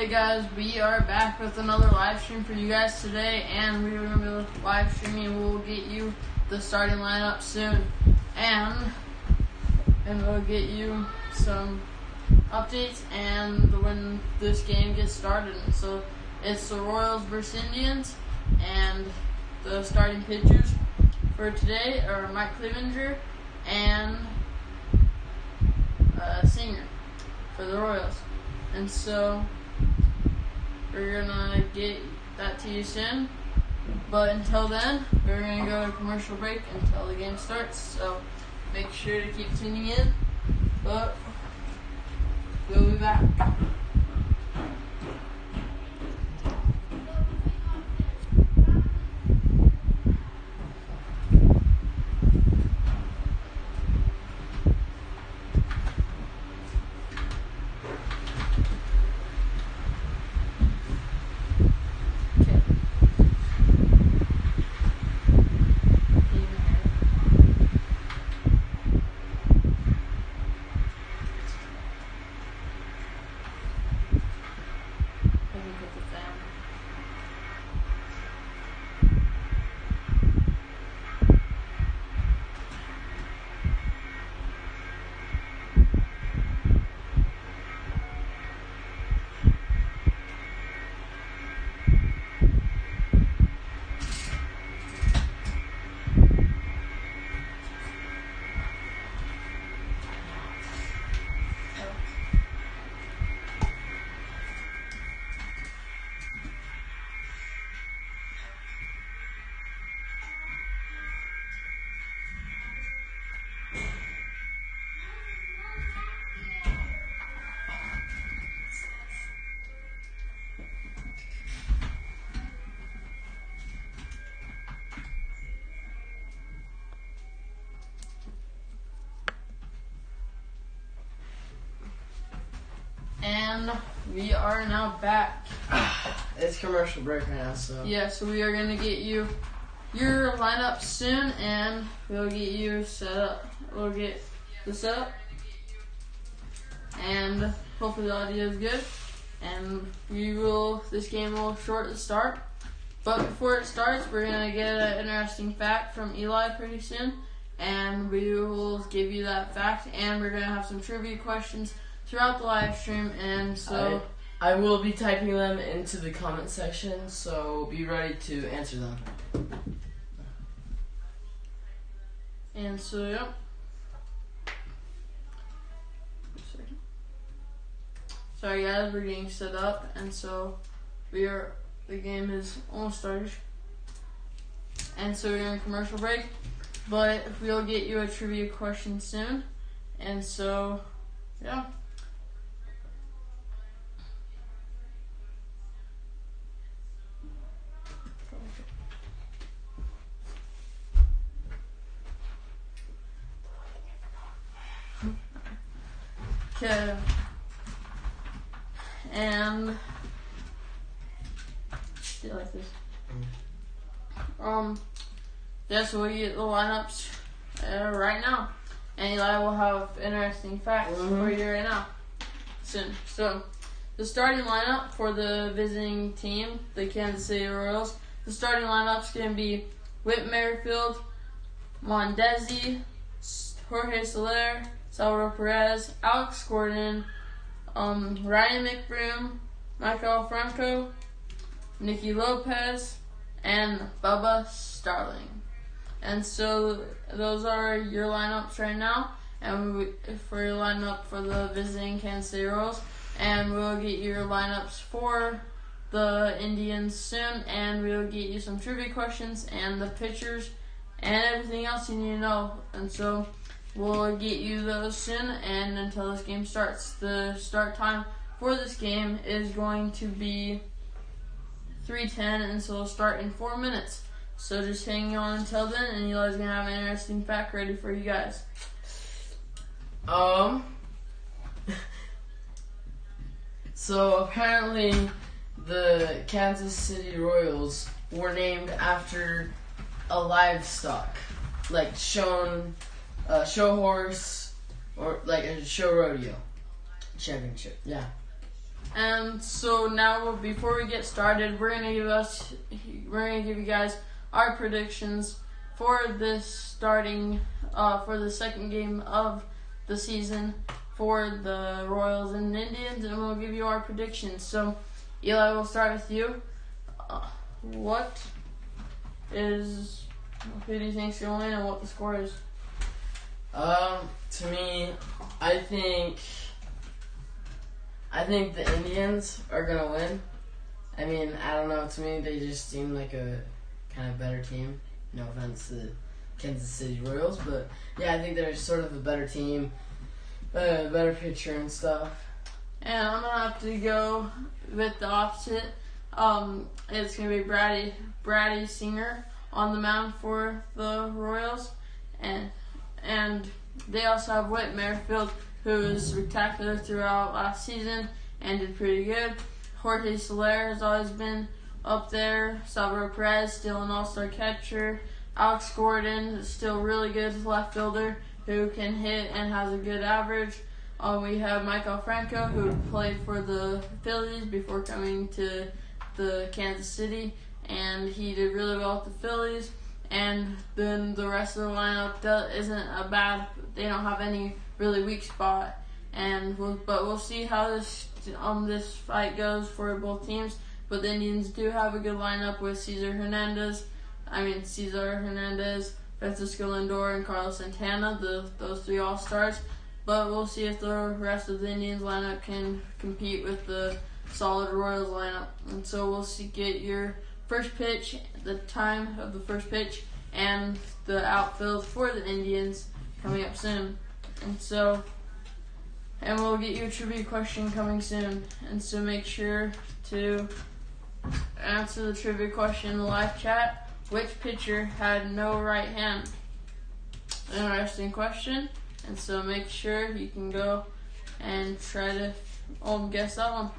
Hey guys, we are back with another live stream for you guys today, and we are going to be live streaming. We'll get you the starting lineup soon, and we'll get you some updates and when this game gets started. So it's the Royals versus Indians, and the starting pitchers for today are Mike Clevenger and Singer for the Royals. And so we're gonna get that to you soon. But until then, we're gonna go to commercial break until the game starts. So make sure to keep tuning in. But we'll be back. And we are now back. It's commercial break right now, so. Yeah, so we are going to get you your lineup soon, and we'll get you set up. We'll get the setup, and hopefully the audio is good. And this game will short the start. But before it starts, we're going to get an interesting fact from Eli pretty soon, and we will give you that fact, and we're going to have some trivia questions throughout the live stream, and so I will be typing them into the comment section, so be ready to answer them. And so, yep. Sorry guys, we're getting set up, and so the game is almost started. And so we're in commercial break, but we'll get you a trivia question soon. And so, yeah. Okay, and do you like this? Yeah, so we get the lineups right now, and Eli will have interesting facts for you right now soon. So, the starting lineup for the visiting team, the Kansas City Royals, the starting lineup's going to be Whit Merrifield, Mondesi, Jorge Soler, Salvador Perez, Alex Gordon, Ryan McBroom, Michael Franco, Nicky Lopez, and Bubba Starling. And so those are your lineups right now, and for your lineup for the visiting Kansas City Royals, and we'll get your lineups for the Indians soon, and we'll get you some trivia questions and the pitchers and everything else you need to know. And so we'll get you those soon, and until this game starts. The start time for this game is going to be 3:10, and so it'll start in 4 minutes. So just hang on until then, and Eli's going to have an interesting fact ready for you guys. So apparently the Kansas City Royals were named after a livestock, like show horse, or like a show rodeo championship. Yeah. And so now, before we get started, we're gonna give you guys our predictions for this starting for the second game of the season for the Royals and Indians, and we'll give you our predictions. So, Eli, we'll start with you. Who do you think's gonna win, and what the score is? To me, I think the Indians are gonna win. I mean, I don't know. To me, they just seem like a kind of better team. No offense to the Kansas City Royals, but yeah, I think they're sort of a better team, better pitcher and stuff. And I'm gonna have to go with the opposite. It's gonna be Brady Singer on the mound for the Royals, and they also have Whit Merrifield, who was spectacular throughout last season and did pretty good. Jorge Soler has always been up there. Salvador Perez, still an all-star catcher. Alex Gordon is still really good left fielder who can hit and has a good average. We have Michael Franco, who played for the Phillies before coming to the Kansas City, and he did really well with the Phillies. And then the rest of the lineup isn't a bad. They don't have any really weak spot, but we'll see how this fight goes for both teams. But the Indians do have a good lineup with Cesar Hernandez, Francisco Lindor, and Carlos Santana, those three all-stars. But we'll see if the rest of the Indians lineup can compete with the solid Royals lineup. And so we'll get your first pitch, the time of the first pitch, and the outfield for the Indians coming up soon. And we'll get you a trivia question coming soon. And so make sure to answer the trivia question in the live chat. Which pitcher had no right hand? Interesting question. And so make sure you can go and try to guess that one.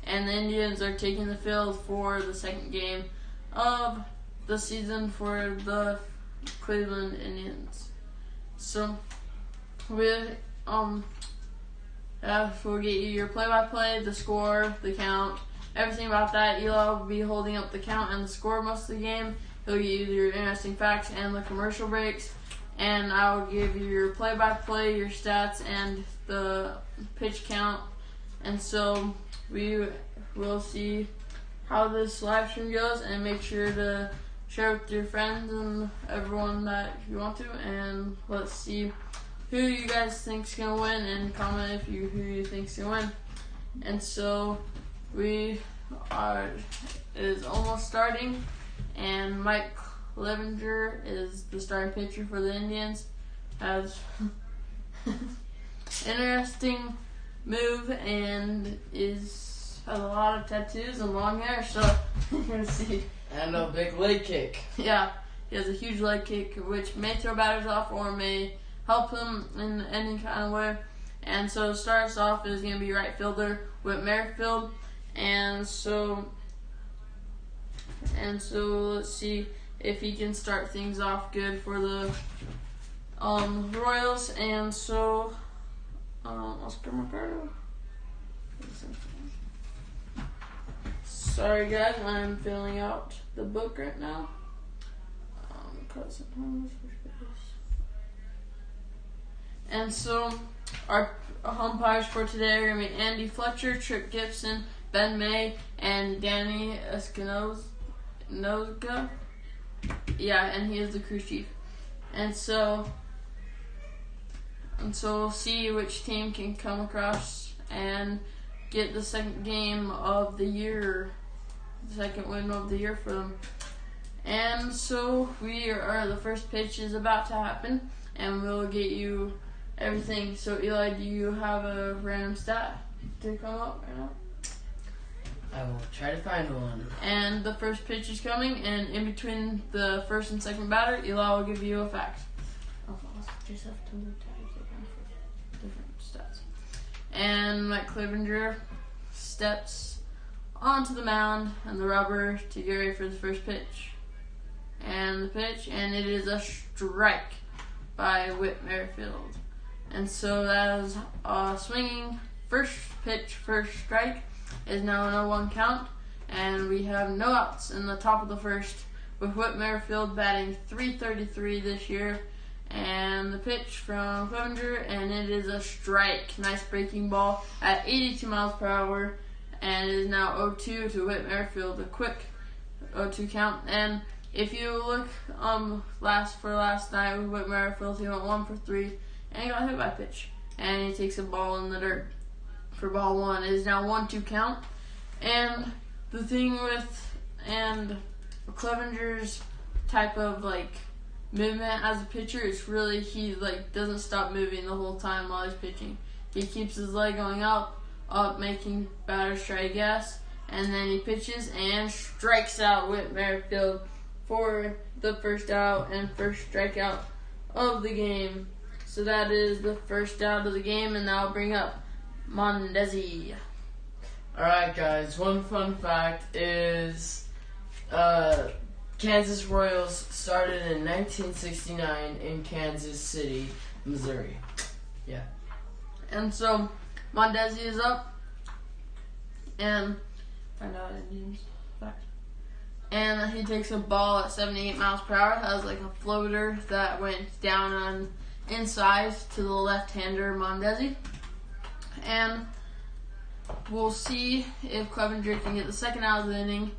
And the Indians are taking the field for the second game of the season for the Cleveland Indians. So we'll get you your play-by-play, the score, the count, everything about that. Eli will be holding up the count and the score most of the game. He'll give you your interesting facts and the commercial breaks. And I will give you your play-by-play, your stats, and the pitch count. And so we will see how this live stream goes, and make sure to share with your friends and everyone that you want to. And let's see who you guys think's gonna win, and comment who you think's gonna win. And so it is almost starting, and Mike Clevinger is the starting pitcher for the Indians. Has interesting move and has a lot of tattoos and long hair, so you're gonna see. And a big leg kick. Yeah, he has a huge leg kick, which may throw batters off or may help him in any kind of way. And so start us off is going to be right fielder Whit Merrifield. And so let's see if he can start things off good for the Royals. And so Oscar Mercado. Sorry guys, I'm filling out the book right now. And so our umpires for today are going to be Andy Fletcher, Tripp Gibson, Ben May, and Danny Espinoza. Yeah, and he is the crew chief. And so we'll see which team can come across and get the second game of the year, the second win of the year for them. And so the first pitch is about to happen, and we'll get you everything. So Eli, do you have a random stat to come up right now? I will try to find one. And the first pitch is coming, and in between the first and second batter, Eli will give you a fact. Just have to move tabs for different stats. And Mike Clevinger steps onto the mound and the rubber to get ready for the first pitch. And the pitch, and it is a strike by Whit Merrifield. And so that is a swinging first pitch, first strike. It is now an 0-1 count, and we have no outs in the top of the first, with Whit Merrifield batting .333 this year. And the pitch from Clevenger, and it is a strike. Nice breaking ball at 82 miles per hour, and it is now 0-2 to Whit Merrifield, a quick 0-2 count. And if you look last night with Whit Merrifield, he went 1 for 3, and he got hit by a pitch. And he takes a ball in the dirt for ball 1. It is now 1-2 count. And the thing with Clevenger's type of movement as a pitcher is really he doesn't stop moving the whole time while he's pitching. He keeps his leg going up, making batters try to guess, and then he pitches and strikes out Whit Merrifield for the first out and first strikeout of the game. So that is the first out of the game, and that'll bring up Mondesi. Alright guys, one fun fact is Kansas Royals started in 1969 in Kansas City, Missouri. Yeah. And so Mondesi is up, and find out Indians fact. And he takes a ball at 78 miles per hour. Has a floater that went down on inside to the left-hander Mondesi. And we'll see if Clevenger can get the second out of the inning.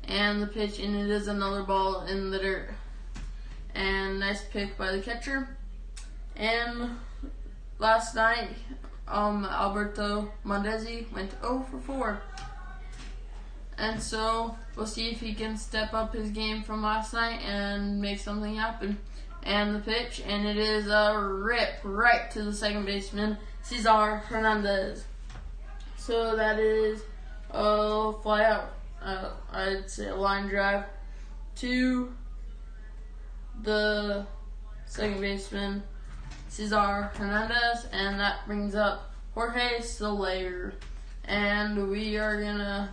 And the pitch, and it is another ball in the dirt. And nice pick by the catcher. And last night, Alberto Mondesi went 0 for 4. And so we'll see if he can step up his game from last night and make something happen. And the pitch, and it is a rip right to the second baseman, Cesar Hernandez. So that is a fly out. I'd say a line drive to the second baseman, Cesar Hernandez, and that brings up Jorge Soler. And we are going to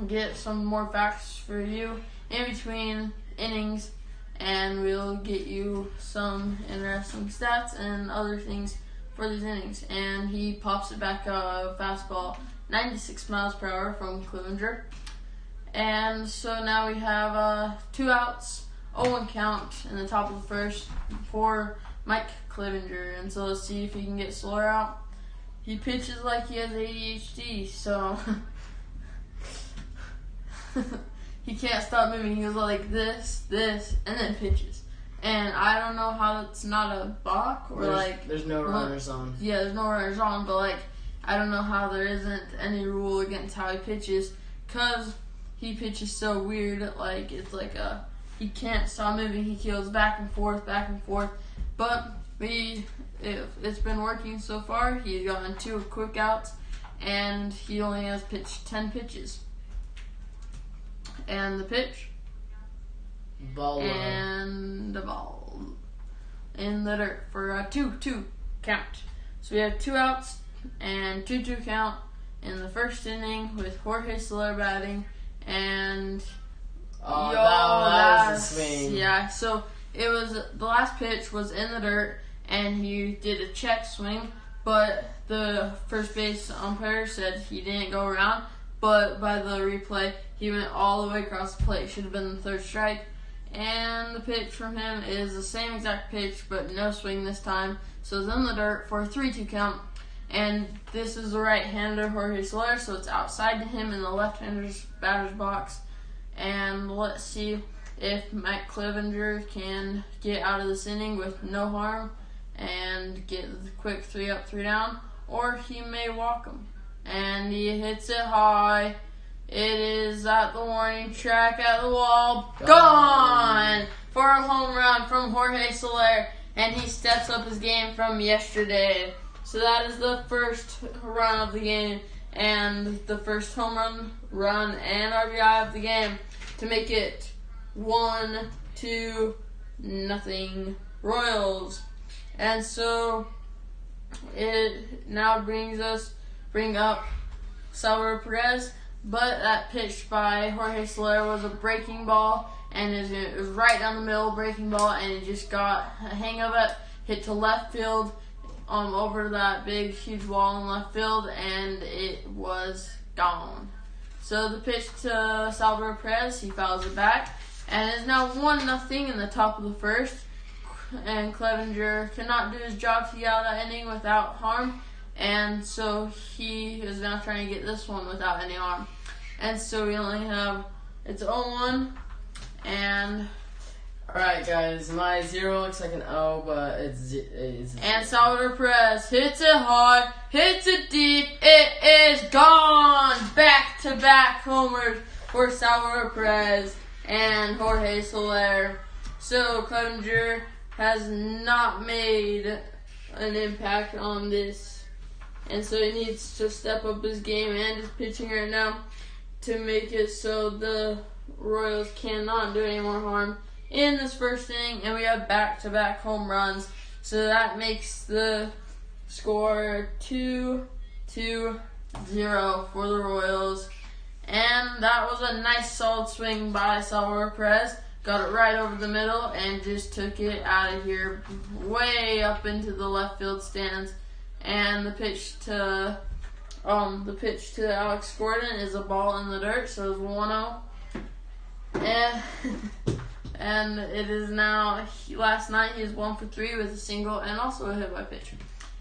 get some more facts for you in between innings, and we'll get you some interesting stats and other things for these innings. And he pops it back a fastball 96 miles per hour from Clevenger. And so now we have 2 outs, 0-1 count in the top of the first for Mike Clevenger. And so let's see if he can get Soler out. He pitches like he has ADHD, so he can't stop moving. He goes like this, and then pitches. And I don't know how that's not a balk or there's no runners on. Yeah, there's no runners on, but I don't know how there isn't any rule against how he pitches, because he pitches so weird. It's he can't stop moving. He goes back and forth. But it's been working so far. He's gotten 2 quick outs, and he only has pitched 10 pitches. And the pitch. Ball. And the ball in the dirt for a 2-2 count. So we have 2 outs and 2-2 count in the first inning with Jorge Soler batting. And that was a swing. Yeah, so it was the last pitch was in the dirt, and he did a check swing, but the first base umpire said he didn't go around. But by the replay, he went all the way across the plate. Should have been the third strike. And the pitch from him is the same exact pitch, but no swing this time. So it's in the dirt for a 3-2 count. And this is the right-hander, Jorge Soler, so it's outside to him in the left-hander's batter's box. And let's see if Mike Clevenger can get out of this inning with no harm and get the quick 3 up, 3 down, or he may walk him. And he hits it high. It is at the warning track at the wall. Gone for a home run from Jorge Soler, and he steps up his game from yesterday. So that is the first run of the game, and the first home run and RBI of the game to make it 1-0 Royals. And so it now bring up Salvador Perez. But that pitch by Jorge Soler was a breaking ball, and it was right down the middle, breaking ball, and it just got a hang of it, hit to left field, over that big, huge wall in left field, and it was gone. So the pitch to Salvador Perez, he fouls it back, and it's now 1-0 in the top of the first. And Clevenger cannot do his job to get out of that inning without harm, and so he is now trying to get this one without any harm. And so we only have, it's 0-1, and... Alright guys, my 0 looks like an O, but it's and Salvador Perez hits it hard, hits it deep, it is gone! Back-to-back homers for Salvador Perez and Jorge Soler. So Clevenger has not made an impact on this, and so he needs to step up his game and his pitching right now to make it so the Royals cannot do any more harm in this first inning, and we have back-to-back home runs, so that makes the score 2-0 for the Royals. And that was a nice solid swing by Salvador Perez. Got it right over the middle and just took it out of here way up into the left field stands. And the pitch to Alex Gordon is a ball in the dirt, so it's 1-0. And it is now, last night he was 1 for 3 with a single and also a hit by pitch.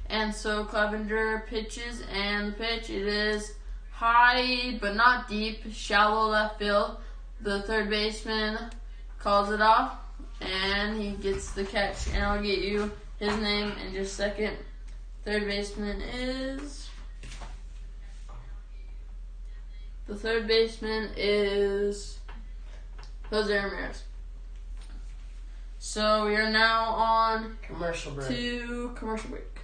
And so Clevenger pitches, and the pitch, it is high but not deep, shallow left field. The third baseman calls it off, and he gets the catch. And I'll get you his name in just a second. Third baseman is Jose Ramirez. So we are now on commercial break. To commercial break.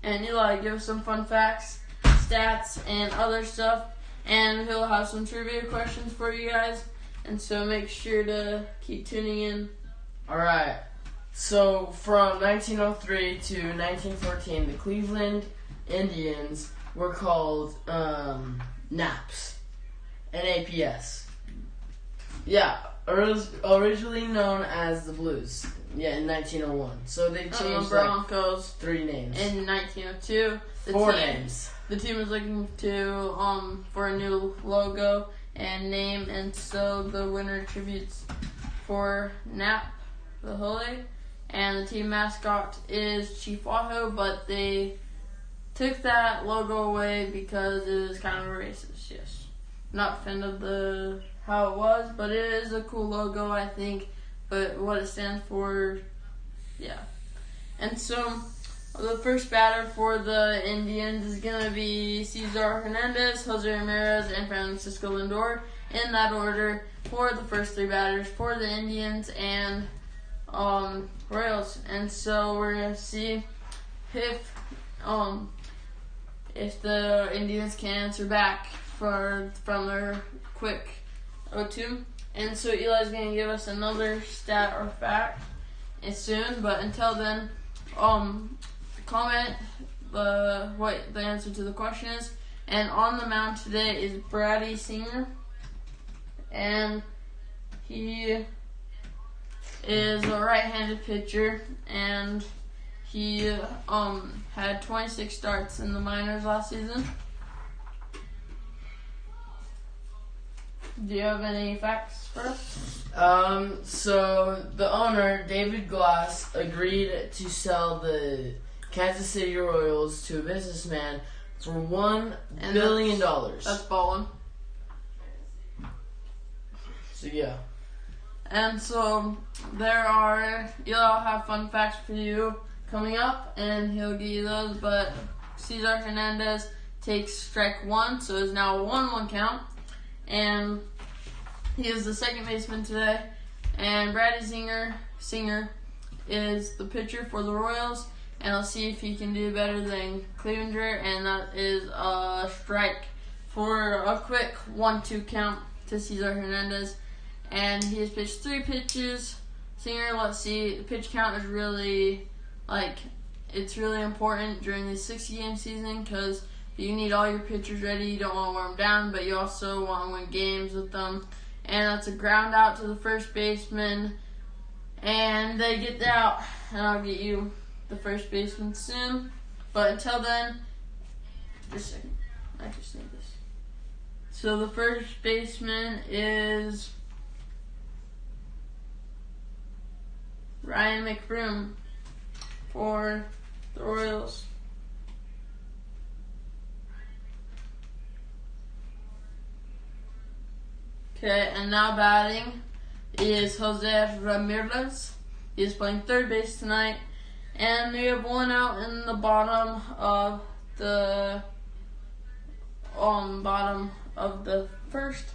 And Eli, give us some fun facts, stats, and other stuff. And he'll have some trivia questions for you guys. And so make sure to keep tuning in. Alright. So from 1903 to 1914, the Cleveland Indians were called NAPS. N-A-P-S. Yeah. Originally known as the Blues, in 1901. So they changed Broncos 3 names. In 1902, 4 names. The team was looking to for a new logo and name, and so the winner tributes for Nap, the Holy, and the team mascot is Chief Wahoo, but they took that logo away because it was kind of racist. Yes, not a fan of how it was, but it is a cool logo, I think. But what it stands for, yeah. And so the first batter for the Indians is going to be Cesar Hernandez, Jose Ramirez, and Francisco Lindor in that order for the first 3 batters for the Indians and Royals. And so we're going to see if the Indians can answer back from their quick 0-2. And so Eli's going to give us another stat or fact soon, but until then, comment what the answer to the question is. And on the mound today is Brady Singer, and he is a right-handed pitcher, and he had 26 starts in the minors last season. Do you have any facts for us? So the owner, David Glass, agreed to sell the Kansas City Royals to a businessman for $1 billion. That's ballin'. So yeah. And so you'll have fun facts for you coming up, and he'll give you those. But Cesar Hernandez takes strike 1, so it's now a 1-1 count. And he is the second baseman today. And Brady Singer is the pitcher for the Royals. And let's see if he can do better than Clevenger. And that is a strike for a quick 1-2 count to Cesar Hernandez. And he has pitched 3 pitches. Singer, let's see, the pitch count is really, it's really important during the 60-game season because you need all your pitchers ready. You don't want to wear them down, but you also want to win games with them. And that's a ground out to the first baseman. And they get the out. And I'll get you the first baseman soon. But until then, just a second. I just need this. So the first baseman is Ryan McBroom for the Royals. Okay, and now batting is Jose Ramirez. He's playing third base tonight. And we have one out in the bottom of the first.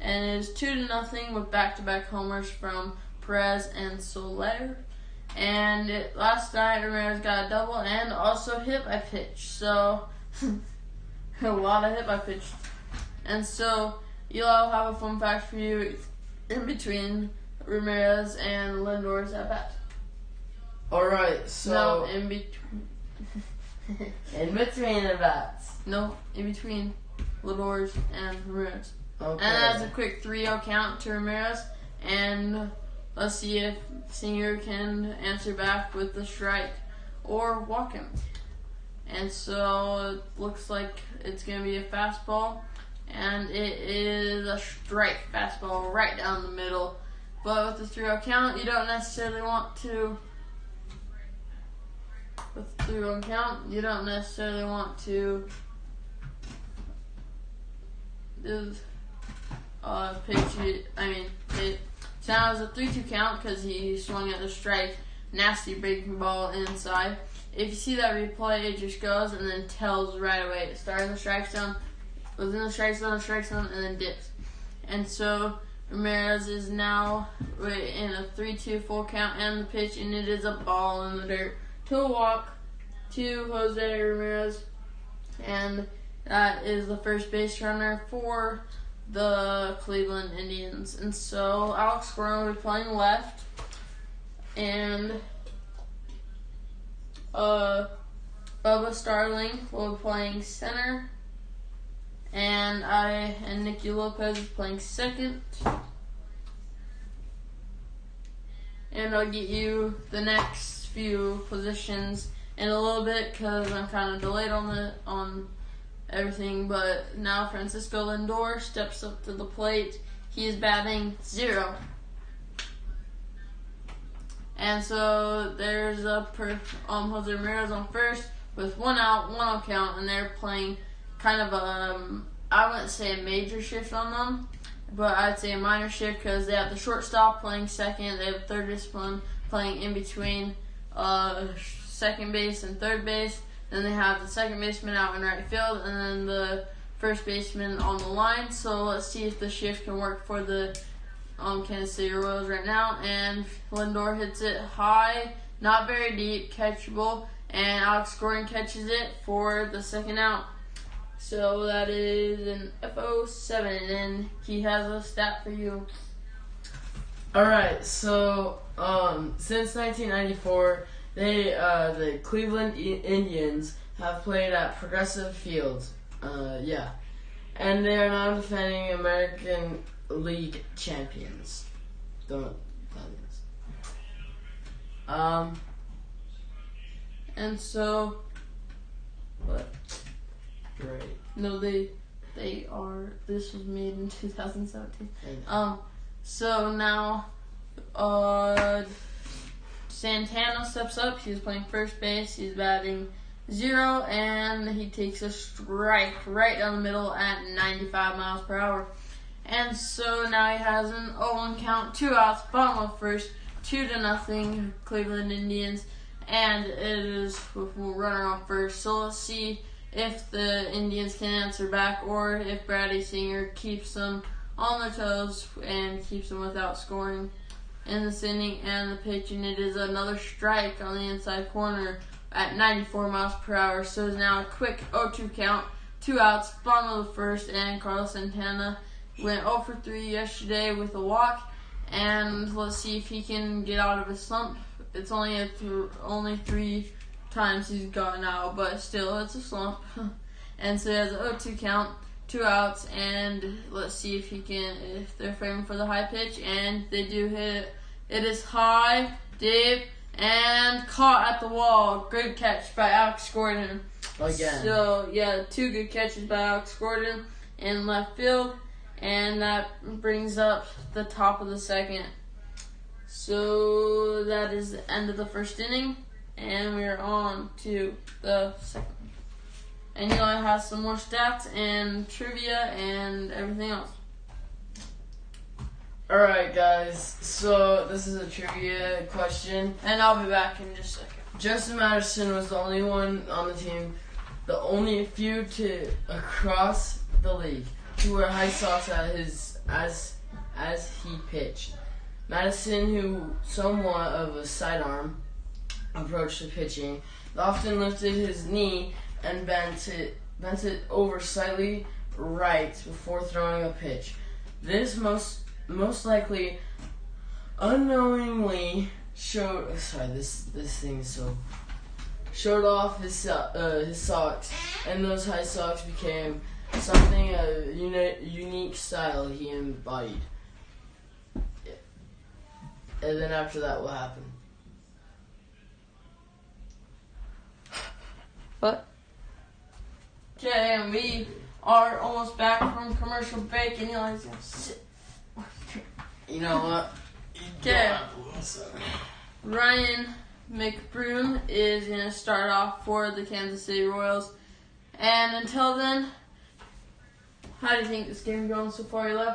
And it is 2-0 with back-to-back homers from Perez and Soler. And last night Ramirez got a double and also hit by pitch. So a lot of hit by pitch. And so Eli will have a fun fact for you in between Ramirez and Lindor's at bat. Alright, so... No, in between. in between the bats. No, in between Lindor's and Ramirez. Okay. And that's a quick 3-0 count to Ramirez. And let's see if Singer can answer back with the strike or walk him. And so it looks like it's going to be a fastball. And it is a strike fastball right down the middle. But with the 3-0 count, you don't necessarily want to... With the 3-1 count, you don't necessarily want to pitch it. So now it's a 3-2 count because he swung at the strike. Nasty breaking ball inside. If you see that replay, it just goes and then tells right away. It started in the strike zone, was in the strike zone, and then dips. And so Ramirez is now in a 3-2 full count and the pitch, and it is a ball in the dirt. To a walk to Jose Ramirez, and that is the first base runner for the Cleveland Indians. And so Alex Coron will be playing left, and Bubba Starling will be playing center, and Nicky Lopez is playing second. And I'll get you the next few positions in a little bit because I'm kind of delayed on everything. But now Francisco Lindor steps up to the plate. He is batting 0. And so there's Jose Ramirez on first with 1 out, 1-0 count, and they're playing kind of I wouldn't say a major shift on them, but I'd say a minor shift because they have the shortstop playing second, they have third baseman playing in between second base and third base, then they have the second baseman out in right field, and then the first baseman on the line. So let's see if the shift can work for the Kansas City Royals right now. And Lindor hits it high, not very deep, catchable, and Alex Coron catches it for the second out. So that is an FO7, and he has a stat for you. Alright, so since 1994, the Cleveland Indians have played at Progressive Field. And they are now defending American League champions. Don't know what that means. And so, what? Great. No, they are. This was made in 2017. So now, Santana steps up. He's playing first base. He's batting 0, and he takes a strike right down the middle at 95 miles per hour. And so now he has an 0-1 count, 2 outs, bottom of first, 2-0 Cleveland Indians, and it is with a runner on first. So let's see if the Indians can answer back, or if Brady Singer keeps them on their toes and keeps them without scoring in this inning. And the pitch, and it is another strike on the inside corner at 94 miles per hour. So it's now a quick 0-2 count, 2 outs, bottom of the first, and Carlos Santana went 0 for 3 yesterday with a walk, and let's see if he can get out of his slump. It's only only 3 times he's gotten out, but still, it's a slump. And so he has a 0-2 count, 2 outs, and let's see if they're framing for the high pitch, and they do hit it. It is high, deep, and caught at the wall. Good catch by Alex Gordon. Again. So, yeah, 2 good catches by Alex Gordon in left field. And that brings up the top of the second. So, that is the end of the first inning. And we're on to the second. And Eli has some more stats and trivia and everything else. Alright, guys. So, this is a trivia question. And I'll be back in just a second. Justin Madison was the only one on the team, the only few to across the league who wore high socks at his as he pitched. Madison, who somewhat of a sidearm approach to pitching, often lifted his knee and bent it over slightly right before throwing a pitch. This most likely unknowingly showed off his socks, and those high socks became something a unique style he embodied. And then after that, what happened? What? Okay, and we are almost back from commercial break, and Eli's gonna sit. You know what? Okay. Ryan McBroom is going to start off for the Kansas City Royals. And until then, how do you think this game is going so far, Eli?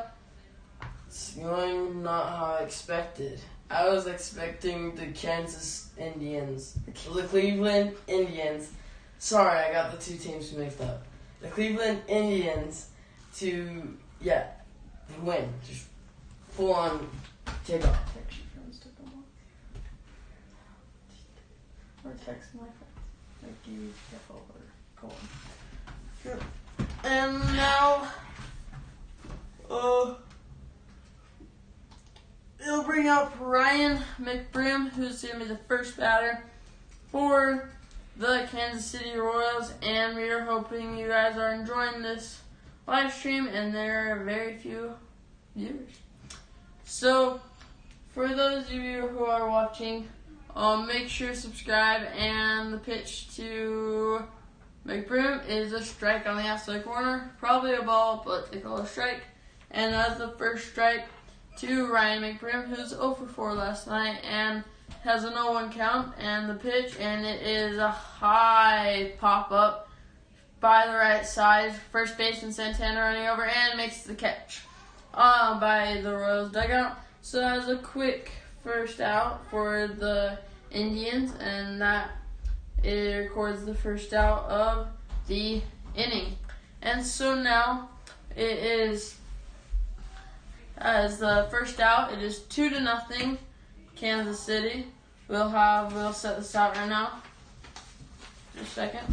It's going not how I expected. I was expecting the Kansas Indians, the Cleveland Indians. Sorry, I got the two teams mixed up. The Cleveland Indians to win. Just full on take off. Or text my friends. Like you get over. Go on. Good. And now, it'll bring up Ryan McBroom, who's going to be the first batter for the Kansas City Royals. And we are hoping you guys are enjoying this live stream, and there are very few viewers. So, for those of you who are watching, make sure to subscribe, and the pitch to McBroom is a strike on the outside corner. Probably a ball, but they call it a strike. And that's the first strike to Ryan McBroom, who's 0 for 4 last night and has a 0-1 count. And the pitch, and it is a high pop-up by the right side. First baseman Santana running over and makes the catch by the Royals dugout. So that was a quick first out for the Indians, and that it records the first out of the inning. And so now it is, as the first out, it is 2-0 Kansas City. We'll set this out right now. Just a second.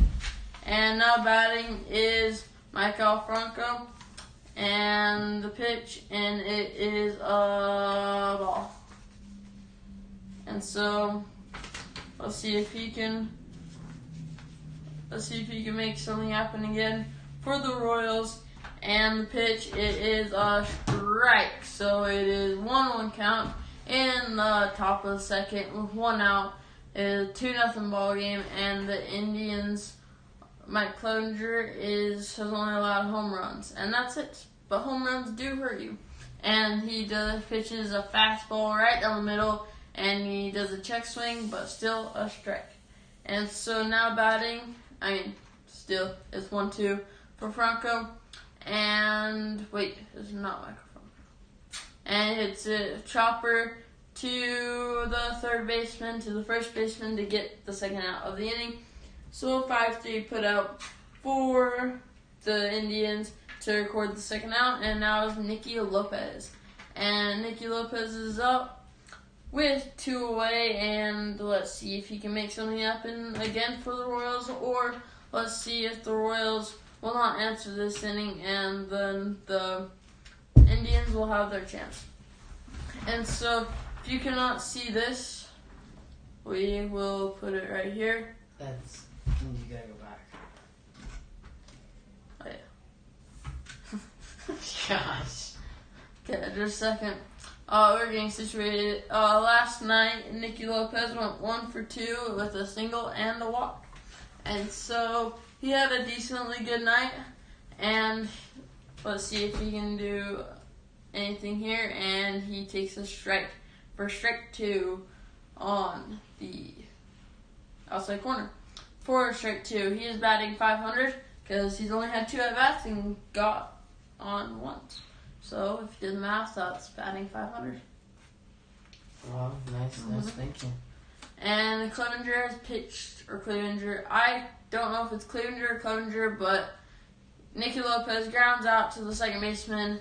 And now batting is Michael Franco. And the pitch, and it is a ball. And so, let's see if he can make something happen again for the Royals. And the pitch, it is a strike. So it is 1-1 count in the top of the second with 1 out. It is a 2-0 ball game, and the Indians, Mike Cloninger has only allowed home runs, and that's it. But home runs do hurt you. And he pitches a fastball right down the middle, and he does a check swing, but still a strike. And so now batting, still, it's 1-2 for Franco. And, wait, it's not Michael Franco. And it's a chopper to the third baseman, to the first baseman to get the second out of the inning. So 5-3 put out for the Indians to record the second out, and now it's Nicky Lopez. And Nicky Lopez is up with 2 away, and let's see if he can make something happen again for the Royals, or let's see if the Royals will not answer this inning, and then the Indians will have their chance. And so, if you cannot see this, we will put it right here. You gotta go back. Oh, yeah. Gosh. Okay, just a second. we're getting situated. Last night, Nicky Lopez went 1 for 2 with a single and a walk. And so he had a decently good night. And let's see if he can do anything here. And he takes a strike for strike 2 on the outside corner. For strike 2, he is batting .500 because he's only had 2 at-bats and got on once. So if you did the math, that's batting .500. Wow, nice thinking. And Clevenger has pitched, or Clevenger, I don't know if it's Clevenger or Clevenger, but Nicky Lopez grounds out to the second baseman,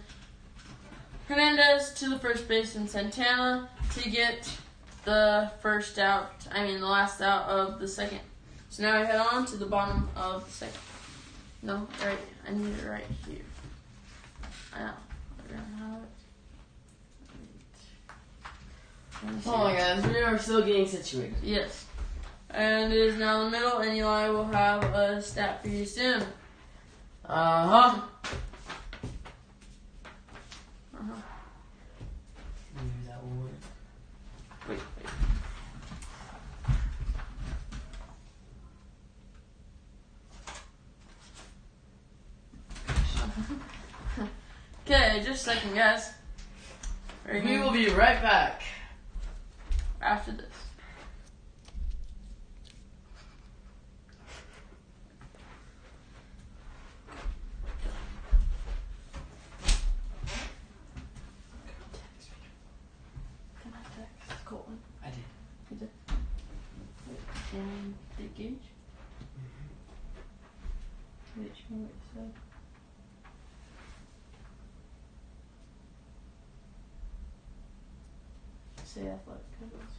Hernandez to the first baseman, Santana, to get the last out of the second. So now we head on to the bottom of the second. No, right, I need it right here. I know. Oh my God, we are still getting situated. Yes. And it is now in the middle, and Eli will have a stat for you soon. Uh-huh. Maybe that will work. Wait. Okay, just a second, guys. We will be right back after this. Can I text Colton? I did. You did? And the gauge? Wait, show me what you said. Say athletic codes.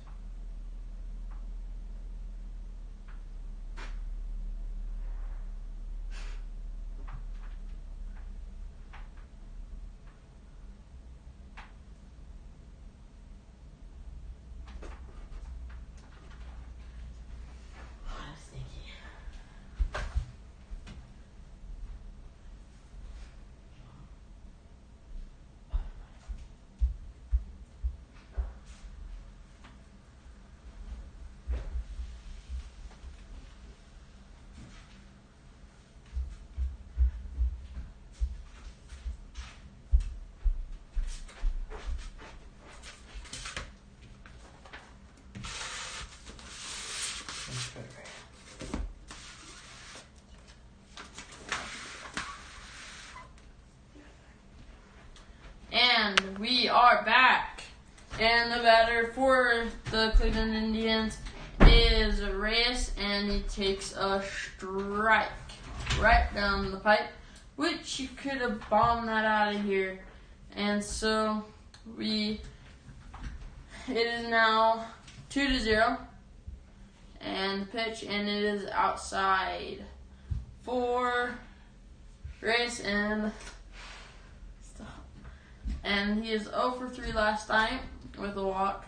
And we are back. And the batter for the Cleveland Indians is Reyes, and he takes a strike right down the pipe, which you could have bombed that out of here. And so it is now 2-0, and the pitch, and it is outside for Reyes, and he is 0 for 3 last night with a walk.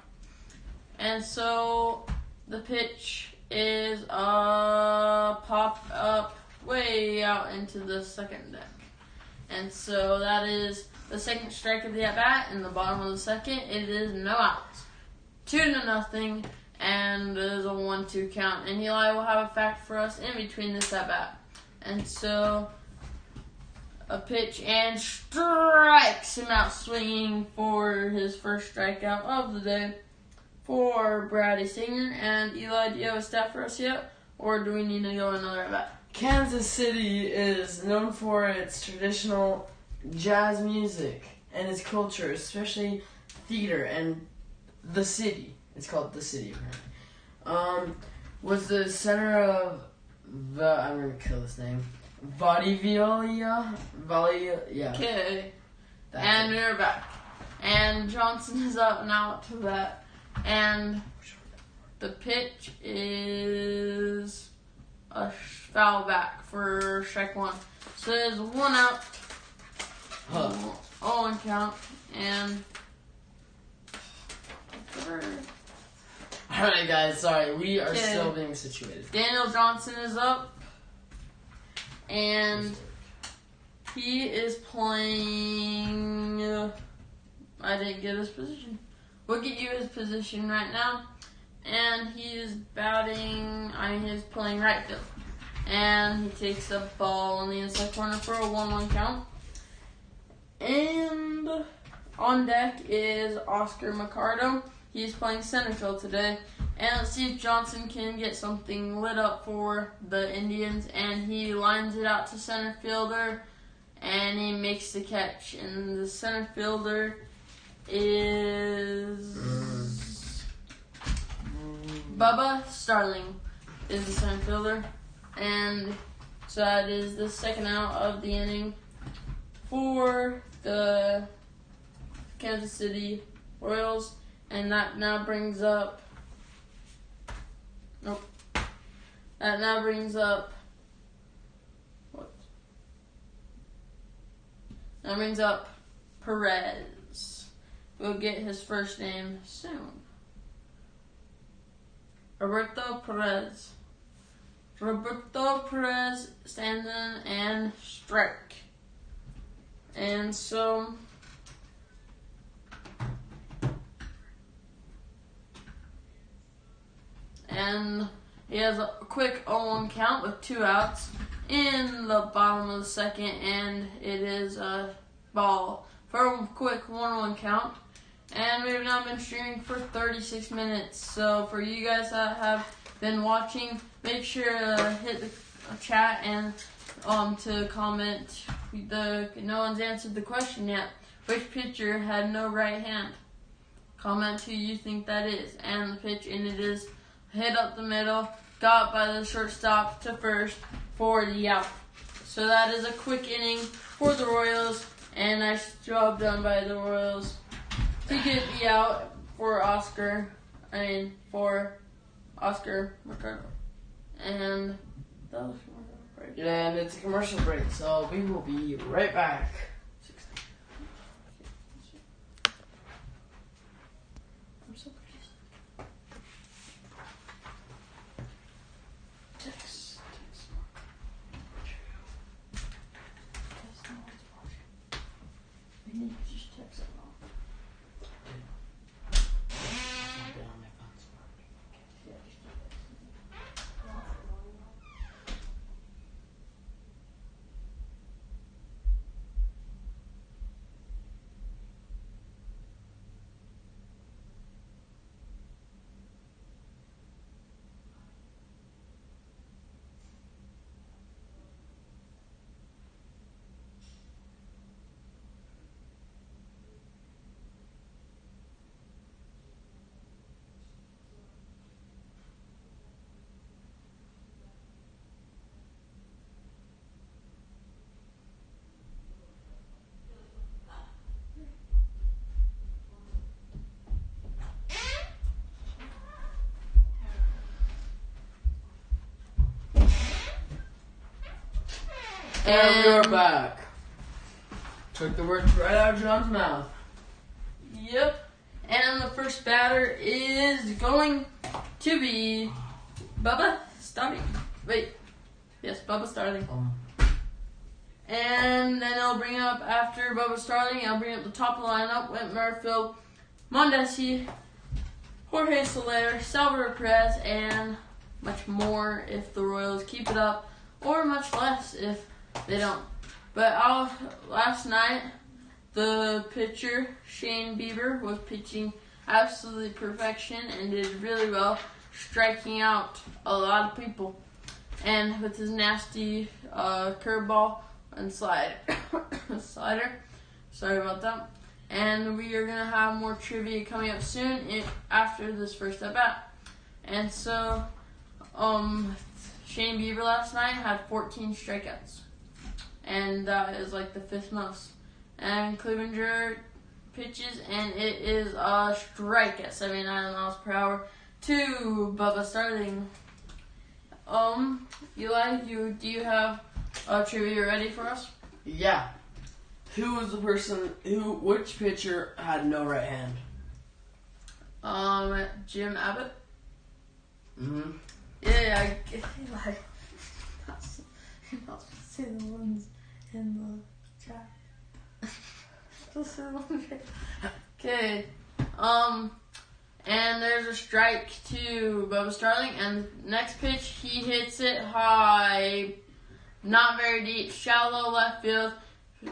And so the pitch is popped up way out into the second deck. And so that is the second strike of the at-bat. In the bottom of the second, it is no outs. 2-0, and it is a 1-2 count. And Eli will have a fact for us in between this at-bat. And so a pitch and strikes him out swinging for his first strikeout of the day for Brady Singer. And Eli, do you have a stat for us yet, or do we need to go another at bat? Kansas City is known for its traditional jazz music and its culture, especially theater and the city. It's called the city, apparently. Was the center of I'm gonna kill this name. Valdivia, yeah. Okay. And we're back. And Johnson is up and out to bat. And the pitch is a foul back for strike 1. So there's 1 out. 0-1 count. And alright, guys, sorry. We are still being situated. Daniel Johnson is up. And he is playing I didn't get his position. We'll get you his position right now. And he is batting, he's playing right field. And he takes a ball on the inside corner for a 1-1 count. And on deck is Oscar Mercado. He's playing center field today. And let's see if Johnson can get something lit up for the Indians. And he lines it out to center fielder. And he makes the catch. And the center fielder is Bubba Starling is the center fielder. And so that is the second out of the inning for the Kansas City Royals. And that now brings up Perez. We'll get his first name soon. Roberto Perez standing and strike. And so and he has a quick 0-1 count with 2 outs in the bottom of the second, and it is a ball for a quick 1-1 count. And we've now been streaming for 36 minutes. So for you guys that have been watching, make sure to hit the chat and to comment. No one's answered the question yet. Which pitcher had no right hand? Comment who you think that is. And the pitch, and it is hit up the middle, got by the shortstop to first for the out. So that is a quick inning for the Royals, and nice job done by the Royals to get the out for Oscar Mercado. And that was right. And it's a commercial break, so we will be right back. I'm so pleased. Text. We need to just text them all. And we're back. Took the words right out of John's mouth. Yep. And the first batter is going to be Bubba Starling. Wait. Yes, Bubba Starling. And then I'll bring up, after Bubba Starling, I'll bring up the top of the lineup: Whit Merrifield, Mondesi, Jorge Soler, Salvador Perez, and much more if the Royals keep it up, or much less if they don't. But last night, the pitcher, Shane Bieber, was pitching absolutely perfection and did really well, striking out a lot of people. And with his nasty curveball and slider. Sorry about that. And we are going to have more trivia coming up soon after this first at-bat. And so, Shane Bieber last night had 14 strikeouts. And that is like the 5th most. And Clevenger pitches, and it is a strike at 79 miles per hour to Bubba Starling. Eli, do you have trivia ready for us? Yeah. Who was the person which pitcher had no right hand? Jim Abbott. Mm-hmm. Yeah, I like. You're not supposed to say the ones in the chat. Just say the ones. Okay. And there's a strike to Bubba Starling, and next pitch he hits it high, not very deep, shallow left field.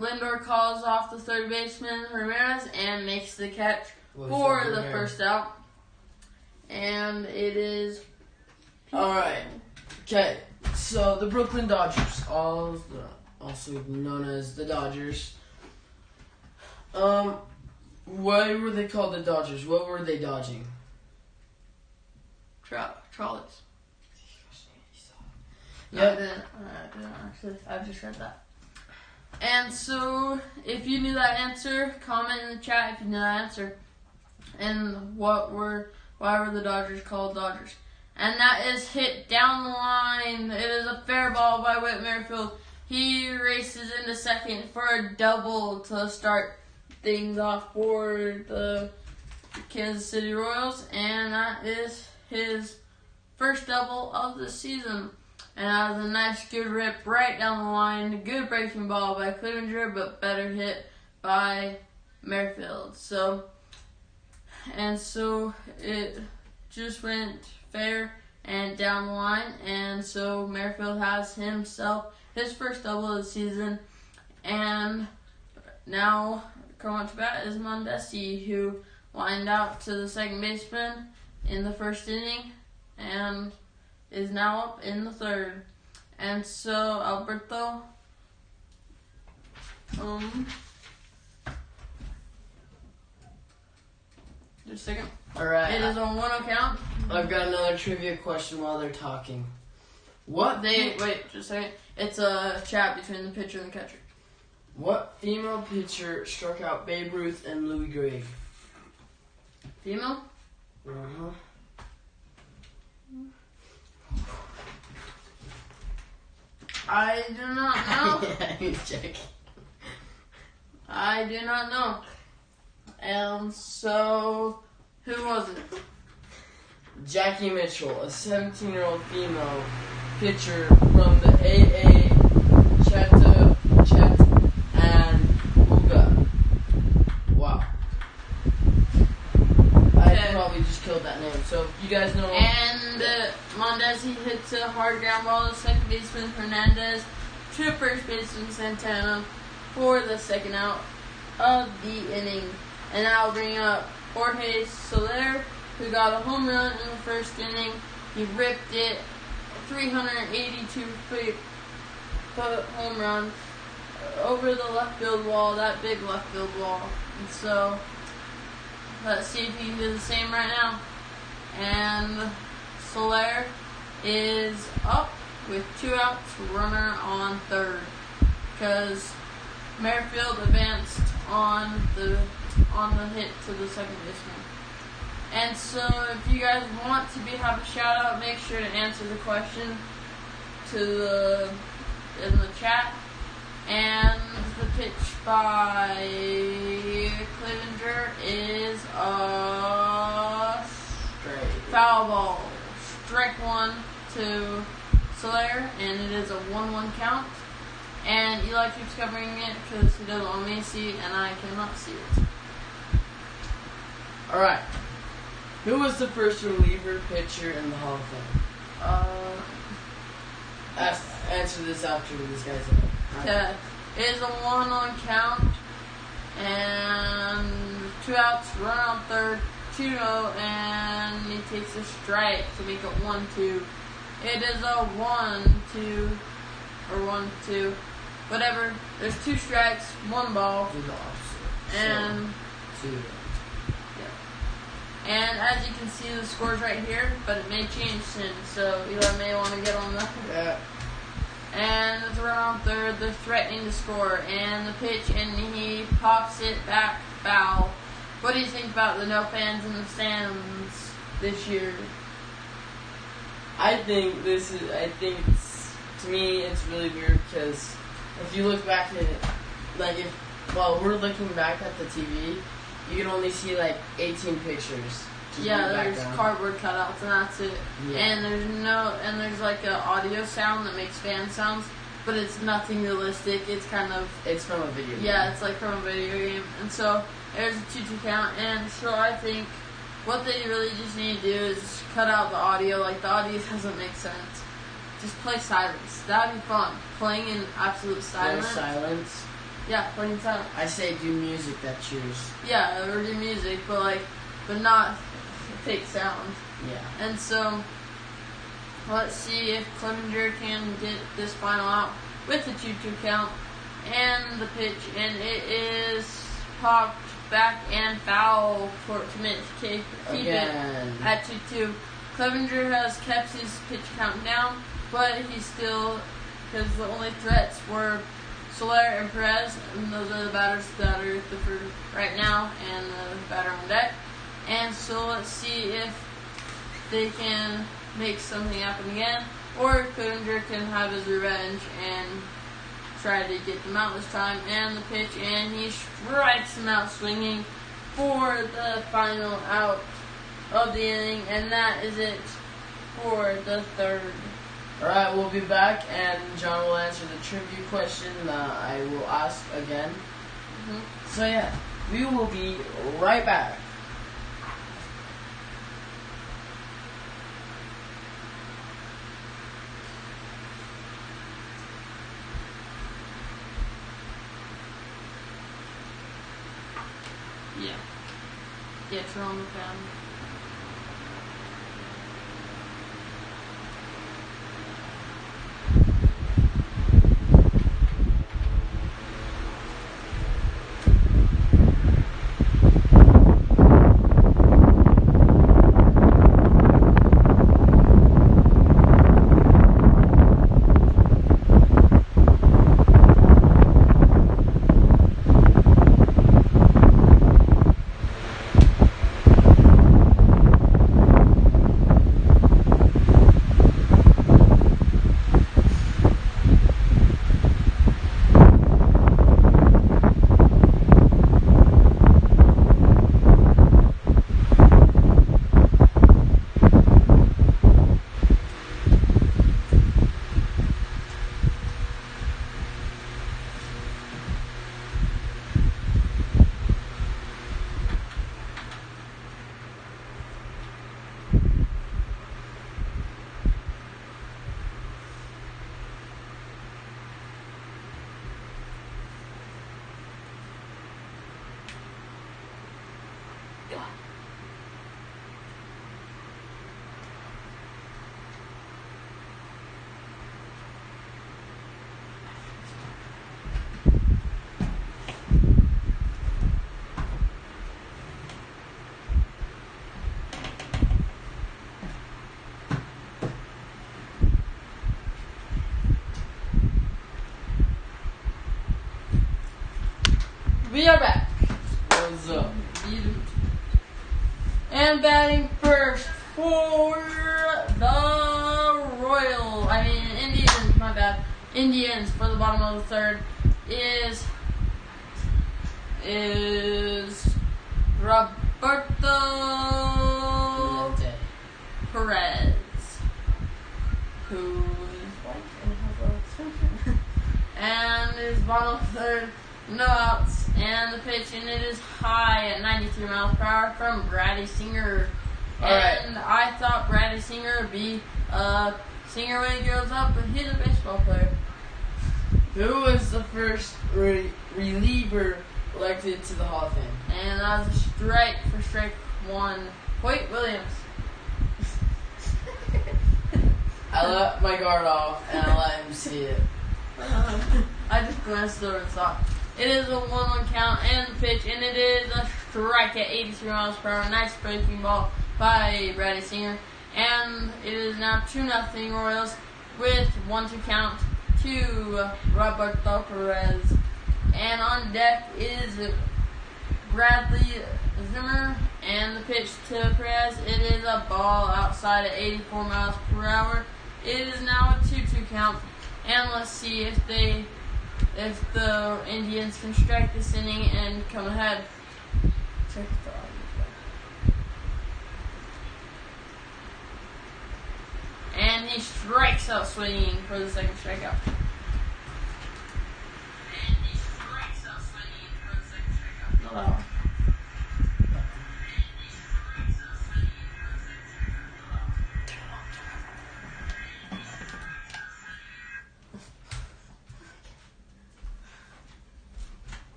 Lindor calls off the third baseman Ramirez and makes the catch for the first out. And it is. Alright. Okay. So the Brooklyn Dodgers, also known as the Dodgers. Why were they called the Dodgers? What were they dodging? Trolleys. Yep. I didn't actually. I've just read that. And so, if you knew that answer, comment in the chat if you knew that answer. And why were the Dodgers called Dodgers? And that is hit down the line. It is a fair ball by Whit Merrifield. He races into second for a double to start things off for the Kansas City Royals. And that is his first double of the season. And that was a nice, good rip right down the line. Good breaking ball by Clevenger, but better hit by Merrifield. So it just went fair and down the line. And so Merrifield has himself his first double of the season. And now coming to bat is Mondesi, who lined out to the second baseman in the first inning and is now up in the third. And so Alberto, just a second. Alright. It is on 1-0 count. I've got another trivia question while they're talking. Wait, just a second. It's a chat between the pitcher and the catcher. What female pitcher struck out Babe Ruth and Louis Gregg? Female? Uh-huh. I do not know. He's checking. I do not know. And so, who was it? Jackie Mitchell, a 17-year-old female pitcher from the AA Chattanooga. Wow. I probably just killed that name. So, you guys know. And Mondesi hits a hard ground ball to second baseman Hernandez to first baseman Santana for the second out of the inning. And I'll bring up Jorge Soler, who got a home run in the first inning. He ripped it 382-foot home run over the left field wall, that big left field wall. And so, let's see if he can do the same right now. And Soler is up with 2 outs, runner on third, because Merrifield advanced on the hit to the second baseman. And so, if you guys want to have a shout out, make sure to answer the question in the chat. And the pitch by Clevenger is a foul ball. Strike 1 to Soler, and it is a 1-1 count. And Eli keeps covering it because he doesn't want me to see, and I cannot see it. Alright. Who was the first reliever pitcher in the Hall of Fame? Answer this after this guy's in. Okay. It is a 1-1 count, and 2 outs, run on third, 2-0, and he takes a strike to make it 1-2. It is a 1-2, or 1-2, whatever. There's 2 strikes, 1 ball, Do the opposite. and So, 2. and as you can see, the score's right here, but it may change soon, so Eli may want to get on that. Yeah. And it's around third, they're threatening to score, and the pitch, and he pops it back foul. What do you think about the no fans in the stands this year? I think to me, it's really weird because if you look back at it, while we're looking back at the TV, you can only see 18 pictures. Yeah, there's cardboard cutouts and that's it. Yeah. And there's an audio sound that makes fan sounds. but it's nothing realistic. It's kind of... It's from a video game. Yeah, it's like from a video game. And so there's a 2-2 count. And so I think what they really just need to do is cut out the audio. Like, the audio doesn't make sense. Just play silence. That would be fun. Playing in absolute silence. Silence. Yeah, playing in silence. I say do music that cheers. Yeah, or do music, but not fake sound. Yeah. And so, let's see if Clevenger can get this final out with the 2-2 count and the pitch, and it is popped back and foul for to keep it at 2-2. Clevenger has kept his pitch count down, but he's still, because the only threats were Soler and Perez, and those are the batters that are for right now, and the batter on deck. And so let's see if they can make something happen again, or Clevenger can have his revenge and try to get them out this time. And the pitch, and he strikes him out swinging for the final out of the inning, and that is it for the third. Alright, we'll be back, and John will answer the trivia question that I will ask again. So yeah, we will be right back. Yeah. Yeah, it's wrong with them. We are back. What's up? And batting first for the Indians, my bad. Indians for the bottom of the third is Roberto Perez, who is white and has a extension. And his bottom of the third, no outs, and the pitch, and it is high at 93 miles per hour from Brady Singer. And I thought Brady Singer would be a singer when he grows up, but he's a baseball player. Who was the first reliever elected to the Hall of Fame? And that was a strike for strike one. Hoyt Williams. I let my guard off, and I let him see it. I just glanced over and saw it. It is a 1-1 count and the pitch, and it is a strike at 83 miles per hour. Nice breaking ball by Brady Singer. And it is now 2-0 Royals with 1-2 count to Roberto Perez. And on deck is Bradley Zimmer, and the pitch to Perez. It is a ball outside at 84 miles per hour. It is now a 2-2 count. And let's see if the Indians can strike this inning and come ahead. Check the audio. And he strikes out swinging for the second strikeout.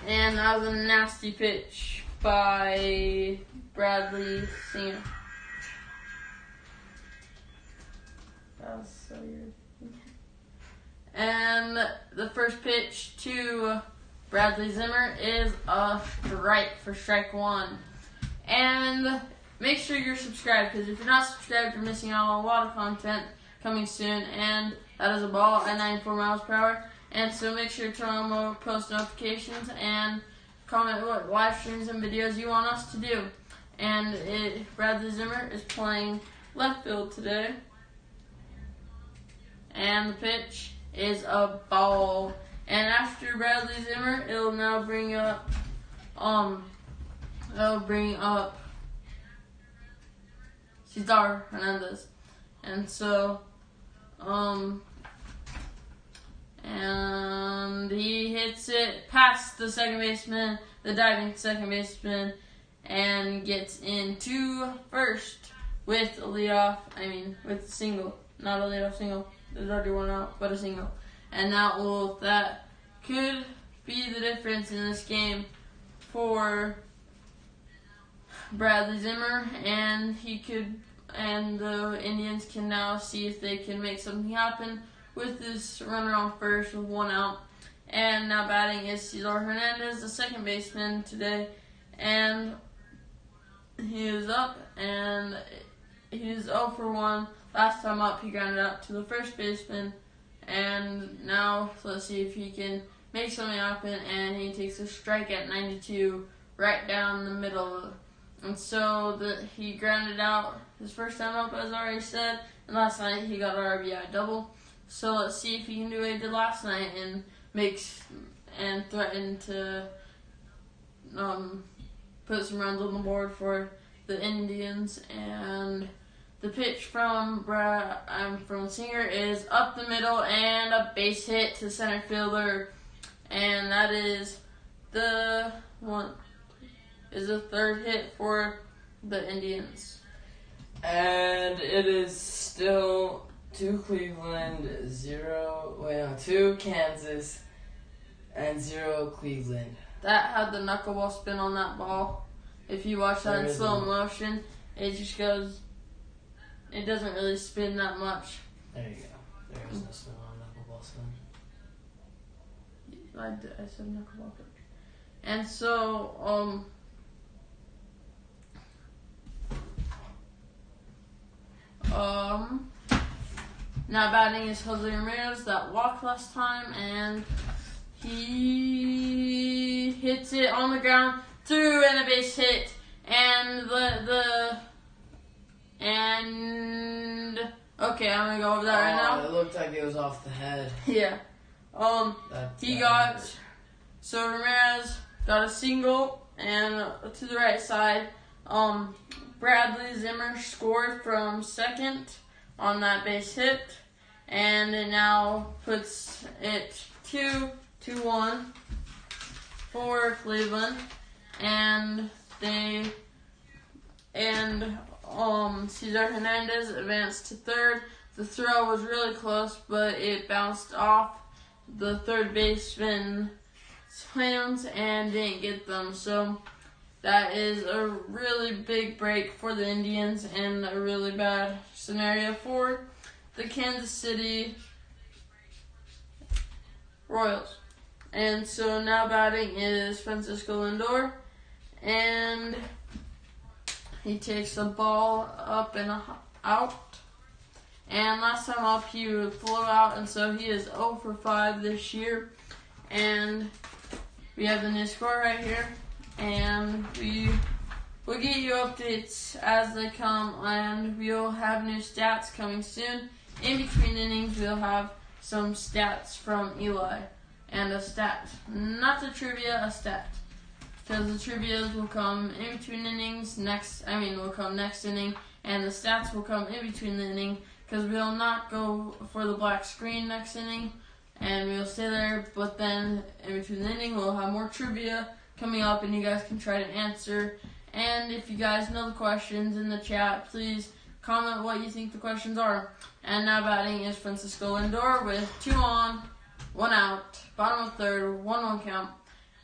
And that was a nasty pitch by Bradley Singer. That was so weird. And the first pitch to Bradley Zimmer is a strike for strike one. And make sure you're subscribed, because if you're not subscribed, you're missing out on a lot of content coming soon. And that is a ball at 94 miles per hour. And so make sure to turn on post notifications and comment what live streams and videos you want us to do. And Bradley Zimmer is playing left field today. And the pitch is a ball. And after Bradley Zimmer, it'll now bring up Cesar Hernandez. And so and he hits it past the second baseman, the diving second baseman, and gets into first with a single. Not a leadoff single. There's already one out, but a single. And that could be the difference in this game for Bradley Zimmer, and the Indians can now see if they can make something happen with this runner on first with one out. And now batting is Cesar Hernandez, the second baseman today, and he is up, and he's 0 for 1. Last time up, he grounded out to the first baseman, and now let's see if he can make something happen. And he takes a strike at 92 right down the middle. And so he grounded out his first time up, as I already said, and last night he got an RBI double. So let's see if he can do what he did last night and threaten to put some runs on the board for the Indians. And the pitch from Singer is up the middle and a base hit to center fielder, and that is the third hit for the Indians. And it is still 2 Cleveland, 2 Kansas, and 0 Cleveland. That had the knuckleball spin on that ball. If you watch that in slow motion, it just goes. It doesn't really spin that much. There you go. There is no spin on knuckleball spin. I said knuckleball pitch. And so, now batting is Jose Ramirez that walked last time, and he hits it on the ground through and a base hit, and okay, I'm gonna go over that right now. It looked like it was off the head. Yeah. So Ramirez got a single, and to the right side, Bradley Zimmer scored from second on that base hit, and it now puts it 2-1 for Cleveland, and Cesar Hernandez advanced to third. The throw was really close, but it bounced off the third baseman's hands and didn't get them. So that is a really big break for the Indians and a really bad scenario for the Kansas City Royals. And so now batting is Francisco Lindor, and he takes a ball up and out. And last time up, he flew out, and so he is 0 for 5 this year. And we have the new score right here, and we'll get you updates as they come, and we'll have new stats coming soon. In between innings, we'll have some stats from Eli, and a stat. Not the trivia, a stat. Because the trivias will come in between innings, will come next inning, and the stats will come in between the inning, because we'll not go for the black screen next inning, and we'll stay there, but then in between the inning, we'll have more trivia coming up, and you guys can try to answer. And if you guys know the questions in the chat, please comment what you think the questions are. And now batting is Francisco Lindor with 2 on, 1 out, bottom of third, 1-1 count.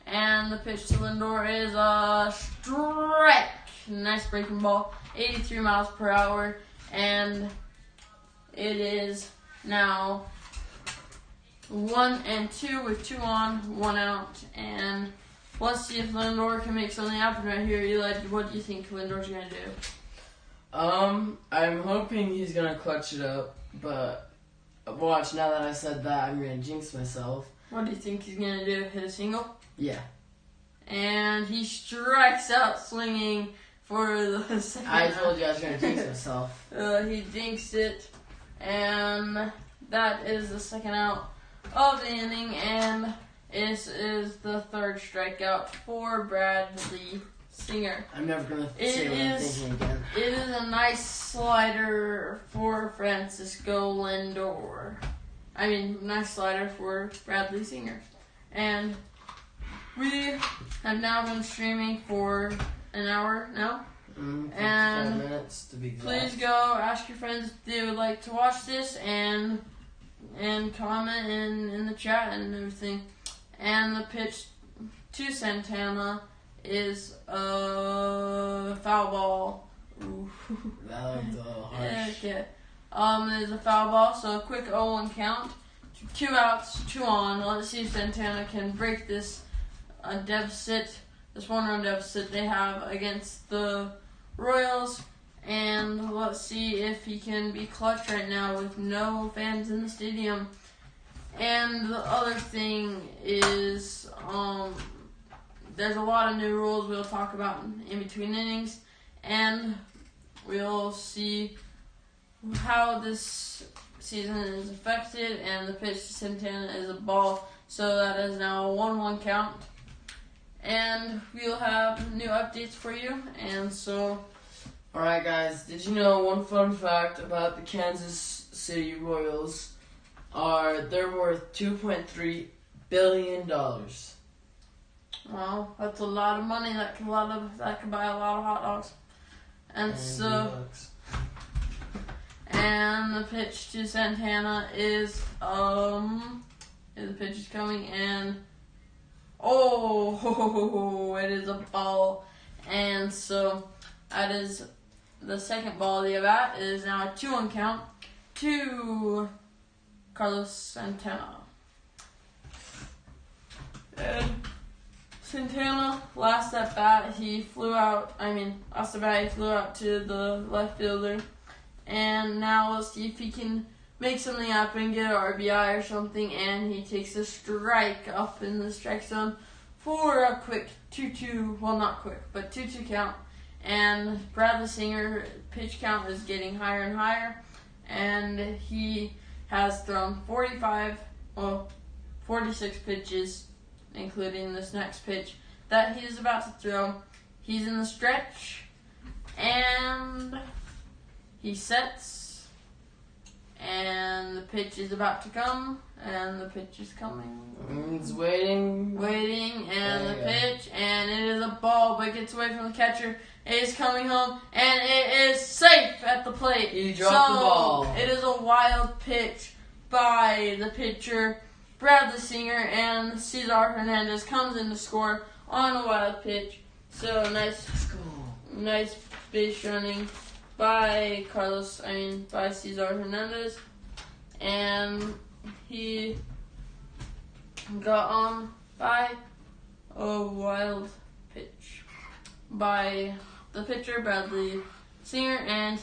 And the pitch to Lindor is a strike. Nice breaking ball, 83 miles per hour. And it is now 1-2 with 2 on, 1 out. And let's see if Lindor can make something happen right here. Eli, what do you think Lindor's going to do? I'm hoping he's going to clutch it up, but watch, now that I said that, I'm going to jinx myself. What do you think he's going to do? Hit a single? Yeah. And he strikes out swinging for the second. I told you I was going to jinx myself. He dinks it, and that is the second out of the inning, and this is the third strikeout for Bradley Singer. I'm never going to say what I'm thinking again. It is a nice slider for Francisco Lindor. Nice slider for Bradley Singer. And we have now been streaming for an hour now. 55 minutes to be exact. Please go ask your friends if they would like to watch this and comment in the chat and everything. And the pitch to Santana is a foul ball. Ooh. That looked a little harsh. Okay. It is a foul ball, so a quick 0-1 count. 2 outs, 2 on. Let's see if Santana can break this deficit, this 1-run deficit they have against the Royals. And let's see if he can be clutch right now with no fans in the stadium. And the other thing is, there's a lot of new rules we'll talk about in between innings, and we'll see how this season is affected. And the pitch to Santana is a ball, so that is now a 1-1 count. And we'll have new updates for you, and so... Alright guys, did you know one fun fact about the Kansas City Royals are they're worth $2.3 billion. Well, that's a lot of money. That could buy a lot of hot dogs. And the pitch to Santana is the pitch is coming, and it is a ball. And so that is the second ball of the at-bat. It is now a 2-1 count to Carlos Santana. And Santana, last at bat, he flew out to the left fielder. And now let's see if he can make something happen, get an RBI or something, and he takes a strike up in the strike zone for a quick 2-2, well, not quick, but 2-2 count. And Bradley Singer pitch count is getting higher and higher, and he has thrown 46 pitches, including this next pitch that he is about to throw. He's in the stretch, and he sets, and the pitch is about to come, and the pitch is coming. It's waiting, and the pitch, and it is a ball, but it gets away from the catcher. It is coming home, and it is safe at the plate. He dropped the ball. It is a wild pitch by the pitcher, Bradley Singer, and Cesar Hernandez comes in to score on a wild pitch. So nice base running by Cesar Hernandez, and he got on by a wild pitch by the pitcher, Bradley Singer, and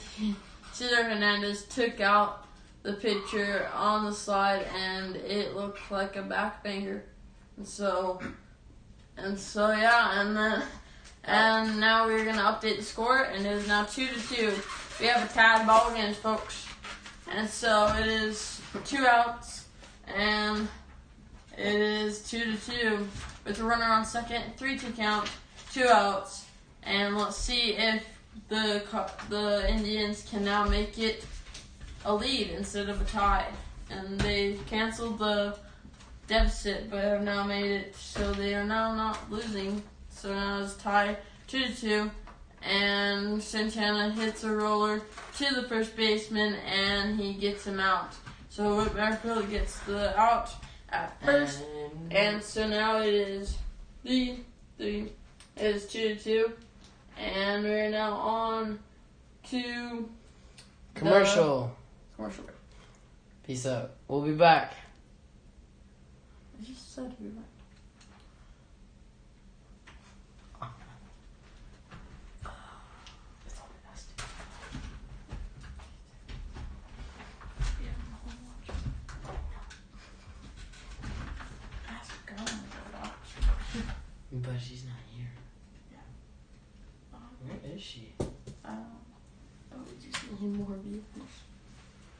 Cesar Hernandez took out the pitcher on the slide, and it looked like a backbanger. And now we're gonna update the score, and it is now 2-2. We have a tied ball game, folks, and so it is 2 outs, and it is 2-2 with a runner on second, 3-2 count, 2 outs. And let's see if the Indians can now make it a lead instead of a tie. And they canceled the deficit, but have now made it so they are now not losing. So now it's tie 2-2, and Santana hits a roller to the first baseman, and he gets him out. So Whit Merrifield gets the out at first, and so now it is The is 2-2, and we're now on to Commercial. commercial break. Peace out. We'll be back. I just said we might. But she's not here. Yeah. Where is she? Oh, we just need more vehicles.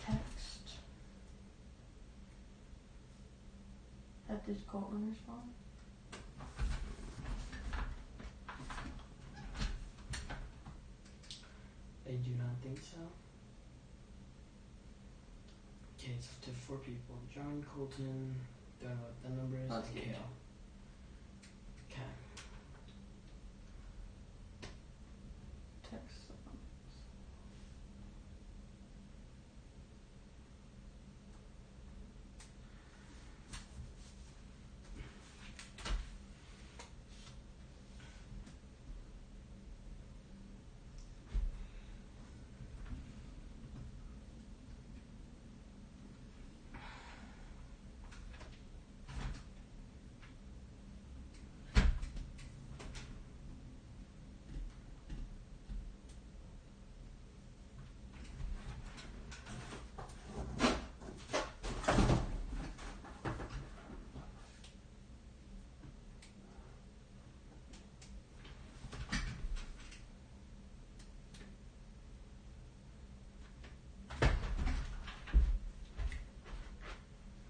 Text. Have this call respond? I do not think so. Okay, it's up to 4 people. John, Colton, don't know what the number is. Let's and get Kale. Okay. Text.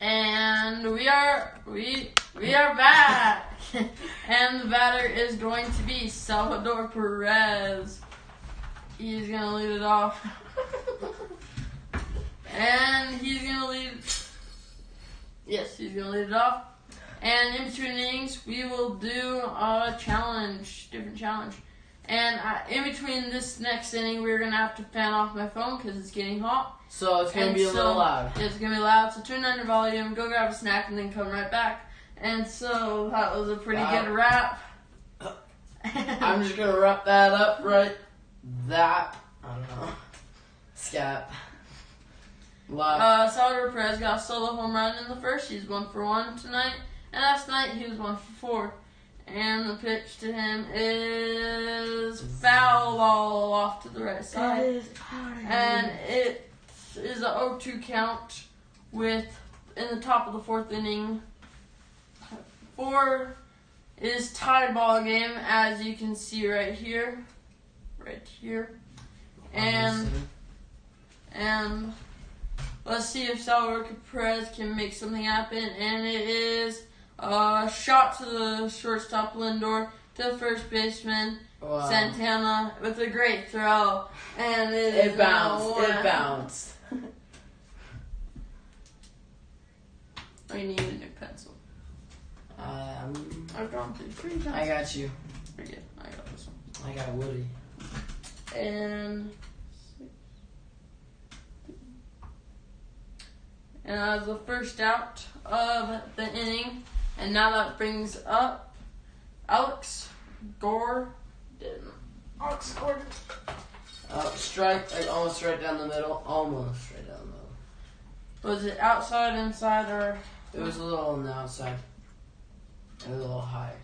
And we are back. And the batter is going to be Salvador Perez. He's gonna lead it off. And he's gonna lead. Yes, he's gonna lead it off. And in between innings, we will do a different challenge. And in between this next inning, we're gonna have to fan off my phone because it's getting hot. So it's going to be a little loud. It's going to be loud, so turn down your volume, go grab a snack, and then come right back. And so that was a pretty good wrap. I'm just going to wrap that up right that. I don't know. Scat. Salvador Perez got a solo home run in the first. He's 1 for 1 tonight. And last night he was 1 for 4. And the pitch to him is foul ball off to the right side. And it is a 0-2 count with in the top of the 4th inning. 4 is tie ball game, as you can see right here. And let's see if Salvador Perez can make something happen. And it is a shot to the shortstop Lindor, to the first baseman Santana with a great throw. And it bounced. I need a new pencil. I've drawn 3 times. I got you. Pretty good. I got this one. I got Woody. And as the first out of the inning, and now that brings up Alex Gordon. Strike, like almost right down the middle. Almost right down the middle. Was it outside, inside, or? It was a little on the outside. And a little high.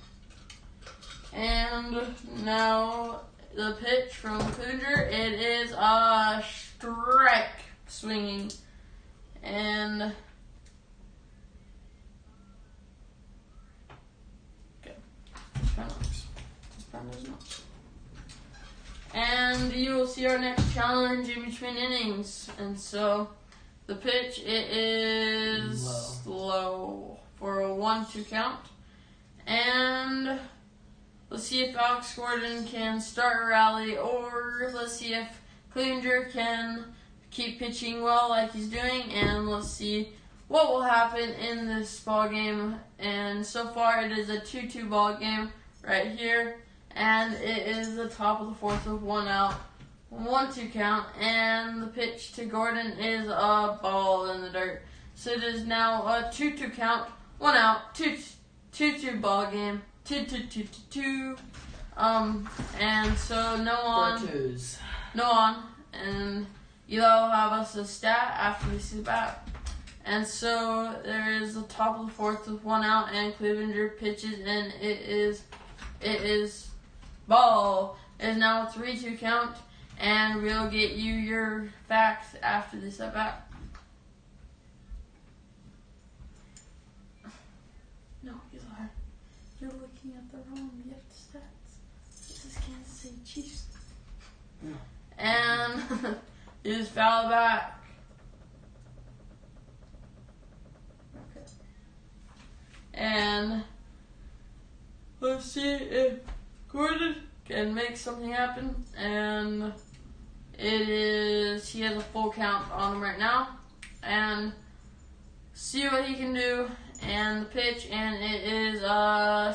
And now the pitch from Kluger. It is a strike swinging. And okay, and you will see our next challenge in between innings. And so the pitch, it is low for a 1-2 count. And let's see if Alex Gordon can start a rally, or let's see if Kluger can keep pitching well like he's doing, and let's see what will happen in this ball game. And so far it is a 2-2 ball game right here, and it is the top of the 4th with 1 out, 1-2 count, and the pitch to Gordon is a ball in the dirt. So it is now a 2-2 count, 1 out, 2-2 ball game. 2. And so no on, and Eli will have us a stat after we see the bat. And so there is the top of the 4th with 1 out, and Clevenger pitches, and it is ball. It is now a 3-2 count, and we'll get you your facts after this at bat. No, Eli, you're looking at the wrong gift stats. This is Kansas City Chiefs. No. And is foul back. Okay. And let's see if Gordon can make something happen. And he has a full count on him right now. And see what he can do. And the pitch, and it is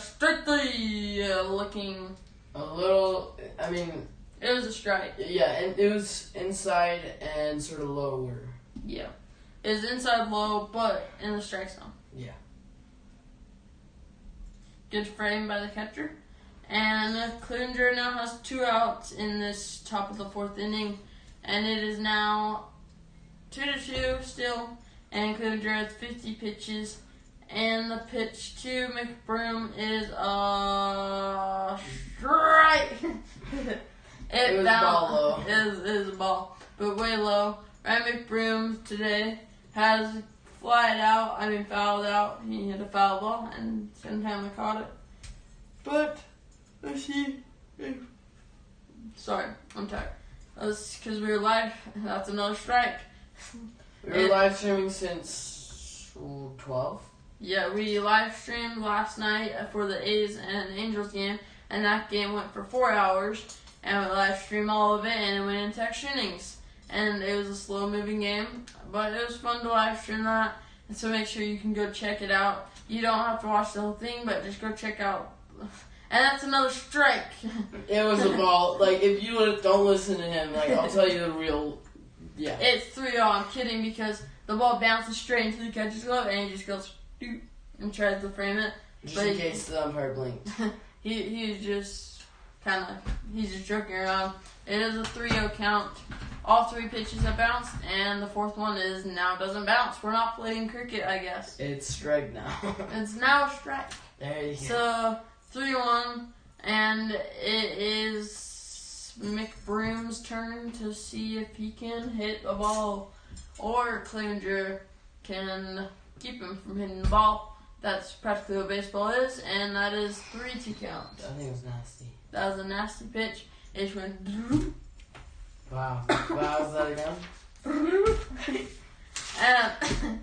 strictly looking a little. I mean, it was a strike. Yeah, and it was inside and sort of lower. Yeah, it was inside low, but in the strike zone. Yeah. Good frame by the catcher, and Clevenger now has 2 outs in this top of the 4th inning, and it is now 2-2 still, and Clevenger has 50 pitches. And the pitch to McBroom is a strike. It was ball low. It is a ball, but way low. Ryan McBroom today has fouled out. He hit a foul ball, and sometime caught it. But let's see. Sorry, I'm tired. That's because we were live. That's another strike. We were live streaming since 12. Yeah, we live streamed last night for the A's and Angels game, and that game went for 4 hours, and we live streamed all of it, and it went into extra innings. And it was a slow-moving game, but it was fun to live stream that, and so make sure you can go check it out. You don't have to watch the whole thing, but just go check out. And that's another strike. It was a ball. Like, if you don't listen to him, like, I'll tell you the real, yeah. It's 3-0, I'm kidding, because the ball bounces straight into the catcher's glove, and he just goes and tries to frame it. Just in case the umpire blinked. He's just joking around. It is a 3-0 count. All 3 pitches have bounced, and the 4th one doesn't bounce. We're not playing cricket, I guess. It's strike now. It's now a strike. There you go. So 3-1, and it is McBroom's turn to see if he can hit a ball, or Clevenger can keep him from hitting the ball. That's practically what baseball is, and that is 3-2 count. I think it was nasty. That was a nasty pitch. It just went. Wow. Was that again? And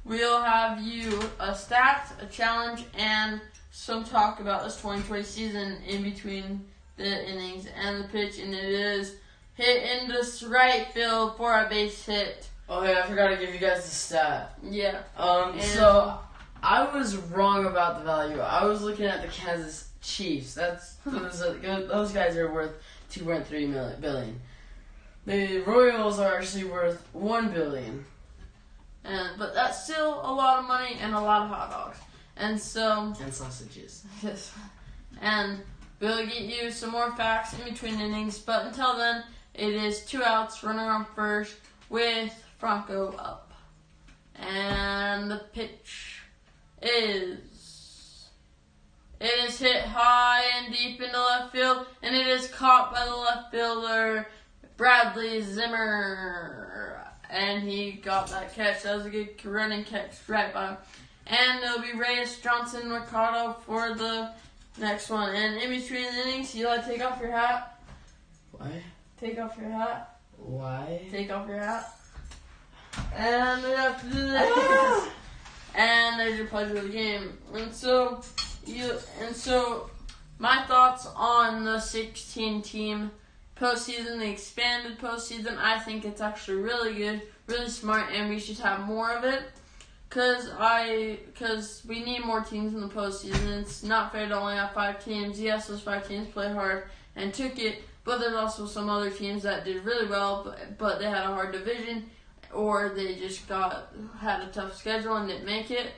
we'll have you a stat, a challenge, and some talk about this 2020 season in between the innings and the pitch, and it is hit into right field for a base hit. Oh, hey, I forgot to give you guys the stat. Yeah. So I was wrong about the value. I was looking at the Kansas Chiefs. Those guys are worth $2.3 billion. The Royals are actually worth $1 billion. But that's still a lot of money and a lot of hot dogs. And sausages. Yes. And we'll get you some more facts in between innings. But until then, it is 2 outs, runner on first with Franco up. And the pitch is hit high and deep into left field, and it is caught by the left fielder, Bradley Zimmer. And he got that catch. That was a good running catch right by him. And it'll be Reyes, Johnson, Mercado for the next one. And in between the innings, you like to take off your hat. Why? Take off your hat. Why? Take off your hat. And we have to do that. And there's your pleasure of the game. And so my thoughts on the 16-team postseason, the expanded postseason. I think it's actually really good, really smart, and we should have more of it. Because we need more teams in the postseason. It's not fair to only have 5 teams. Yes, those 5 teams played hard and took it, but there's also some other teams that did really well, but they had a hard division, or they just had a tough schedule and didn't make it.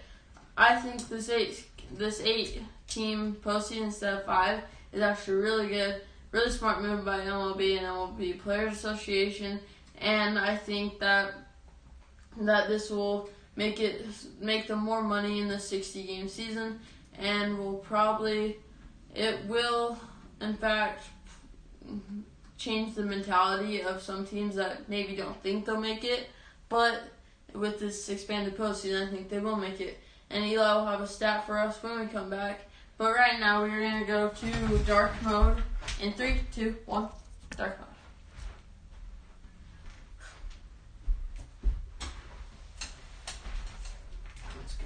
I think this 8 team postseason instead of 5 is actually really good. Really smart move by MLB and MLB Players Association, and I think that this will make them more money in the 60-game season, and it will in fact change the mentality of some teams that maybe don't think they'll make it, but with this expanded postseason, I think they will make it. And Eli will have a stat for us when we come back. But right now, we're going to go to dark mode in 3, 2, 1, dark mode. Let's go.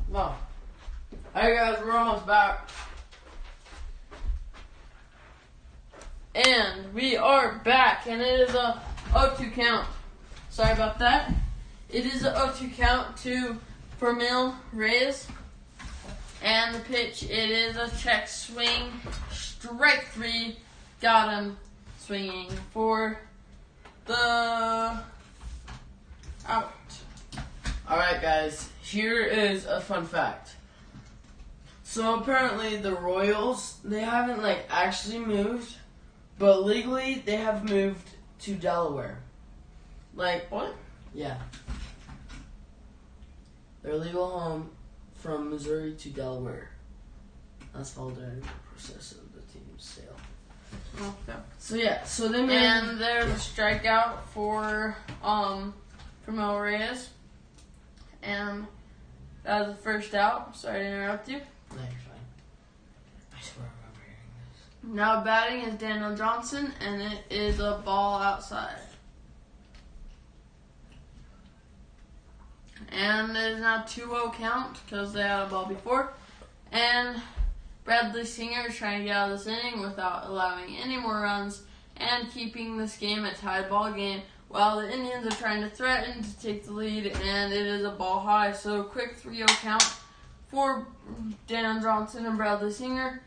Wow. Alright guys, we're almost back. And we are back, and it is a 0-2 count. Sorry about that. It is a 0-2 count to Franmil Reyes. And the pitch, it is a check swing. Strike 3. Got him swinging for the out. Alright guys, here is a fun fact. So apparently the Royals, they haven't actually moved, but legally they have moved to Delaware. What? Yeah. Their legal home from Missouri to Delaware. That's followed during the process of the team's sale. Okay. So yeah, so they moved. And there's a strikeout for Franmil Reyes. And that was the first out. Sorry to interrupt you. No, you're fine. I swear I remember hearing this. Now batting is Daniel Johnson, and it is a ball outside. And it is now 2-0 count because they had a ball before. And Bradley Singer is trying to get out of this inning without allowing any more runs and keeping this game a tied ball game, while the Indians are trying to threaten to take the lead, and it is a ball high. So quick 3-0 count for Daniel Johnson and Bradley Singer.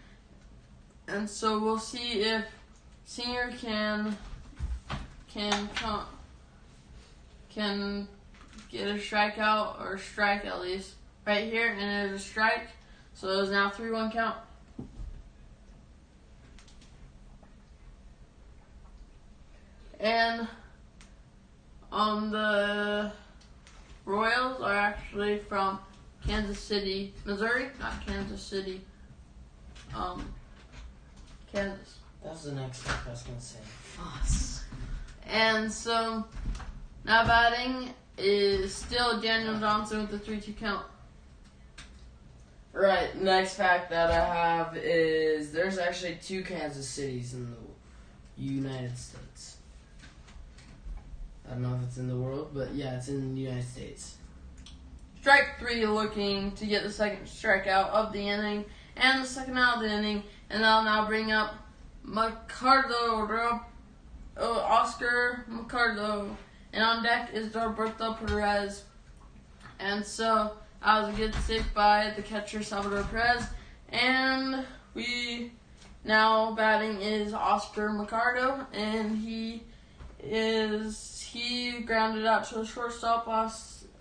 And so we'll see if Singer can get a strikeout, or strike at least, right here, and it is a strike. So it is now 3-1 count. And the Royals are actually from Kansas City, Missouri, not Kansas City, Kansas. That was the next thing I was going to say. Fuss. And so now batting is still Daniel Johnson with the 3-2 count. Right, next fact that I have is there's actually 2 Kansas Cities in the United States. I don't know if it's in the world, but yeah, it's in the United States. Strike 3 looking to get the second strikeout of the inning and the second out of the inning. And I'll now bring up Oscar Mercado. And on deck is Roberto Perez. And so that was a good save by the catcher Salvador Perez. And we now batting is Oscar Mercado, and he grounded out to the shortstop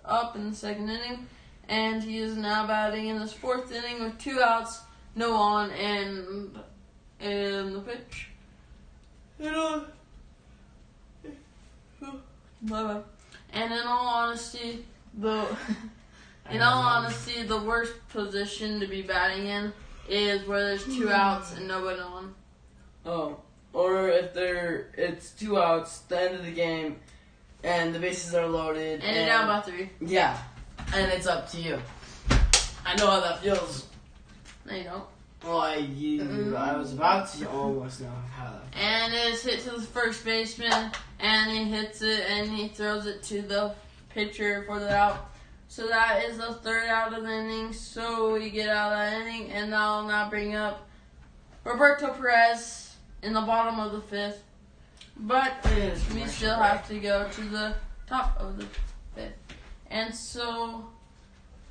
up in the second inning, and he is now batting in this 4th inning with 2 outs, no on, and the pitch. Bye-bye. And in all honesty, the worst position to be batting in is where there's 2 outs and nobody on. Oh, or if it's 2 outs, the end of the game, and the bases are loaded. And you're down by 3. Yeah, and it's up to you. I know how that feels. No, you don't. Well, I was about to almost know how that feels. And it's hit to the first baseman, and he hits it, and he throws it to the pitcher for the out. So that is the 3rd out of the inning. So we get out of that inning, and I'll now bring up Roberto Perez in the bottom of the 5th. But we still have to go to the top of the 5th. And so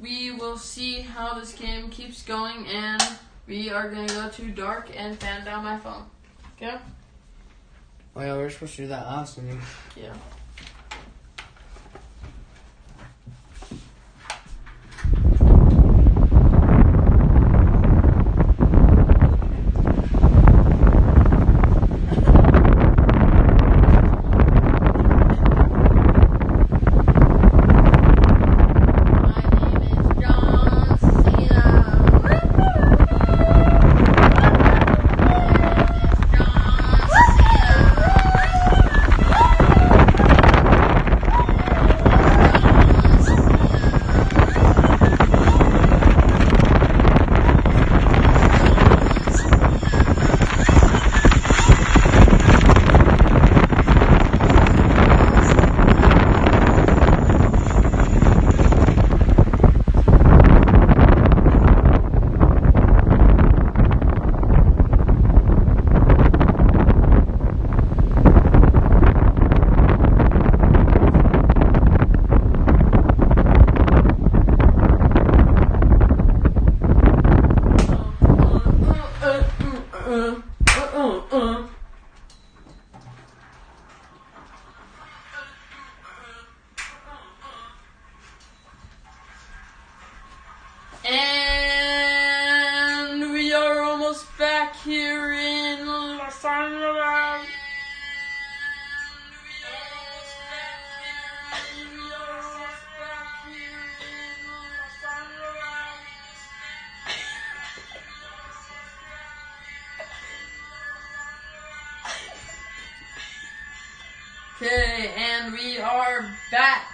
we will see how this game keeps going, and we are going to go to dark and fan down my phone. Okay? Oh yeah, we were supposed to do that last inning. Yeah. And we are almost back here in Los Angeles. Okay, and we are back.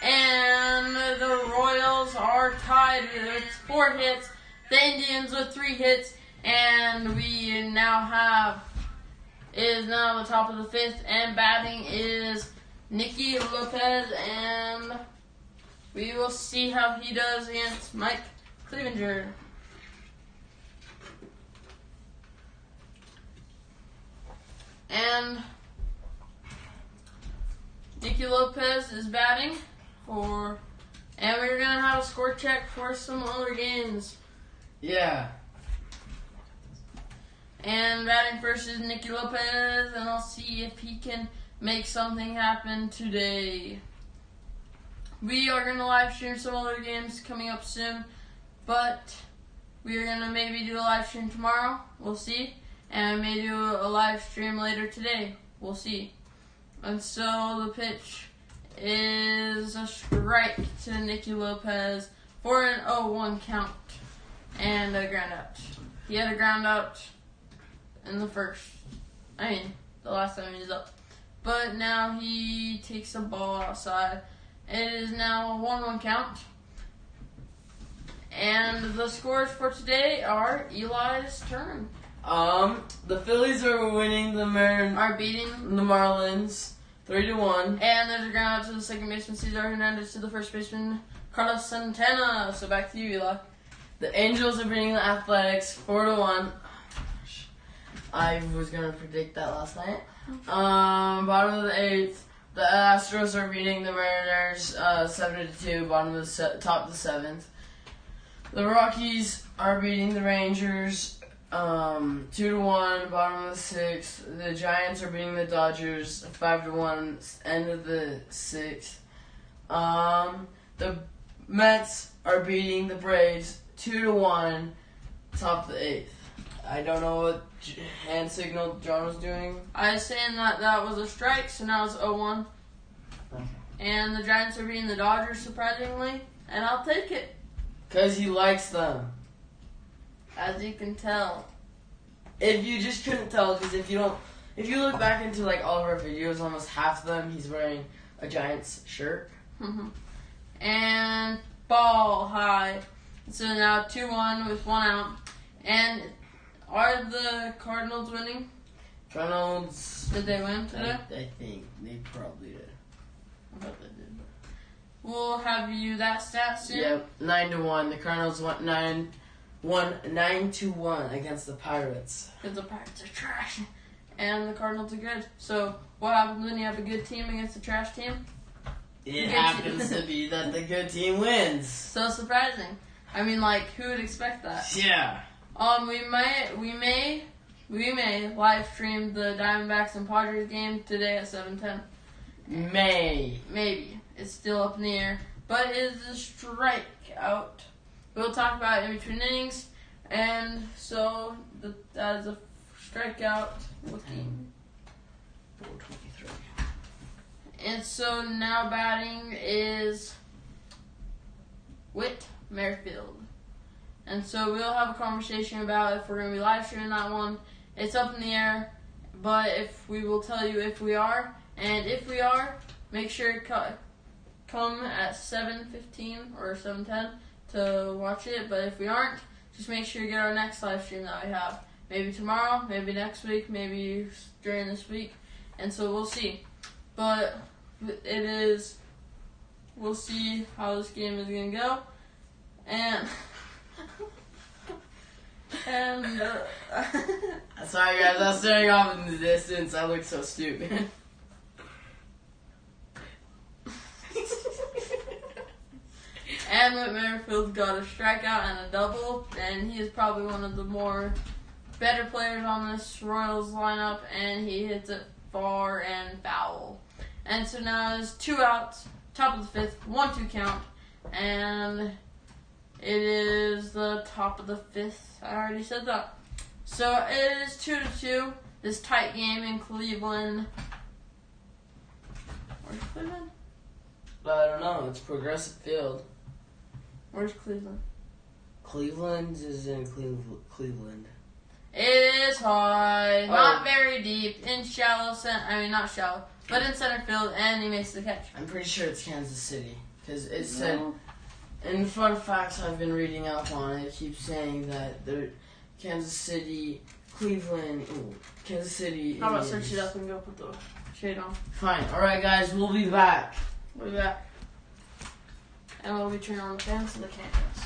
And the Royals are tied with 4 hits. The Indians with 3 hits. And we now have, is now the top of the 5th. And batting is Nicky Lopez. And we will see how he does against Mike Clevenger. And Nicky Lopez is batting. And we're going to have a score check for some other games. Yeah. And batting first is Nicky Lopez, and I'll see if he can make something happen today. We are going to live stream some other games coming up soon, but we are going to maybe do a live stream tomorrow. We'll see. And we may do a live stream later today. We'll see. And so the pitch is a strike to Nicky Lopez for an 0-1 count and a ground out. He had a ground out in the last time he was up. But now he takes a ball outside. It is now a 1-1 count. And the scores for today are Eli's turn. The Phillies are winning Are beating the Marlins 3-1. And there's a ground out to the second baseman, Cesar Hernandez, to the first baseman, Carlos Santana. So back to you, Eli. The Angels are beating the Athletics 4-1. I was gonna predict that last night. Bottom of the 8th, the Astros are beating the Mariners 7-2. Top of the 7th. The Rockies are beating the Rangers 2-1, bottom of the 6th. The Giants are beating the Dodgers 5-1, end of the 6th. The Mets are beating the Braves 2-1, top of the 8th. I don't know what hand signal John was doing. I was saying that was a strike, so now it's 0-1. And the Giants are beating the Dodgers, surprisingly. And I'll take it. Because he likes them. As you can tell. If you just couldn't tell, because if you look back into like all of our videos, almost half of them, he's wearing a Giants shirt. And ball high. So now 2-1 with 1 out. And are the Cardinals winning? Cardinals. Did they win today? I think they probably did. I bet they did. We'll have you that stat soon. Yep, 9-1. The Cardinals won 9-1 against the Pirates. Because the Pirates are trash. And the Cardinals are good. So what happens when you have a good team against a trash team? It happens to be that the good team wins. So surprising. I mean, like, who would expect that? Yeah. We may live stream the Diamondbacks and Padres game today at 7:10. Maybe. It's still up in the air. But it is a strikeout. We'll talk about it in between innings. And so that is a strikeout looking. 423. And so now batting is Whit Merrifield. And so we'll have a conversation about if we're going to be live streaming that one. It's up in the air, but if we will tell you if we are. And if we are, make sure to come at 7:15 or 7:10 to watch it. But if we aren't, just make sure you get our next live stream that we have. Maybe tomorrow, maybe next week, maybe during this week. And so we'll see. But we'll see how this game is going to go. And sorry guys, I was staring off in the distance. I look so stupid. And Whit Merrifield got a strikeout and a double, and he is probably one of the more better players on this Royals lineup, and he hits it far and foul. And so now there's 2 outs, top of the 5th, 1-2 count, and it is the top of the 5th. I already said that. So it is 2-2. This tight game in Cleveland. Where's Cleveland? I don't know. It's Progressive Field. Where's Cleveland? Cleveland is in Cleveland. It is high, not very deep, in shallow not shallow, but in center field, and he makes the catch. I'm pretty sure it's Kansas City, because it said, in fun facts I've been reading up on it keeps saying that they're Kansas City, Cleveland, Kansas City. How about search it up and go put the shade on? Fine. Alright guys, we'll be back. We'll be back. And we'll be turning on the fans so they can't hear us.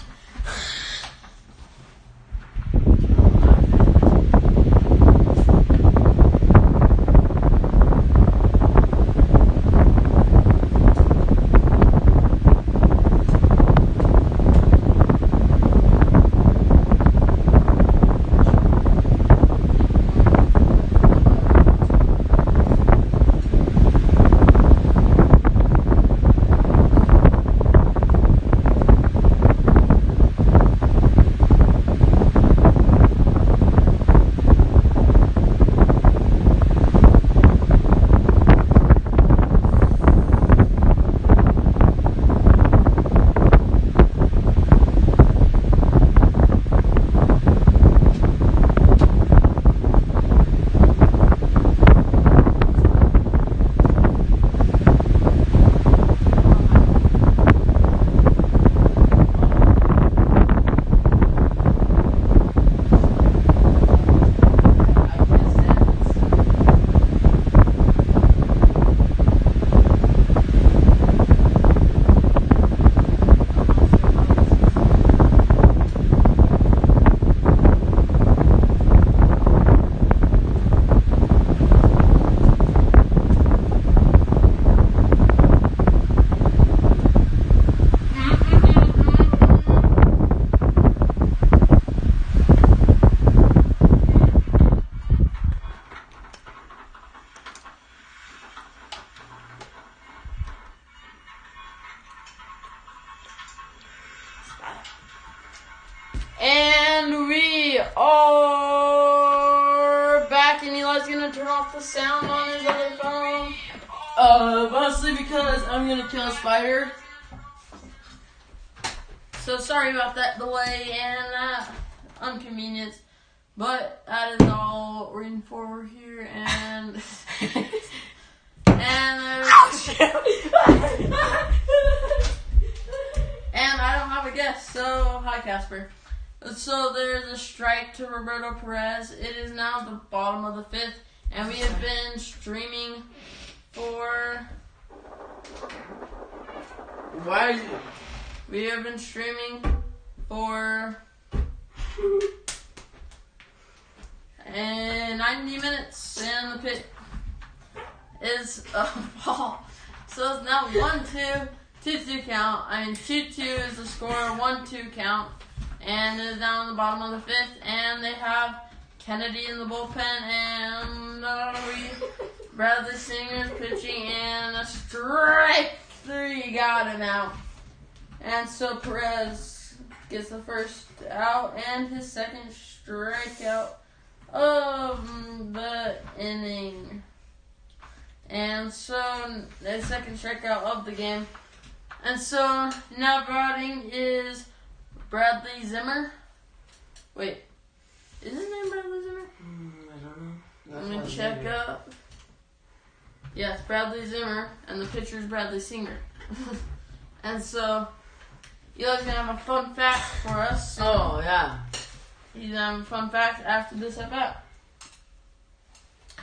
And we are back, and Eli's gonna turn off the sound on his other phone. Mostly because I'm gonna kill a spider. So sorry about that delay and that inconvenience. But that is all we're in for here, and and I don't have a guest, so hi Casper. So there's a strike to Roberto Perez. It is now the bottom of the fifth, and we have been streaming for. Why are you? We have been streaming for 90 minutes, and the pitch is a ball. So it's now 1-2, 2-2 count. 2-2 is the score, 1-2 count, and it is down the bottom of the fifth, and they have Kennedy in the bullpen, and Bradley Singer pitching, and a strike 3 got him out. And so Perez gets the first out and his second strikeout of the inning. And so the second strikeout of the game. And so now batting is Bradley Zimmer. Wait, is his name Bradley Zimmer? I don't know. Let me check up. Yes, Bradley Zimmer, and the pitcher is Bradley Singer. And so Eli's gonna have a fun fact for us. Oh, yeah. He's gonna have a fun fact after this at bat.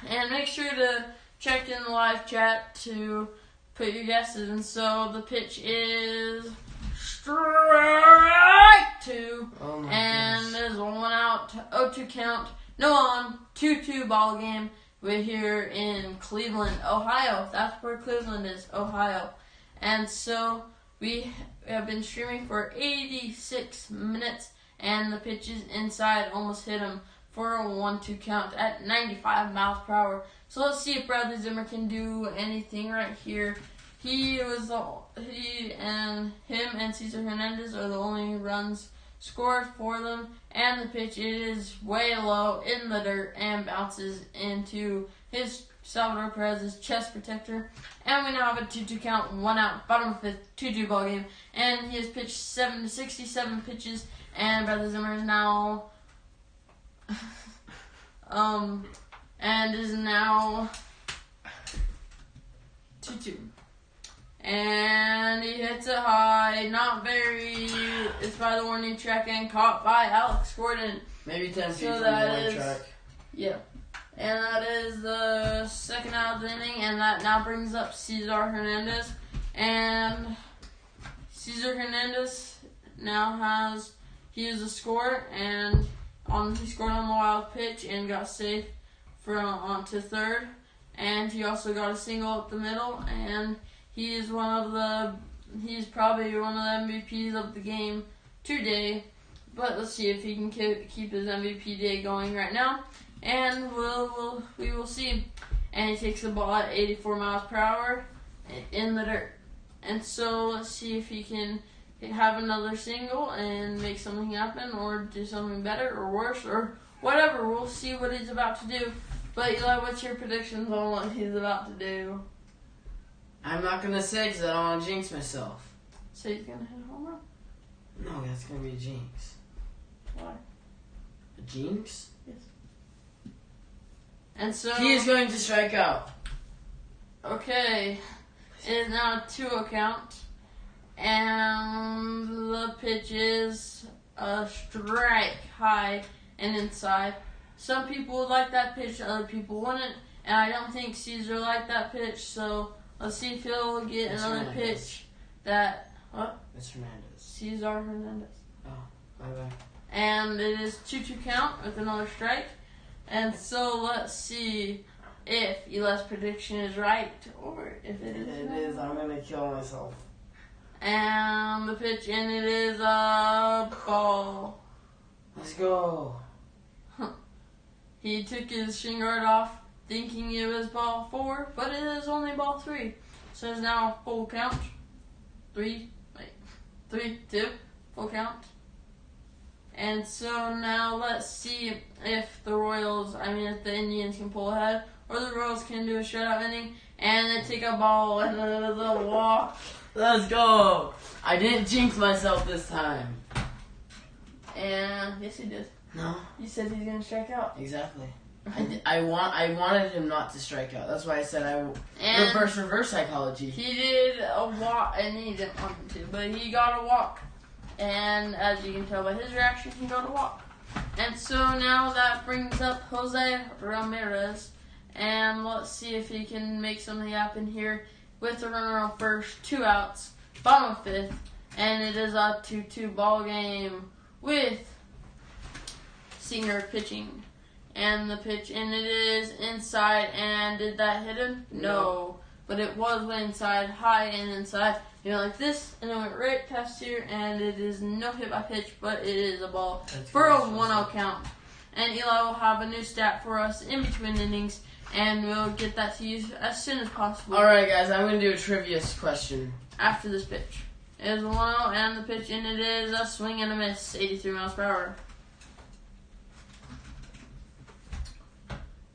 And make sure to check in the live chat to put your guesses. And so the pitch is strike 2. Oh my and gosh. there's a 1 out, 0-2 count. No on, 2-2 ball game. We're here in Cleveland, Ohio. That's where Cleveland is, Ohio. And so we have been streaming for 86 minutes, and the pitch is inside, almost hit him for a 1-2 count at 95 miles per hour. So let's see if Bradley Zimmer can do anything right here. He and Cesar Hernandez are the only runs scored for them, and the pitch is way low in the dirt and bounces into his Salvador Perez's chest protector. And we now have a 2-2 count, 1 out, bottom of fifth, 2-2 ball game. And he has pitched 67 pitches, and Bradley Zimmer is now and is now 2-2. And he hits it high, not very. It's by the warning track and caught by Alex Gordon. Maybe 10 feet So from the that warning is- track. Yeah. And that is the second out of the inning, and that now brings up Cesar Hernandez. And Cesar Hernandez now he is a scorer, and he scored on the wild pitch and got safe onto third. And he also got a single up the middle, and he's probably one of the MVPs of the game today. But let's see if he can keep his MVP day going right now. And we will see. And he takes the ball at 84 miles per hour in the dirt. And so let's see if he can have another single and make something happen, or do something better or worse or whatever. We'll see what he's about to do. But Eli, what's your predictions on what he's about to do? I'm not going to say because I don't want to jinx myself. So he's gonna hit a home run? No, that's going to be a jinx. Why? A jinx? Yes. And so He is going to strike out. okay, it is now a 2-0 count, and the pitch is a strike high and inside. Some people would like that pitch, other people wouldn't, and I don't think Cesar liked that pitch. So let's see if he'll get It's another Hernandez. pitch that It's Hernandez. Cesar Hernandez. Bye-bye. And it is 2-2 count with another strike. And so let's see if Eli's prediction is right or if it is It not. is. I'm going to kill myself. And the pitch, and it is a ball. Let's go. He took his shin guard off thinking it was ball 4, but it is only ball 3. So it's now a full count. 3, 2, full count. And so now let's see if the Indians can pull ahead, or the Royals can do a shutout inning. and they take a ball and it is a walk. Let's go. I didn't jinx myself this time. And yes, he did. No. You said he's gonna strike out. Exactly. I wanted him not to strike out. That's why I said And reverse psychology. he did a walk, and he didn't want him to, but he got a walk. And as you can tell by his reaction, he got a walk. And so now that brings up Jose Ramirez. And let's see if he can make something happen here with the runner on first, 2 outs, bottom of 5th. And it is a 2-2 ball game with Singer pitching. And the pitch, and it is inside. And did that hit him? No. But it was way inside, high and inside. You know, like this, and it went right past here, and it is no hit by pitch, but it is a ball for a 1-0 count. And Eli will have a new stat for us in between innings, and we'll get that to you as soon as possible. Alright, guys, I'm going to do a trivia question. After this pitch. It is a 1-0, and the pitch, and it is a swing and a miss, 83 miles per hour.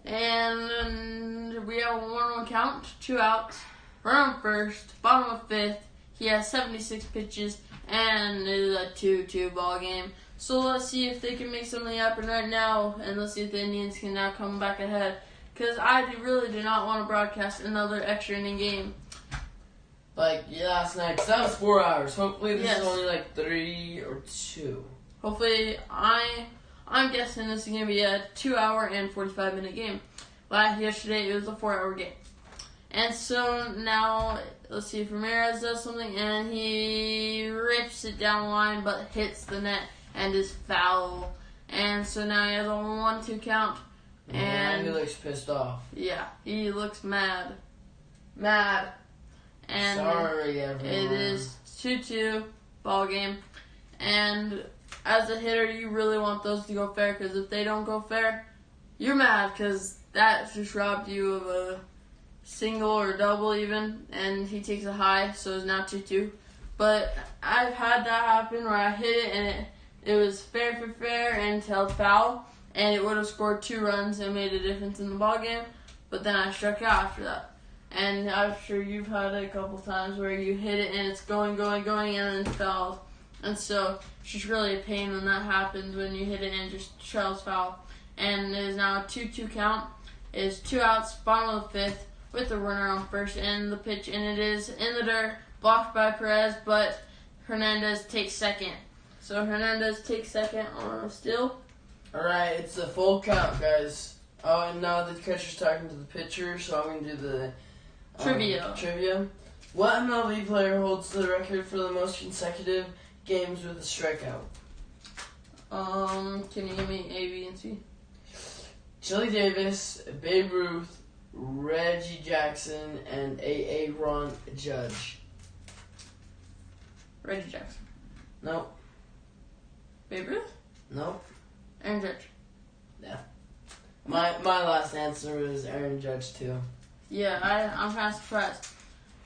And we have a 1-1 count, 2 outs, runner on first, bottom of 5th. He has 76 pitches, and it is a 2-2 ball game. So let's see if they can make something happen right now, and let's see if the Indians can now come back ahead. Because I really do not want to broadcast another extra inning game. Like last night, 'cause that was 4 hours. Hopefully this Yes. is only like 3 or 2. Hopefully, I'm guessing this is going to be a 2-hour and 45-minute game. Like yesterday, it was a 4-hour game. And so now, let's see if Ramirez does something, and he rips it down the line, but hits the net and is foul. And so now he has a 1-2 count. And he looks pissed off. yeah, he looks mad. Mad. And sorry, everyone. it is 2-2 ball game. And as a hitter, you really want those to go fair, because if they don't go fair, you're mad, because that just robbed you of a single or double even, and he takes a high, so it's now 2-2. But I've had that happen where I hit it, and it was fair for fair until foul, and it would have scored 2 runs and made a difference in the ball game, but then I struck out after that. And I'm sure you've had it a couple times where you hit it and it's going, and then fouls. And so it's just really a pain when that happens, when you hit it and just trails foul. And it is now a 2-2 count. It is 2 outs, bottom of the 5th, with the runner on first, and the pitch, and it is in the dirt, blocked by Perez, but Hernandez takes second. So Hernandez takes second on a steal. Alright, it's a full count, guys. Oh, and now the catcher's talking to the pitcher, so I'm going to do the trivia. What MLB player holds the record for the most consecutive games with a strikeout? Can you give me A, B, and C? Chili Davis, Babe Ruth, Reggie Jackson, and Aaron Judge. Reggie Jackson. Nope. Babe Ruth? Nope. Aaron Judge. Yeah. My last answer was Aaron Judge too. Yeah, I'm kind of surprised.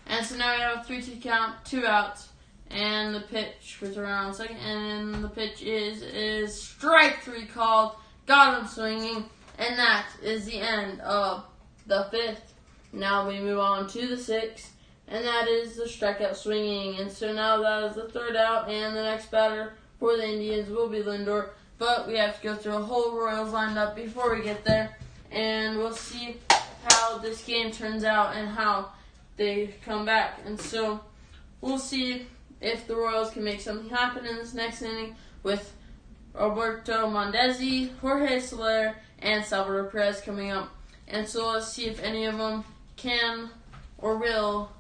And so now we have a 3-2 count, 2 outs, and the pitch was around second, and the pitch is strike 3 called, got him swinging, and that is the end of the 5th. Now we move on to the 6th, and that is the strikeout swinging, and so now that is the 3rd out, and the next batter for the Indians will be Lindor, but we have to go through a whole Royals lineup before we get there, and we'll see how this game turns out and how they come back. And so we'll see if the Royals can make something happen in this next inning with Roberto Mondesi, Jorge Soler, and Salvador Perez coming up. And so let's see if any of them can or will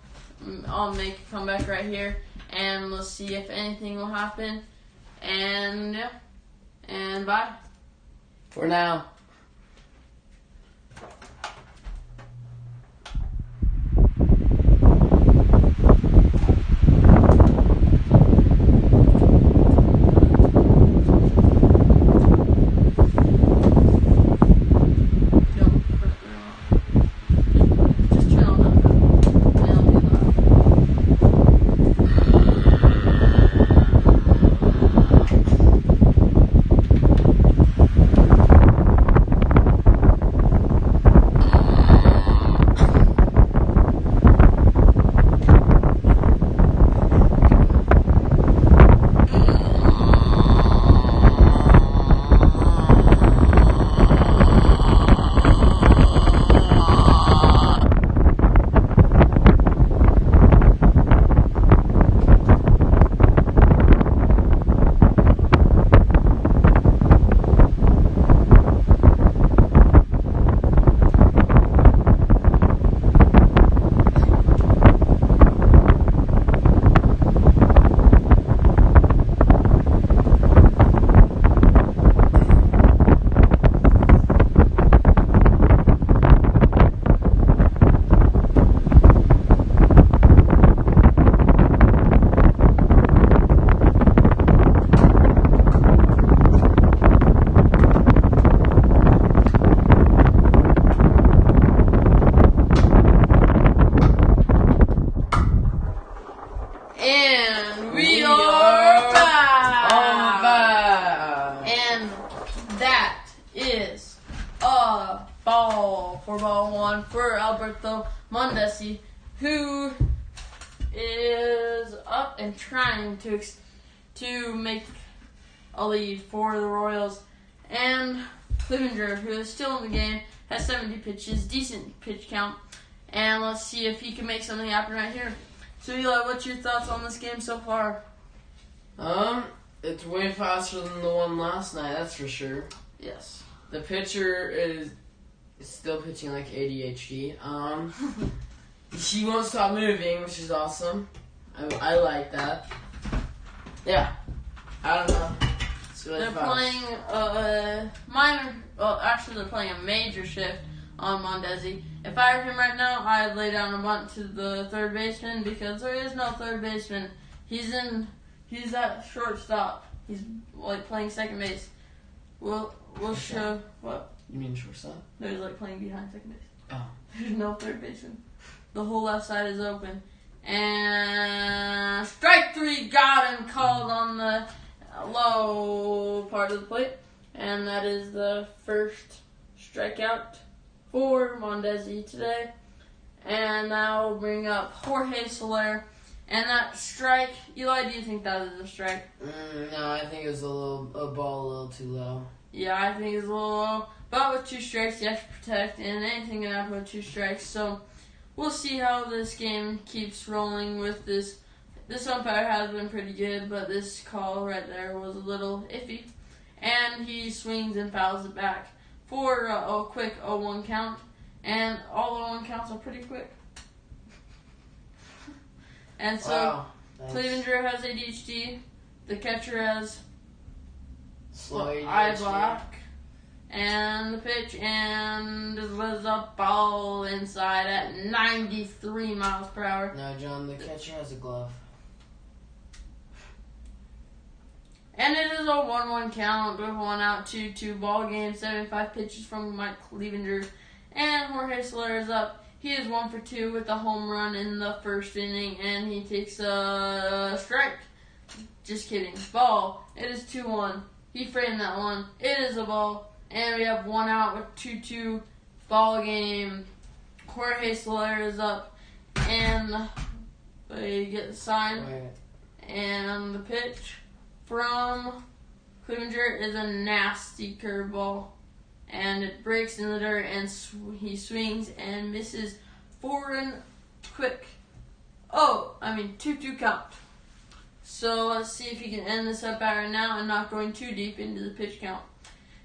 all make a comeback right here. And let's see if anything will happen. And yeah. And bye. For now. And we are back. back. And that is a ball for ball one for Alberto Mondesi, who is up and trying to make a lead for the Royals. And Clevenger, who is still in the game, has 70 pitches, decent pitch count. And let's see if he can make something happen right here. So Eli, what's your thoughts on this game so far? It's way faster than the one last night, that's for sure. Yes. The pitcher is still pitching like ADHD. He won't stop moving, which is awesome. I like that. Yeah. I don't know. It's really They're fast. playing a minor, well, actually they're playing a major shift on Mondesi. If I were him right now, I'd lay down a bunt to the third baseman because there is no third baseman. He's at shortstop. He's like playing second base. We'll show what? You mean shortstop? There's like playing behind second base. Oh. There's no third baseman. The whole left side is open. And strike three got him, called on the low part of the plate. And that is the first strikeout for Mondesi today. And now we'll bring up Jorge Soler. And that strike, Eli, do you think that is a strike? No, I think it was a ball a little too low. Yeah, I think it's a little low. But with two strikes, you have to protect, and anything can happen with two strikes. So we'll see how this game keeps rolling with this. This umpire has been pretty good, but this call right there was a little iffy. And he swings and fouls it back for a quick 0-1 count. And all 0-1 counts are pretty quick. And so Wow. Clevenger has ADHD. The catcher has Slow eye ADHD. block. And the pitch, and it was a ball inside at 93 miles per hour. No, John, the catcher has a glove. And it is a 1-1 count with 1 out, 2-2 ball game. 75 pitches from Mike Clevenger. And Jorge Soler is up. He is 1 for 2 with a home run in the first inning, and he takes a strike. Just kidding. Ball. It is 2-1. He framed that one. It is a ball. And we have 1 out with 2-2 ball game. Jorge Soler is up. And they get the sign. Wait. And the pitch from Clevenger is a nasty curveball. And it breaks in the dirt, and he swings and misses for a quick 2-2 count. So let's see if he can end this up right now and not going too deep into the pitch count.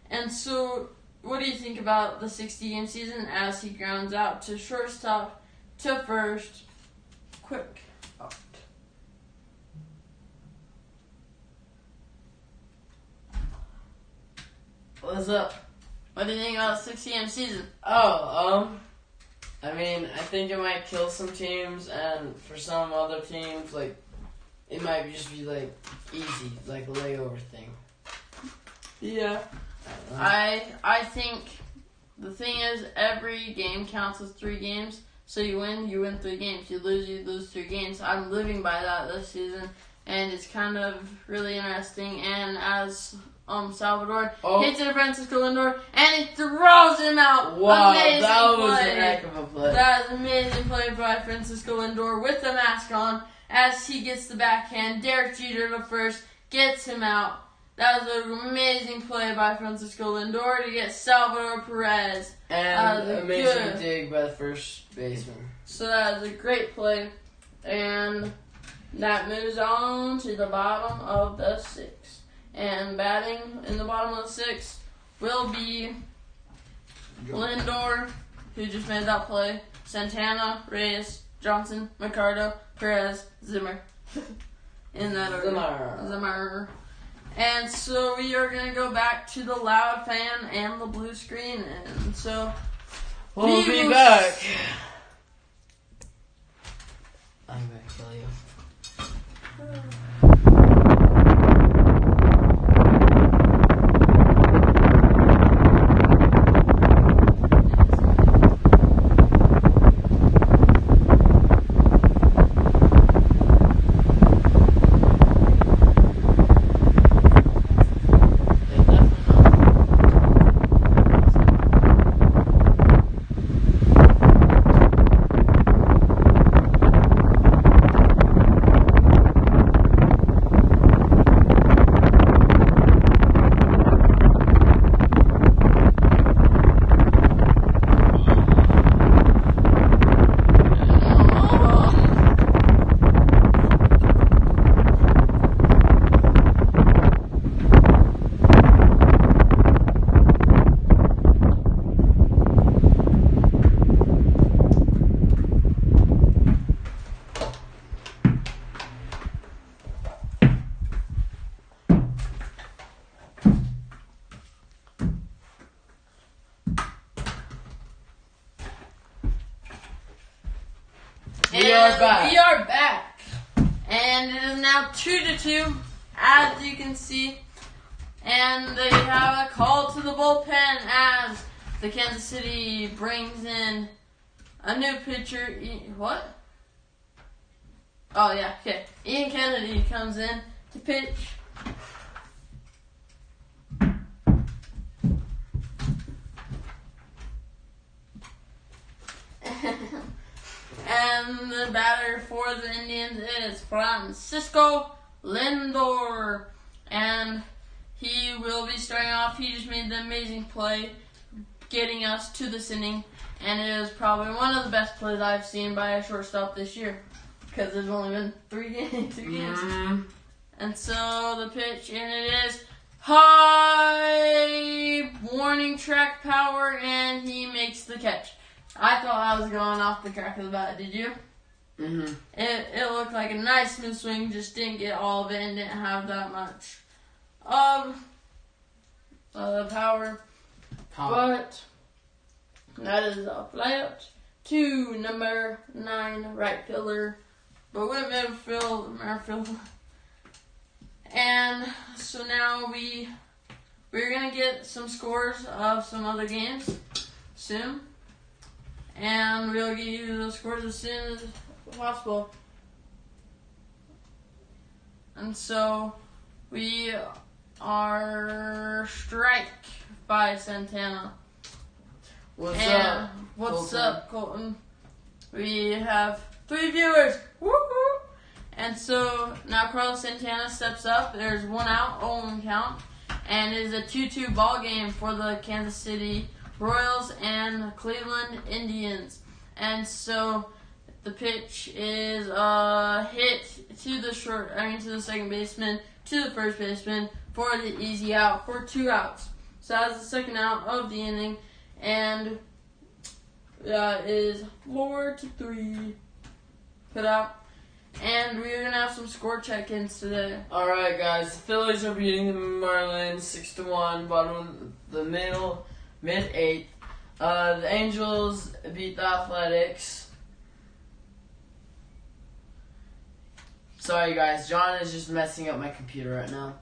And so, what do you think about the 60-game season as he grounds out to shortstop, to first, quick out? What's up? What do you think about the 60-game season? I think it might kill some teams, and for some other teams, like, it might just be, like, easy, like a layover thing. Yeah. I I think the thing is every game counts as 3 games. So you win 3 games. You lose 3 games. I'm living by that this season, and it's kind of really interesting. And as Salvador hits it to Francisco Lindor, and he throws him out. Wow, amazing that was play. a heck of a play. That is an amazing play by Francisco Lindor with the mask on as he gets the backhand. Derek Jeter to first gets him out. That was an amazing play by Francisco Lindor to get Salvador Perez. And amazing good. dig by the first baseman. So that was a great play. And that moves on to the bottom of the 6th. And batting in the bottom of the 6th will be Lindor, who just made that play, Santana, Reyes, Johnson, Mercado, Perez, Zimmer. In that order. Zimmer. And so we are going to go back to the loud fan and the blue screen. And so We'll be back. I'm going to kill you. are back. We are back. And it is now 2-2, as you can see. And they have a call to the bullpen as the Kansas City brings in a new pitcher. What? Oh, yeah, okay. Ian Kennedy comes in to pitch. And the batter for the Indians is Francisco Lindor. And he will be starting off. He just made the amazing play getting us to this inning. And it is probably one of the best plays I've seen by a shortstop this year. Because there's only been 2 games. And so the pitch, and it is high warning track power, and he makes the catch. I thought I was going off the crack of the bat. Did you? Mm-hmm. It looked like a nice smooth swing, just didn't get all of it and didn't have that much of power. But that is a fly out to number 9 right fielder, but with Merrifield. And so now we're gonna get some scores of some other games soon. And we'll give you the scores as soon as possible. And so we are strike by Santana. What's up, Colton? We have 3 viewers. Woo-hoo! And so now Carlos Santana steps up. There's 1 out, 0-1 count. And it is a 2-2 ball game for the Kansas City Royals and Cleveland Indians. And so the pitch is hit to the to the second baseman, to the first baseman for the easy out for 2 outs. So that's the second out of the inning, and that is 4-3 put out. And we're gonna have some score check-ins today. All right, guys. The Phillies are beating the Marlins 6-1. Bottom of the mid-8th. The Angels beat the Athletics. Sorry, guys. John is just messing up my computer right now.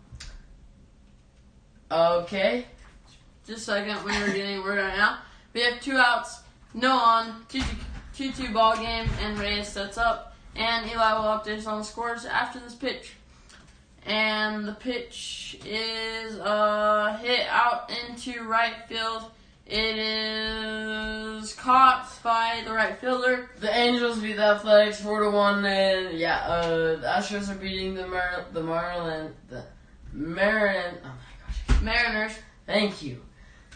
Okay. Just a second, we were getting word right now. We have 2 outs, no on, 2-2 ball game, and Reyes sets up. And Eli will update us on the scores after this pitch. And the pitch is hit out into right field. It is caught by the right fielder. The Angels beat the Athletics 4-1, and the Astros are beating the Mariners. Thank you.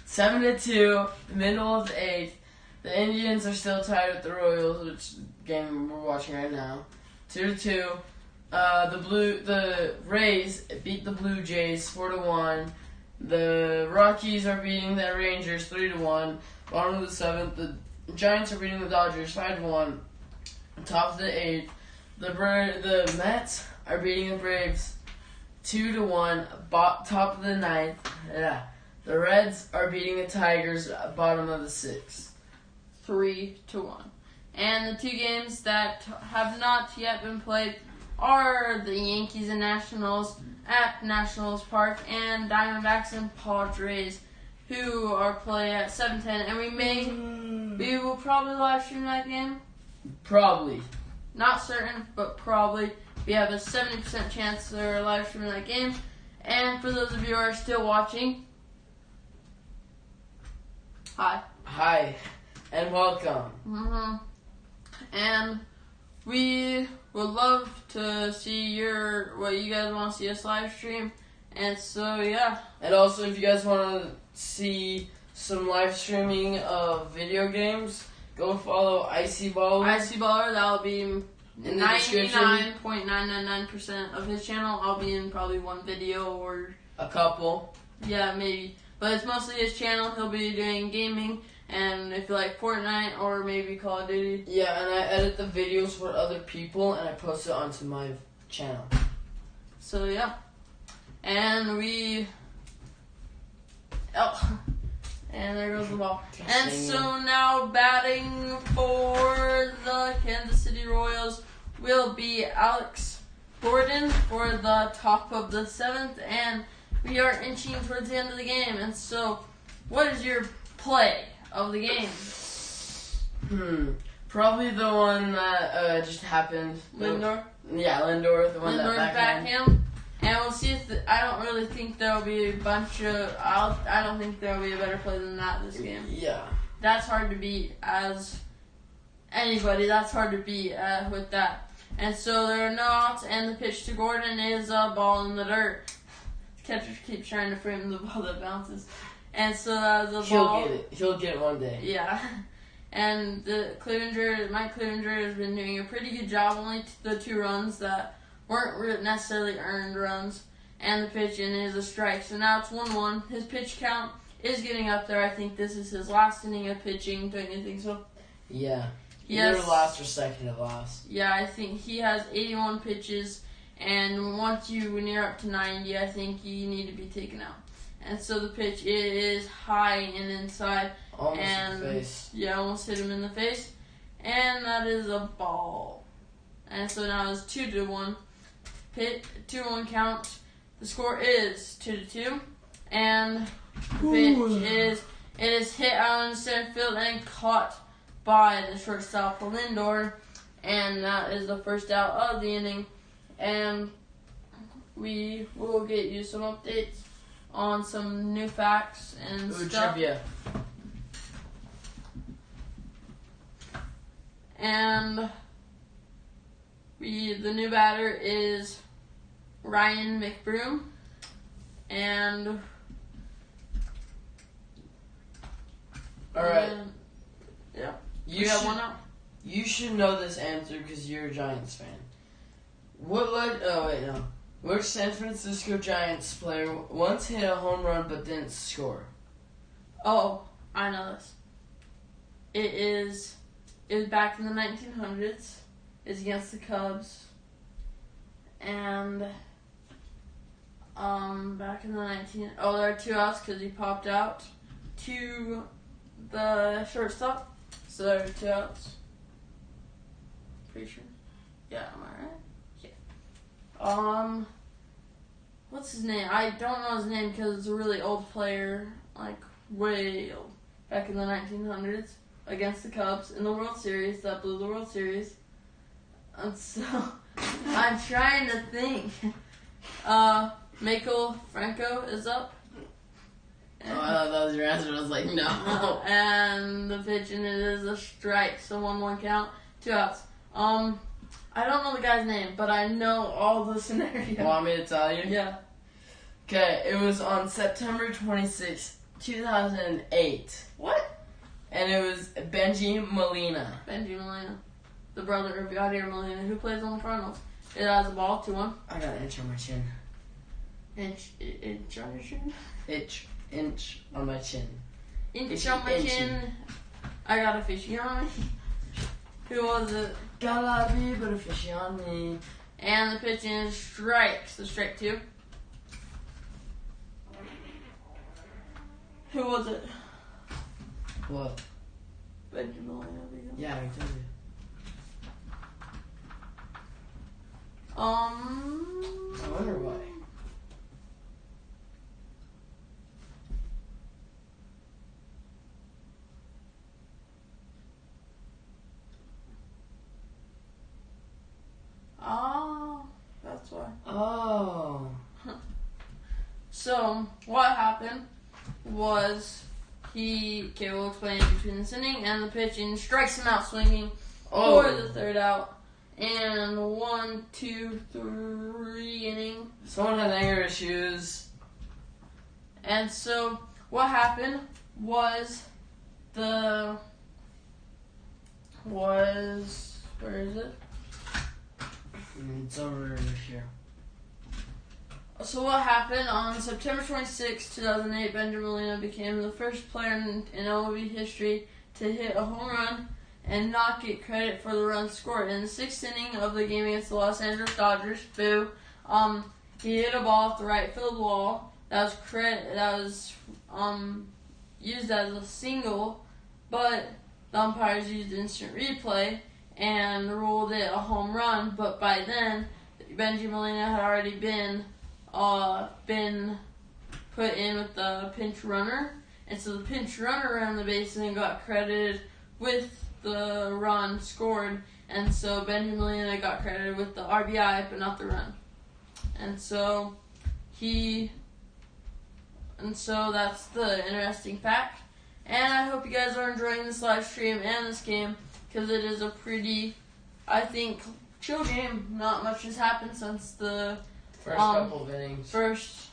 7-2, middle of the 8th. The Indians are still tied with the Royals, which game we're watching right now. 2-2. The Rays beat the Blue Jays 4-1. The Rockies are beating the Rangers 3-1. Bottom of the 7th, the Giants are beating the Dodgers 5-1. Top of the 8th, the Mets are beating the Braves 2-1. Top of the 9th, the Reds are beating the Tigers. Bottom of the 6th, 3-1. And the 2 games that have not yet been played are the Yankees and Nationals at Nationals Park, and Diamondbacks and Padres, who are playing at 7:10. And we will probably live stream that game. Probably. Not certain, but probably. We have a 70% chance they're live streaming that game. And for those of you who are still watching, hi. Hi, and welcome. And we would love to see what you guys want to see us live stream. And so, yeah. And also, if you guys want to see some live streaming of video games, go follow Icy Baller. Icy Baller, that'll be 99.999% of his channel. I'll be in probably one video or a couple. Yeah, maybe. But it's mostly his channel. He'll be doing gaming. And if you like Fortnite or maybe Call of Duty. Yeah, and I edit the videos for other people and I post it onto my channel. So, yeah. And And there goes the ball. Just And saying. so now batting for the Kansas City Royals will be Alex Gordon for the top of the 7th. And we are inching towards the end of the game. And so, what is your play of the game? Probably the one that just happened. Lindor? Yeah, Lindor, the one Lindor that backhand. And we'll see if I don't really think there'll be a bunch of. I don't think there'll be a better play than that this game. Yeah. That's hard to beat as anybody. That's hard to beat with that. And so there are no outs, and the pitch to Gordon is a ball in the dirt. Catcher keeps trying to frame the ball that bounces, and so that was a ball. He'll get it. He'll get it one day. Yeah. And Mike Clevenger has been doing a pretty good job. Only the 2 runs that weren't necessarily earned runs. And the pitch in is a strike. So now it's 1-1. His pitch count is getting up there. I think this is his last inning of pitching. Don't you think so? Yeah. Yes. Either last or second at last. Yeah, I think he has 81 pitches. And when you're up to 90, I think you need to be taken out. And so the pitch is high and inside. Almost and, in the face. Yeah, almost hit him in the face. And that is a ball. And so now it's 2-1. 2-1 count. The score is 2-2. And the pitch is hit out in center field and caught by the shortstop Lindor. And that is the first out of the inning. And we will get you some updates on some new facts and stuff. Trivia. And the new batter is Ryan McBroom. And Alright. Yeah. You We got should, one out. you should know this answer because you're a Giants fan. Which San Francisco Giants player once hit a home run but didn't score? Oh, I know this. It was back in the 1900s. It's against the Cubs. And back in the there are 2 outs because he popped out to the shortstop. So there are 2 outs. Pretty sure. Yeah, am I right? Yeah. What's his name? I don't know his name because it's a really old player, like way old. Back in the 1900s against the Cubs in the World Series that blew the World Series. And so I'm trying to think. Michael Franco is up. I thought that was your answer. I was like, no. And the pitch in it is a strike. So 1-1 count, 2 outs. I don't know the guy's name, but I know all the scenarios. Want me to tell you? Yeah. Okay, it was on September 26, 2008. What? And it was Benji Molina. Benji Molina. The brother of Yadier Molina, who plays on the Cardinals. It has a ball, 2-1. I got an inch on my chin. Inch on your chin? Inch on my chin. Inch on my chin. I got a fishy on me. Who was it? Gotta be but a fishy on me. And the pitch is strike. So strike 2. Who was it? What? Benji Molina. Yeah, I told you. I wonder why. Oh, that's why. Oh. So, what happened was we'll explain it between this inning and the pitching, strikes him out swinging for the 3rd out. And 1, 2, 3 inning. Someone had anger issues. And so, what happened was where is it? It's over here. So what happened on September 26, 2008, Benji Molina became the first player in MLB history to hit a home run and not get credit for the runs scored. In the 6th inning of the game against the Los Angeles Dodgers, he hit a ball off the right field wall. That was used as a single, but the umpires used instant replay and ruled it a home run. But by then, Benji Molina had already been put in with the pinch runner, and so the pinch runner ran the bases and got credited with the run scored, and so Benji Molina got credited with the RBI but not the run, and so that's the interesting fact. And I hope you guys are enjoying this live stream and this game, because it is a pretty, I think, chill game. Not much has happened since the First couple of innings. First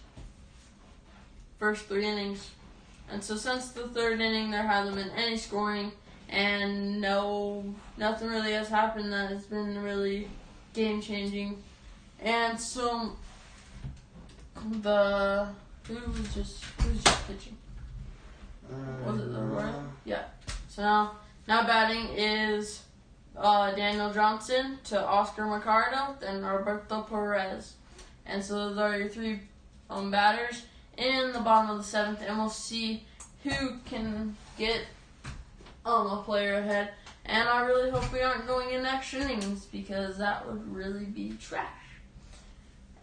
3 innings. And so since the 3rd inning, there hasn't been any scoring, and nothing really has happened that has been really game-changing. And so who's just pitching? Was it the Royal? Yeah. So now batting is Daniel Johnson to Oscar Mercado, then Roberto Perez. And so those are your 3 batters in the bottom of the 7th, and we'll see who can get a player ahead. And I really hope we aren't going in extra innings, because that would really be trash.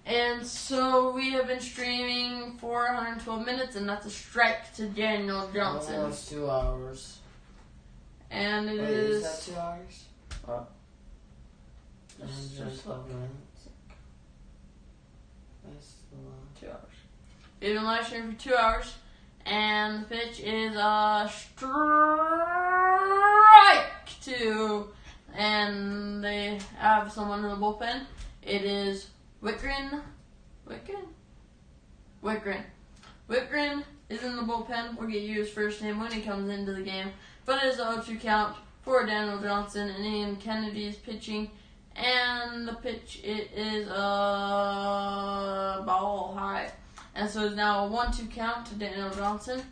And so we have been streaming for 112 minutes, and that's a strike to Daniel Johnson. Almost 2 hours. And Wait, is that 2 hours? What? Just 12 minutes. That's the long. 2 hours. We've been live streaming for 2 hours, and the pitch is a strike 2, and they have someone in the bullpen. It is Whitgren is in the bullpen. We'll get you his first name when he comes into the game. But it is a 0-2 count for Daniel Johnson, and Ian Kennedy is pitching. And the pitch, it is a ball high. And so it's now a 1-2 count to Daniel Johnson.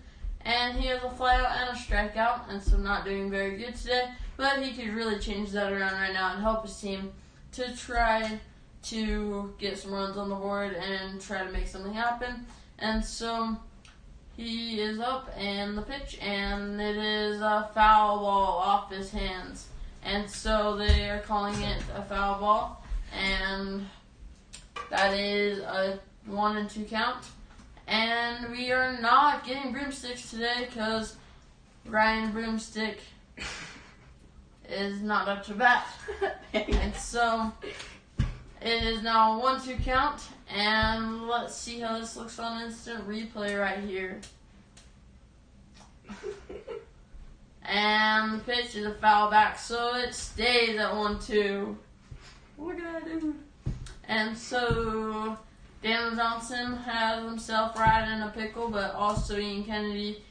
And he has a flyout and a strikeout, and so not doing very good today. But he could really change that around right now and help his team to try to get some runs on the board and try to make something happen. And so he is up, and the pitch, and it is a foul ball off his hands. And so they are calling it a foul ball, and that is a 1-2 count. And we are not getting broomsticks today because Ryan Broomstick is not up to bat. And so it is now a 1-2 count, and let's see how this looks on instant replay right here. And the pitch is a foul back, so it stays at 1-2. Look at that dude. And so Daniel Johnson has himself right in a pickle, but also Ian Kennedy.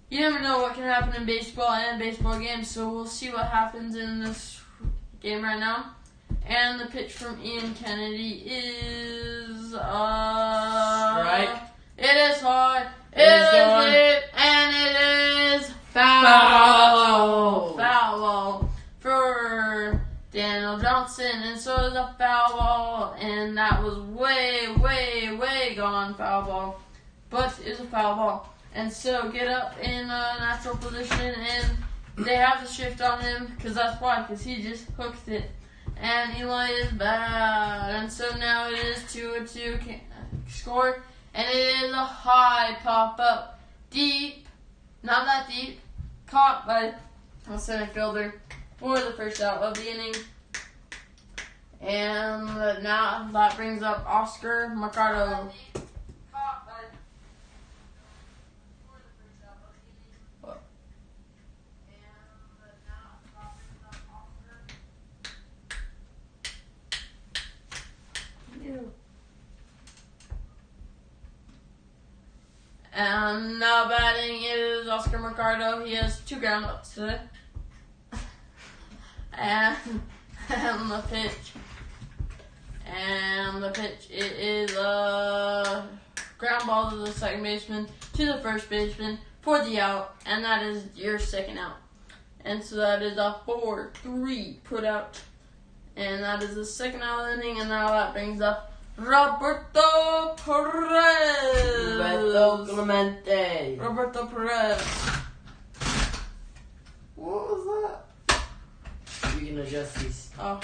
You never know what can happen in baseball and baseball games, so we'll see what happens in this game right now. And the pitch from Ian Kennedy is strike. It is hard. It is hit, and it is foul ball for Daniel Johnson. And so it's a foul ball, and that was way gone foul ball. But it's a foul ball. And so get up in a natural position, and they have to shift on him, because that's why, because he just hooked it. And Eli is bad. And so now it is 2-2 score. And it is a high pop up. Deep. Not that deep. Caught by the center fielder for the first out of the inning. And now that brings up Oscar Mercado. And now batting is Oscar Mercado. He has 2 ground outs today. and the pitch, it is a ground ball to the second baseman, to the first baseman for the out, and that is your second out. And so that is a 4-3 put out. And that is the second out of the inning, and now that brings up Roberto Perez. Roberto Clemente. Roberto Perez. What was that? You can adjust these. Oh.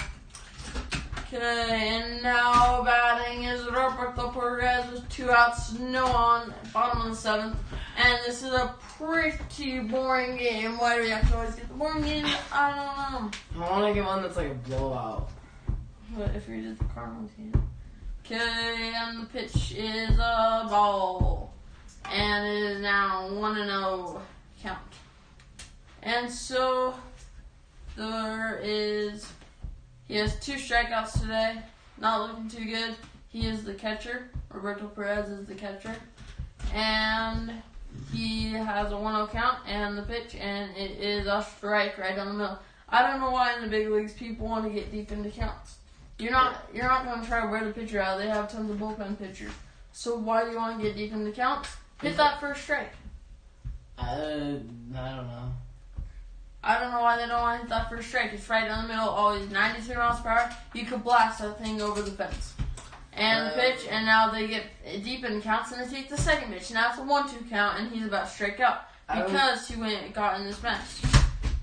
Okay, and now batting is Roberto Perez with 2 outs, no on, bottom of the 7th. And this is a pretty boring game. Why do we have to always get the boring games? I don't know. I want to get one that's like a blowout. But if you did the Cardinals game. Okay, and the pitch is a ball. And it is now 1-0 count. And so, he has 2 strikeouts today. Not looking too good. He is the catcher. Roberto Perez is the catcher. And he has a 1-0 count and the pitch, and it is a strike right down the middle. I don't know why in the big leagues people want to get deep into counts. You're not going to try to wear the pitcher out. They have tons of bullpen pitchers. So why do you want to get deep into counts? Hit that first strike. I don't know. I don't know why they don't want to hit that first strike. It's right down the middle, always 93 miles per hour. You could blast that thing over the fence. And the pitch, and now they get deep in counts, and they take the second pitch. Now it's a 1-2 count, and he's about to strike out because he got in this mess.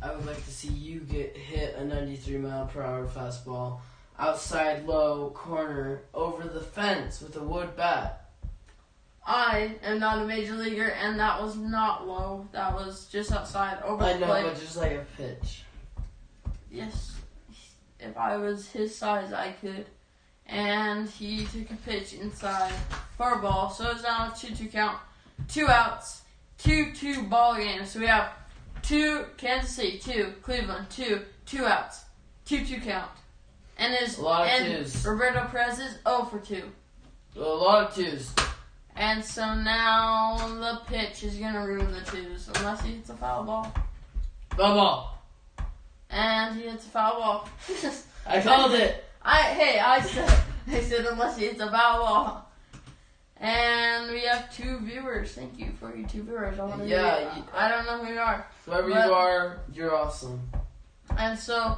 I would like to see you get hit a 93 mile per hour fastball outside low corner over the fence with a wood bat. I am not a major leaguer, and that was not low. That was just outside over the plate. I know, but just like a pitch. Yes. If I was his size, I could. And he took a pitch inside for a ball. So it's now a 2-2 count. 2 outs. 2-2 ball game. So we have 2 Kansas City, 2 Cleveland, 2 outs. 2-2 count. And a lot of twos. Roberto Perez is 0 for 2. A lot of twos. And so now the pitch is going to ruin the twos unless he hits a foul ball. Foul ball. And he hits a foul ball. I called it. I said unless he hits a foul ball. And we have 2 viewers. Thank you for your 2 viewers. I don't know who you are. Whoever you are, you're awesome. And so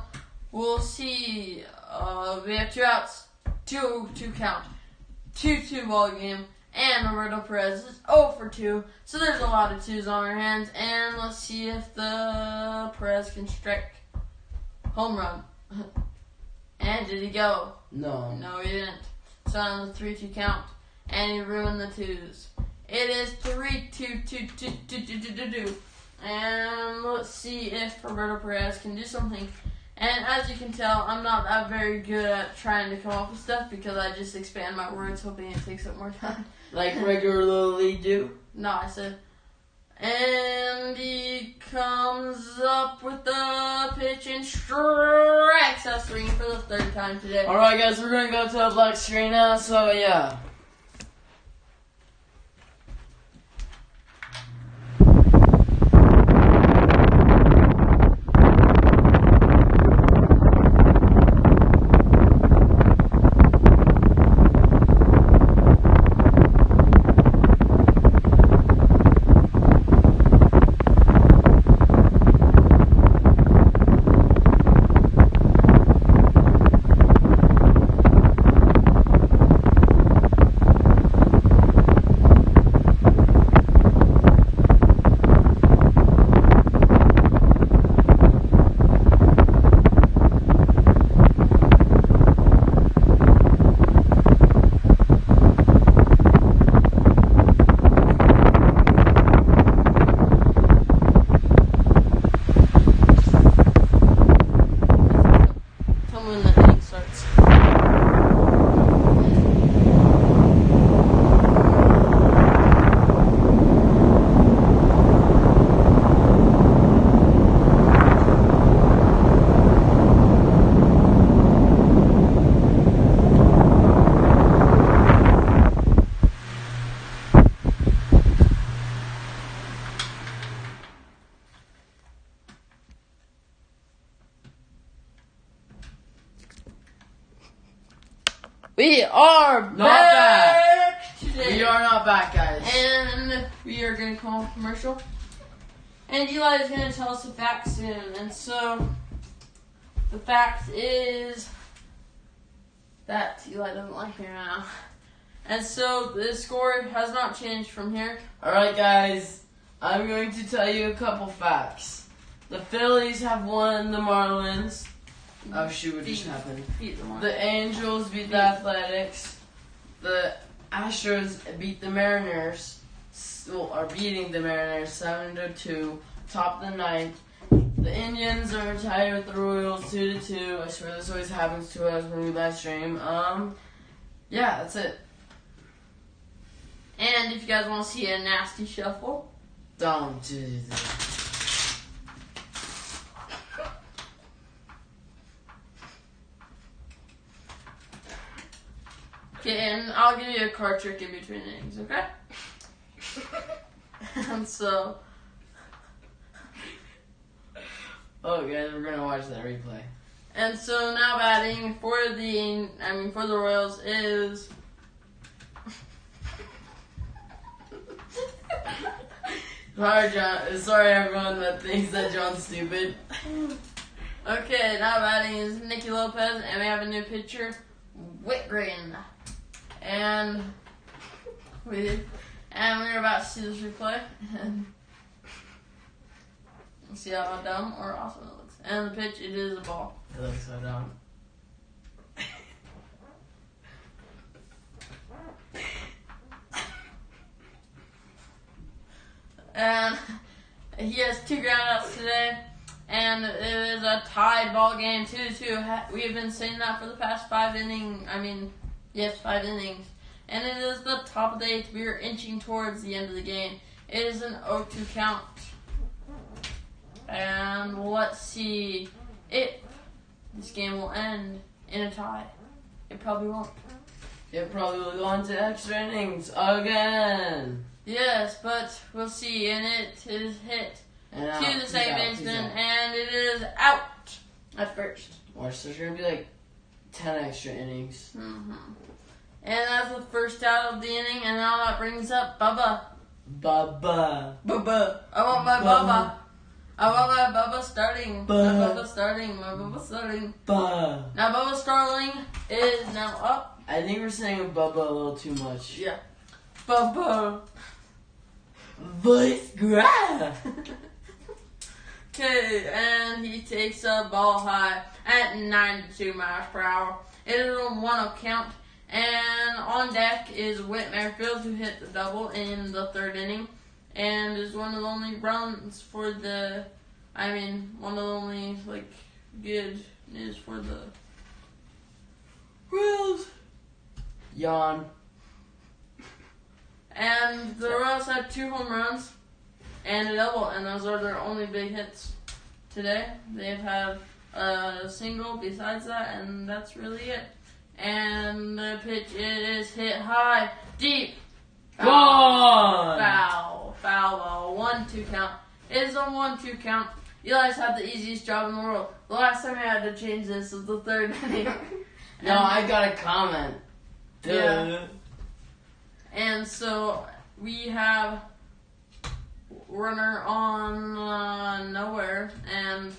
we'll see. We have 2 outs, 2-2 count, 2-2 ball game. And Roberto Perez is 0 for 2. So there's a lot of 2s on our hands. And let's see if the Perez can strike home run. And did he go? No. No, he didn't. So on the 3-2 count. And he ruined the 2s. It is 3-2. And let's see if Roberto Perez can do something. And as you can tell, I'm not that very good at trying to come up with stuff because I just expand my words hoping it takes up more time. Like regularly do? No, I said. And he comes up with the pitch and strikes us swinging for the 3rd time today. Alright guys, we're going to go to a black screen now, so yeah. We are Not back today. We are not back, guys. And we are going to call a commercial. And Eli is going to tell us the facts soon. And so, the fact is That Eli doesn't like me right now. And so the score has not changed from here. Alright, guys. I'm going to tell you a couple facts. The Phillies have won the Marlins. Oh, shoot, what just happened? The Angels beat the Athletics. The Astros beat the Mariners. Are beating the Mariners 7-2. Top the ninth. The Indians are tied with the Royals 2-2. I swear this always happens to us when we live stream. Yeah, that's it. And if you guys want to see a nasty shuffle, Don't do that. okay, and I'll give you a card trick in between innings, okay? And so, Oh, guys, we're gonna watch that replay. and so now batting for the Royals is Sorry, everyone that thinks that John's stupid. okay. Now batting is Nicky Lopez, and we have a new pitcher, Whitgren, and we're about to see this replay and see how dumb or awesome it looks. And the pitch, it is a ball. It looks so dumb. And he has 2 groundouts today, and it is a tied ball game, 2-2. We have been saying that for the past 5 innings. 5 innings. And it is the top of the 8th. We are inching towards the end of the game. It is an 0-2 count. And let's see if this game will end in a tie. It probably won't. It probably will go on to extra innings again. Yes, but we'll see. And it is hit to the second baseman, and it is out at first. Watch, there's gonna be like 10 extra innings. Mm-hmm. And that's the first out of the inning, and now that brings up Bubba. Bubba. I want my Bubba. I want my Bubba starting. My Bubba. Bubba starting. My Bubba starting. Bubba. Now Bubba Starling is now up. I think we're saying Bubba a little too much. Yeah. Bubba. Voice grab. Okay, and he takes a ball high at 92 miles per hour. It is a 1-0 count. And on deck is Whit Merrifield, who hit the double in the 3rd inning. And is one of the only runs for the... one of the only, good news for the Royals. Yawn. And the Royals had 2 home runs and a double, and those are their only big hits today. They've had a single besides that, and that's really it. And the pitch is hit high, deep. Gone! Foul ball. 1-2 count. It is a 1-2 count. Eli's had the easiest job in the world. The last time I had to change this was the 3rd inning. No, I got a comment. Duh. Yeah. And so we have runner on nowhere and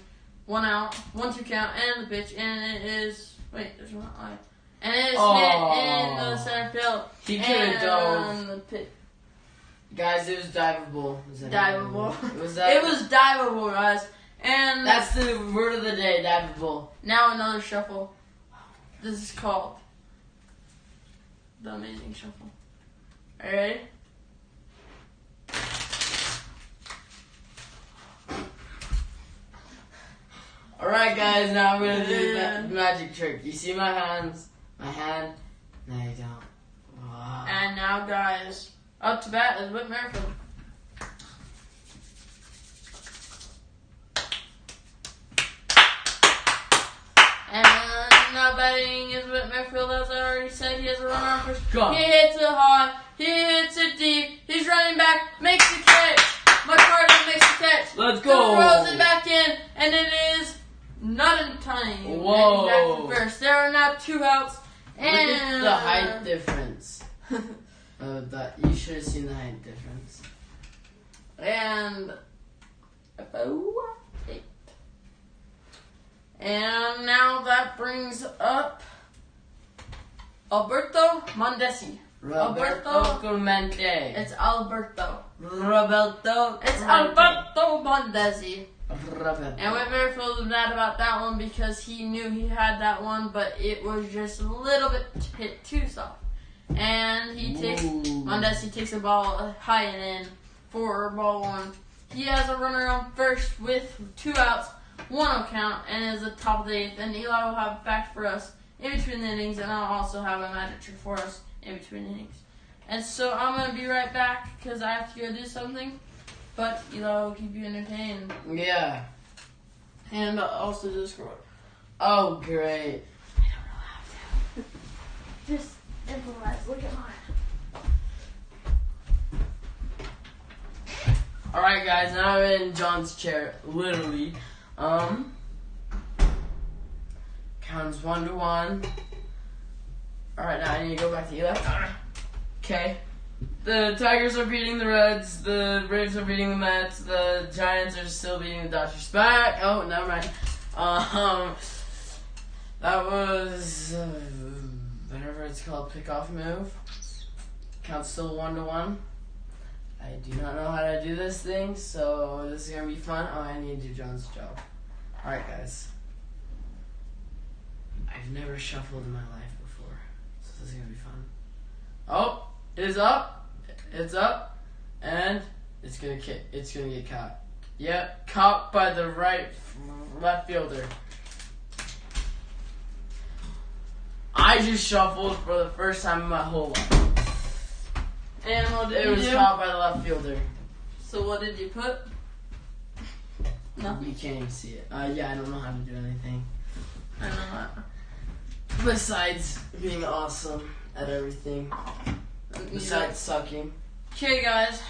1 out, 1-2 count, and the pitch, and it is there's one eye, and it is hit in the center field. He could have dove. The pitch, Guys, it was diveable. diveable. It was diveable, guys. And that's the word of the day, diveable. now another shuffle. This is called the Amazing Shuffle. Are you ready? Alright, guys, now I'm gonna do the magic trick. You see my hands? My hand? No, you don't. Wow. And now, guys, up to bat is Whit Merrifield. And now batting is Whit Merrifield, as I already said. He has a runner on first. Go. He hits it high. He hits it deep. He's running back. Makes the catch. McCarty makes the catch. Let's go. Throws it back in, and it is not in time. Whoa. And back to first. There are now 2 outs. And Look at the height difference. You should have seen the height difference. And and now that brings up Alberto Mondesi. Roberto Clemente. It's Alberto. Roberto. It's Clemente. Alberto Mondesi. Roberto. And Whitmer feels bad about that one because he knew he had that one, but it was just a little bit hit too soft. And Mondesi takes a ball high and in for ball one. He has a runner on first with 2 outs, 1 count, and is the top of the 8th. And Eli will have facts for us in between the innings, and I'll also have a magic trick for us in between innings. And so I'm going to be right back because I have to go do something. But Eli will keep you entertained. Yeah. And also Discord. Oh, great. I don't know how to. Just improvise. Look at mine. Alright, guys, now I'm in John's chair, literally. Counts 1-1. Alright, now I need to go back to Eli. Okay. The Tigers are beating the Reds, the Braves are beating the Mets, the Giants are still beating the Dodgers back. Oh, never mind. That was whatever it's called, pickoff move. Counts still 1-1. I do not know how to do this thing, so this is gonna be fun. Oh, I need to do John's job. Alright, guys. I've never shuffled in my life before, so this is gonna be fun. Oh, it is up. It's up, and it's gonna get caught. Yep, caught by the left fielder. I just shuffled for the first time in my whole life. And what did It you was do? caught by the left fielder. So what did you put? Nothing. You can't even see it. Yeah, I don't know how to do anything. I know that. Besides being awesome at everything. Besides sucking. Okay, guys.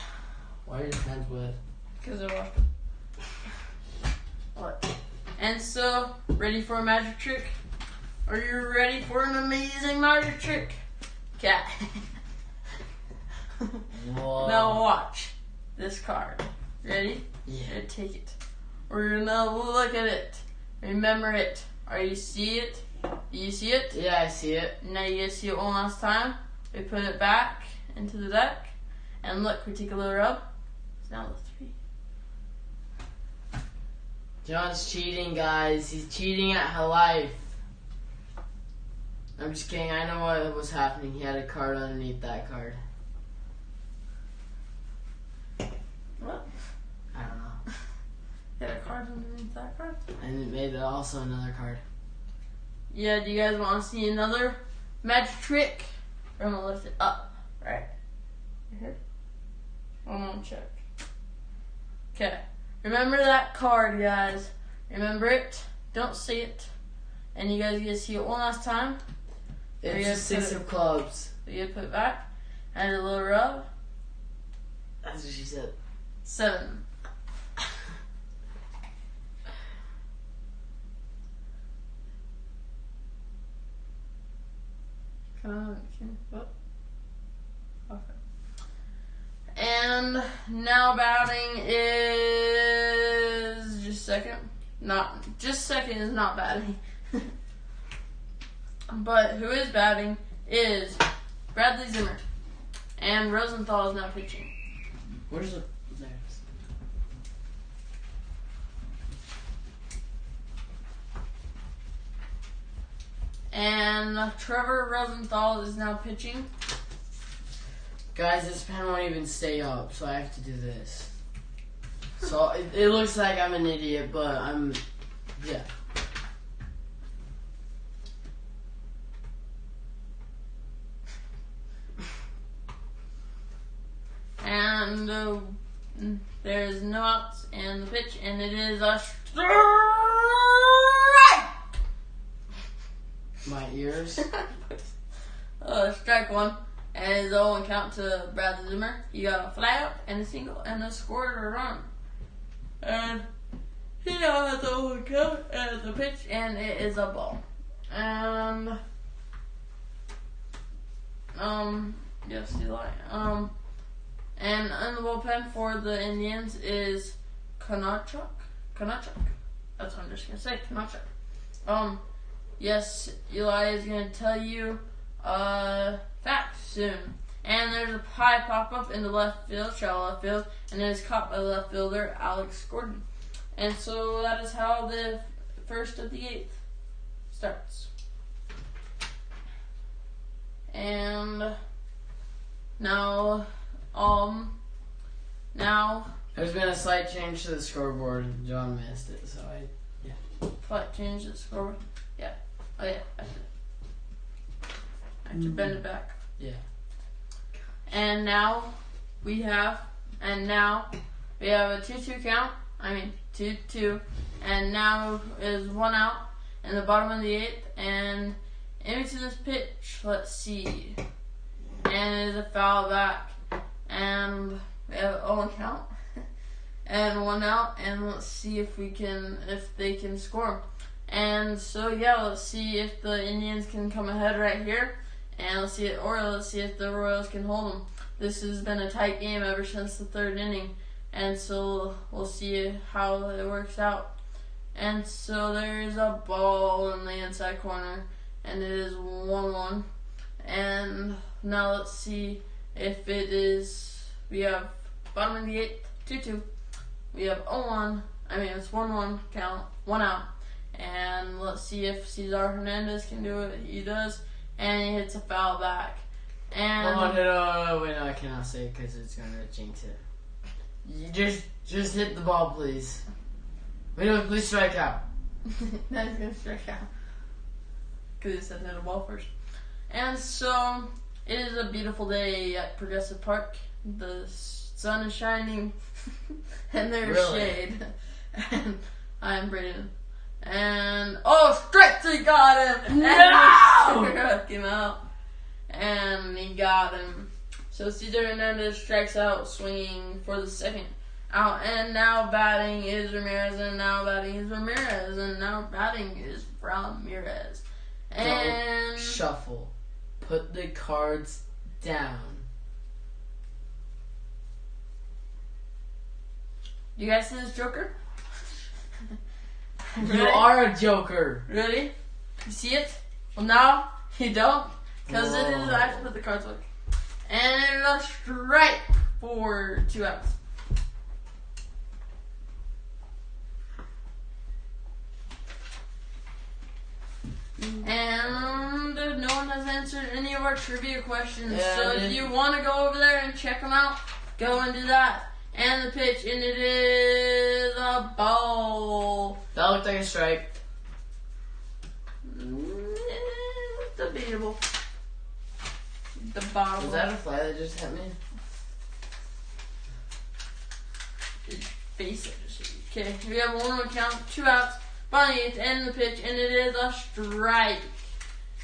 Why are your hands wet? Because I washed them. What? And so, ready for a magic trick? Are you ready for an amazing magic trick? Cat. Whoa. Now watch this card. Ready? Yeah. Here, take it. We're gonna look at it. Remember it. Are you see it? Do you see it? Yeah, I see it. Now you guys see it one last time. We put it back into the deck. And look, we take a little rub. It's now the 3. John's cheating, guys. He's cheating at life. I'm just kidding. I know what was happening. He had a card underneath that card. What? I don't know. Get a card underneath that card. And it made also another card. Yeah, do you guys want to see another magic trick? We're going to lift it up, right? Here. I'm going to check. Okay. Remember that card, guys. Remember it. Don't see it. And you guys get to see it one last time. It's a 6 of clubs. You put it back. And a little rub. That's what she said. 7. What? Okay. And now batting is just second. Just second is not batting. But who is batting is Bradley Zimmer. And Rosenthal is now pitching. Where's the... There. And Trevor Rosenthal is now pitching. Guys, this pen won't even stay up, so I have to do this. So it looks like I'm an idiot, but I'm... Yeah. And there's no outs and the pitch, and it is a strike! My ears. Strike 1. And it's 0-1 count to Bradley Zimmer. You got a fly out and a single and a scored a run. And he now has 0-1 count and the pitch, and it is a ball. And yes, Eli. And in the bullpen for the Indians is Konachuk. That's what I'm just gonna say, Konachuk. Yes, Eli is gonna tell you facts soon. And there's a pie pop up in the left field, shallow left field, and it is caught by the left fielder, Alex Gordon. And so that is how the first of the 8th starts. And now, there's been a slight change to the scoreboard. John missed it, so slight change to the scoreboard. Yeah. Oh yeah. I have to bend it back. Yeah. And now we have a 2-2 count. 2-2. And now is 1 out in the bottom of the 8th. And into this pitch, let's see. And it is a foul back. And we have 0 count. And 1 out. And let's see if they can score. And so let's see if the Indians can come ahead right here. And let's see if the Royals can hold them. This has been a tight game ever since the 3rd inning. And so we'll see how it works out. And so there's a ball in the inside corner. And it is 1-1. And now let's see if it is. We have bottom of the 8th, 2-2. We have 0-1. It's 1-1 count, 1 out. And let's see if Cesar Hernandez can do it. He does. And he hits a foul back. And wait, no, I cannot say it because it's gonna jinx it. You just hit the ball, please. Wait, no, please strike out. Now he's gonna strike out because he said hit a ball first. And so it is a beautiful day at Progressive Park. The sun is shining, and there's shade. And I'm Brayden. And strike! He got him. No! Came out, and he got him. So Cesar Hernandez strikes out, swinging for the 2nd out. And now batting is Ramirez, and now batting is Ramirez, and now batting is Ramirez. And don't shuffle. Put the cards down. You guys see this Joker? You are a joker. Ready? You see it? Well, now you don't, because it is. I have to put the cards away. And a strike for 2 outs. And no one has answered any of our trivia questions. So if you want to go over there and check them out, go and do that. And the pitch, and it is a ball. That looked like a strike. Debatable. The bottom. Was that a fly that just hit me? Face it. Okay, we have 1 count, 2 outs. Finally, it's end the pitch, and it is a strike.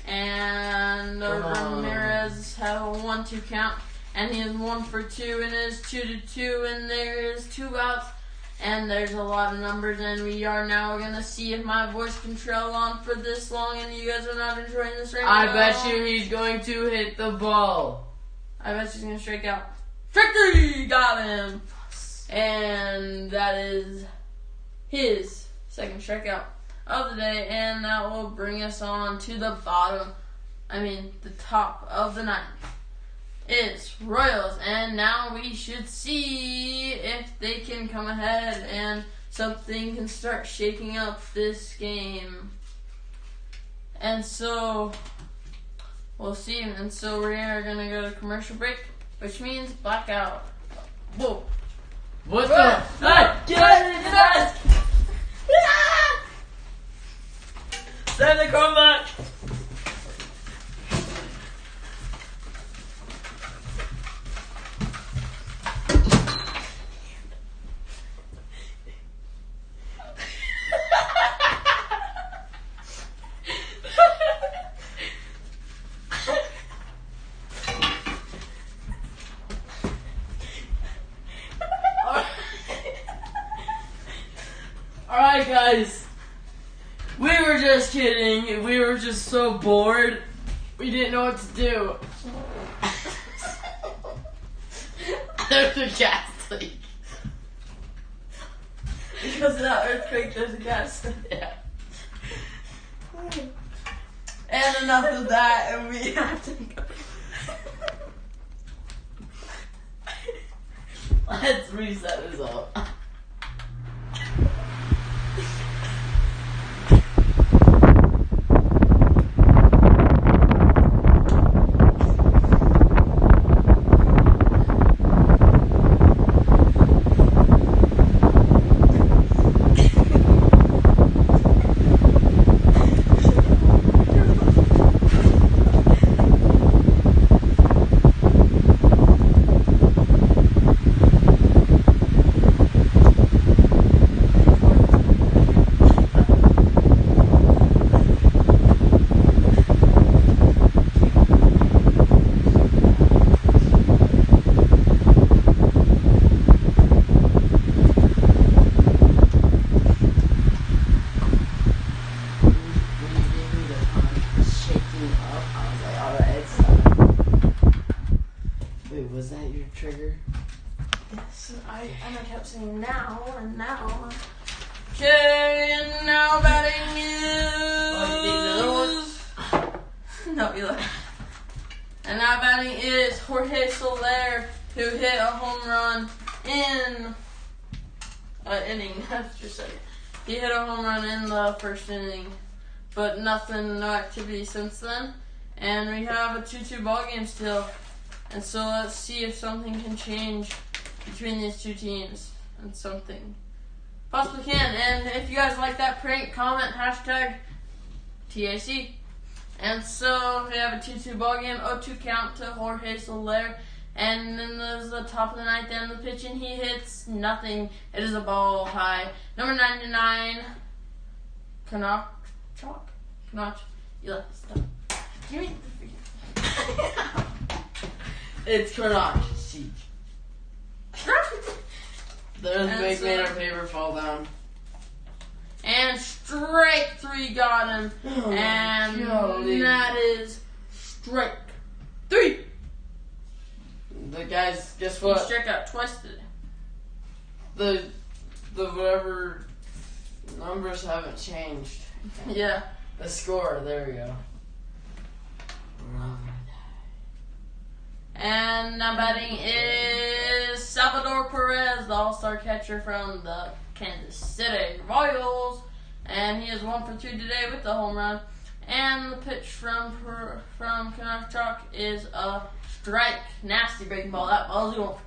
And Ramirez have a 1-2 count, and he is 1 for 2, and it is 2-2, and there is 2 outs, and there's a lot of numbers, and we are now gonna see if my voice can trail on for this long, and you guys are not enjoying this right now. I bet you he's going to hit the ball. I bet he's gonna strike out. Strike 3! Got him! And that is his 2nd strikeout of the day, and that will bring us on to the the top of the 9th. It's Royals, and now we should see if they can come ahead and something can start shaking up this game. And so we'll see. And so we are gonna go to commercial break, which means blackout. Whoa! What the? Get out! Send the comeback! Alright guys, we were just kidding, we were just so bored, we didn't know what to do. There's a gas leak. Because of that earthquake, there's a gas leak. Yeah. And enough of that, and we have to go. Let's reset this up. Was that your trigger? Yes, I kept saying now and now. Okay, and now batting is. No, you look. And now batting is Jorge Soler, who hit a home run in inning. That's your second. He hit a home run in the first inning, but no activity since then. And we have a 2-2 ball game still. And so let's see if something can change between these two teams. And something possibly can. And if you guys like that prank, comment #TAC. And so we have a 2-2 ball game, 0-2 count to Jorge Soler. And then there's the top of the ninth and the pitch, and he hits nothing. It is a ball high. Number 99, Knoch. You left this stuff. Give me the freaking. It's Knoch. There's Big Man, our paper fall down. And strike 3 got him. Oh, and golly. that is strike 3. The guys, guess He what? struck out twice today. The whatever numbers haven't changed. Yeah. The score, there we go. And now batting is Salvador Perez, the all-star catcher from the Kansas City Royals. And he is 1 for 2 today with the home run. And the pitch from Knoch is a strike. Nasty breaking ball. That ball's going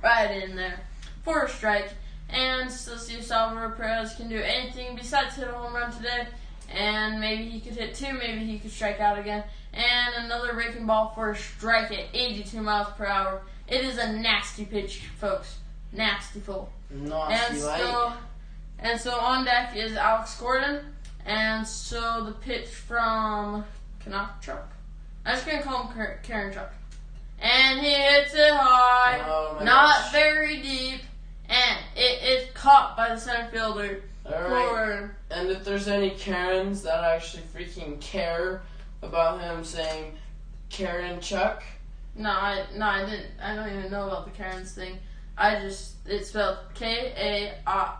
right in there for a strike. And so see if Salvador Perez can do anything besides hit a home run today. And maybe he could hit 2, maybe he could strike out again. And another breaking ball for a strike at 82 miles per hour. It is a nasty pitch, folks. Nasty full. And so on deck is Alex Gordon. And so the pitch from Knoch. I'm just going to call him Karen Chuck. And he hits it high. Oh my not gosh. very deep. And it is caught by the center fielder. Alright. And if there's any Karens that actually freaking care about him saying Karen Chuck. No, I didn't. I don't even know about the Karens thing. It's spelled KARNRINCHA.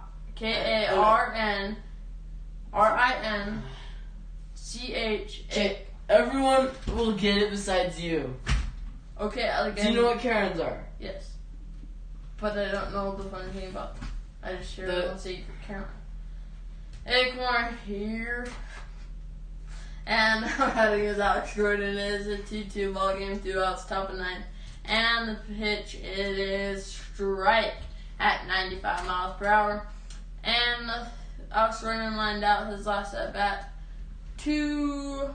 Everyone will get it besides you. Okay, again. Do you know what Karens are? Yes. But I don't know the funny thing about them. I just hear them say Karen. Hey, come on here. And batting is Alex Gordon. It is a 2-2 ball game, 2 outs, top of 9. And the pitch, it is strike at 95 miles per hour. And Alex Gordon lined out his last at bat to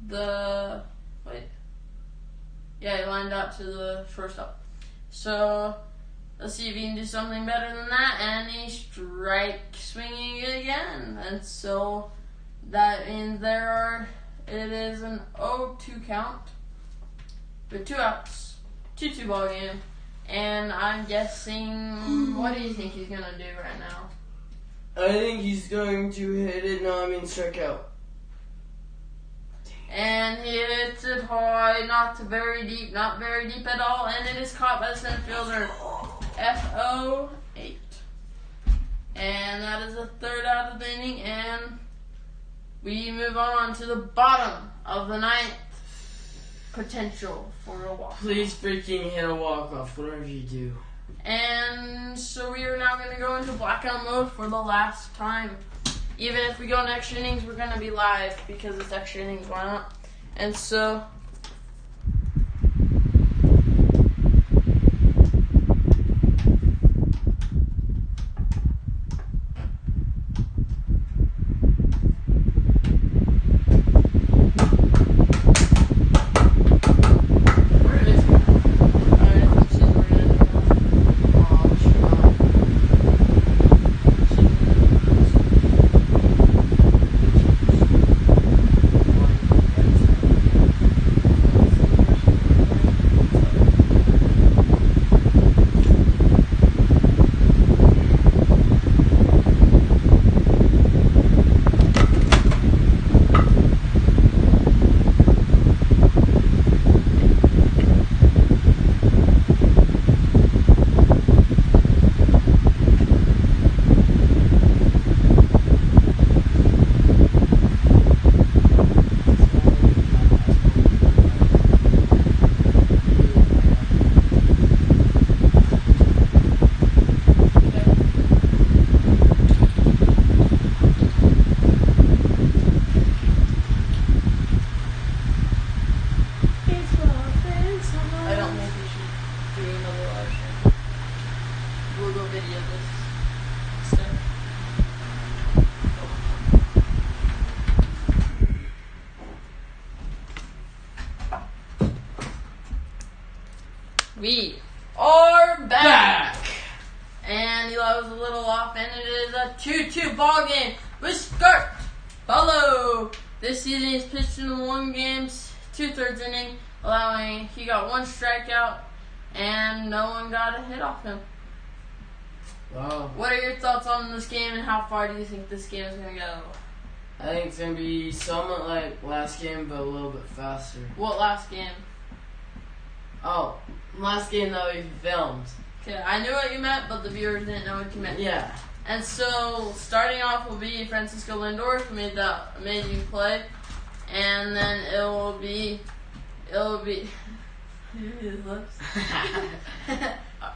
the he lined out to the shortstop. So let's see if he can do something better than that. And he strike swinging again. And so that means it is an 0-2 count with 2 outs, 2-2 ball game. And I'm guessing, what do you think he's going to do right now? I think he's going to hit it. Strike out. And he hits it high, not very deep at all. And it is caught by the center fielder, FO8. And that is the 3rd out of the inning. And we move on to the bottom of the ninth. Potential for a walk. Please freaking hit a walk-off, whatever you do. And so we are now going to go into blackout mode for the last time. Even if we go in extra innings, we're going to be live because it's extra innings. Why not? And so... We are back. And Eli was a little off, and it is a 2-2 ball game with Scott Barlow. This season he's pitched in 1 games, 2/3 inning, he got 1 strikeout, and no one got a hit off him. Wow. What are your thoughts on this game, and how far do you think this game is going to go? I think it's going to be somewhat like last game, but a little bit faster. What last game? Oh, last game that we filmed. Okay, I knew what you meant, but the viewers didn't know what you meant. Yeah. And so, starting off will be Francisco Lindor, who made that amazing play. And then it'll be his lips.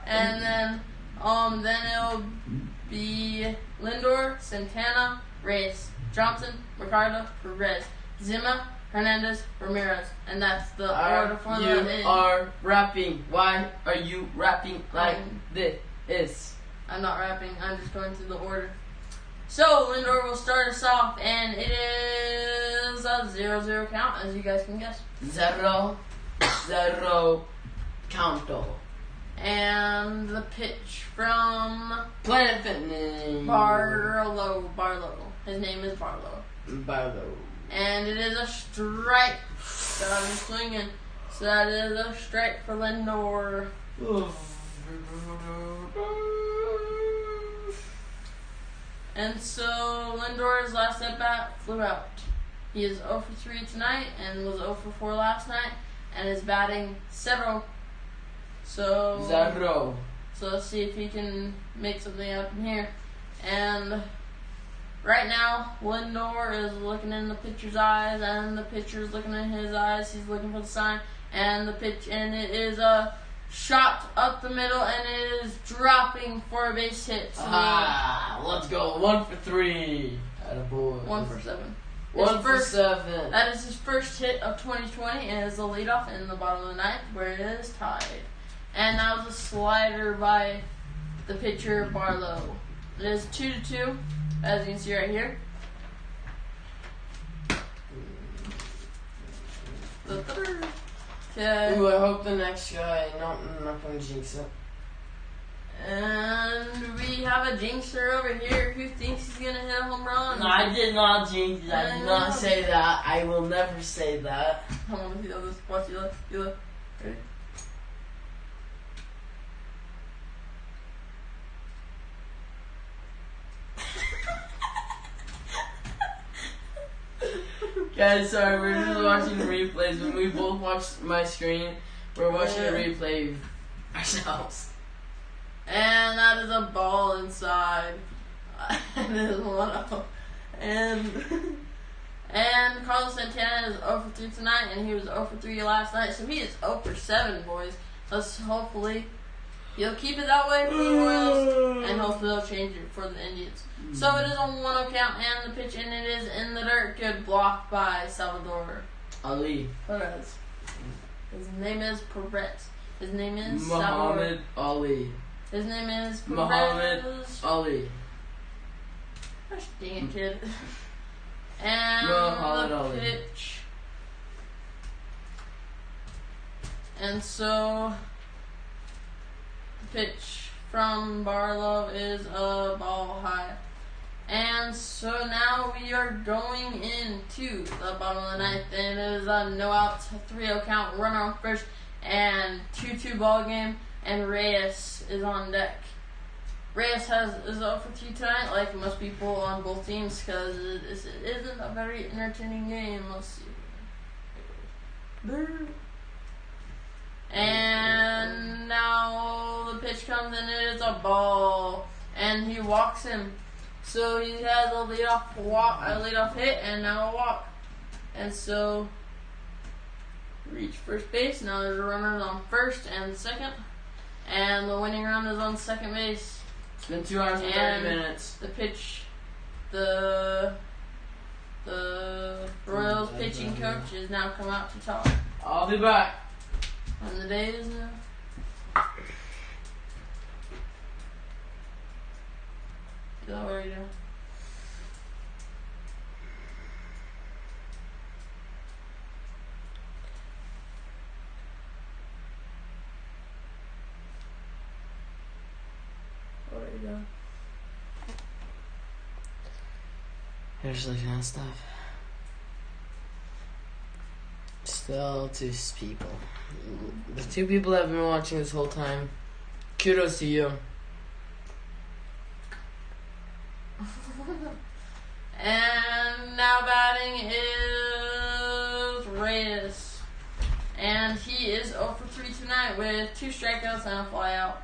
And then it'll be Lindor, Santana, Reyes, Johnson, Ricardo, Perez, Zima, Hernandez, Ramirez, and that's the order for the inning. You are rapping. Why are you rapping like this? I'm not rapping. I'm just going through the order. So Lindor will start us off, and it is a 0-0 count, as you guys can guess. 0-0 counto. And the pitch from Planet Fitness. Barlow. His name is Barlow. And it is a strike. Got him swinging. So that is a strike for Lindor. And so Lindor's last at bat flew out. He is 0 for 3 tonight and was 0 for 4 last night, and is batting 0. So let's see if he can make something happen here. And right now, Lindor is looking in the pitcher's eyes, and the pitcher is looking in his eyes. He's looking for the sign, and it is a shot up the middle, and it is dropping for a base hit. Let's go. 1 for 3. Attaboy. 1 for 7. 1 for 7. That is his first hit of 2020, and is the leadoff in the bottom of the ninth, where it is tied. And that was a slider by the pitcher Barlow. It is 2-2, as you can see right here. Okay. Ooh, I hope the next guy. No, I'm not gonna jinx it. And we have a jinxer over here who thinks he's gonna hit a home run. No, I did not jinx it. I did not say that. I will never say that. I want to see this. Watch you look. Ready? Guys, sorry, we're just watching replays. When we both watch my screen, we're watching a replay ourselves. And that is a ball inside. And it is 1-0. And And Carlos Santana is 0 for 3 tonight, and he was 0 for 3 last night, so he is 0 for 7, boys. Let's hopefully he'll keep it that way for the Royals, and hopefully they'll change it for the Indians. So it is on 1-0 count, and the pitch, and it is in the dirt. Good block by Salvador Ali. Perez. His name is Perez. His name is Muhammad Ali. His name is Perez. Muhammad Ali. Gosh dang it, kid. And Muhammad the Ali. pitch. And so the pitch from Barlove is a ball high. And so now we are going into the bottom of the ninth, and it is a no outs, 3-0 count, runner on first, and 2-2 ball game, and Reyes is on deck. Reyes is 0 for 2 tonight, like most people on both teams, because it isn't a very entertaining game. Let's see. And now the pitch comes, and it is a ball, and he walks him. So he has a leadoff hit, and now a walk. And so reach first base. Now there's runners on first and second, and the winning run is on second base. It's been 2 hours and 30 minutes. The pitch, the Royals pitching coach has now come out to talk. I'll be back. And the day is now. How are you doing? What are you doing? Just looking at stuff. Still 2 people. The 2 people that have been watching this whole time. Kudos to you. And now batting is Reyes. And he is 0 for 3 tonight with 2 strikeouts and a flyout.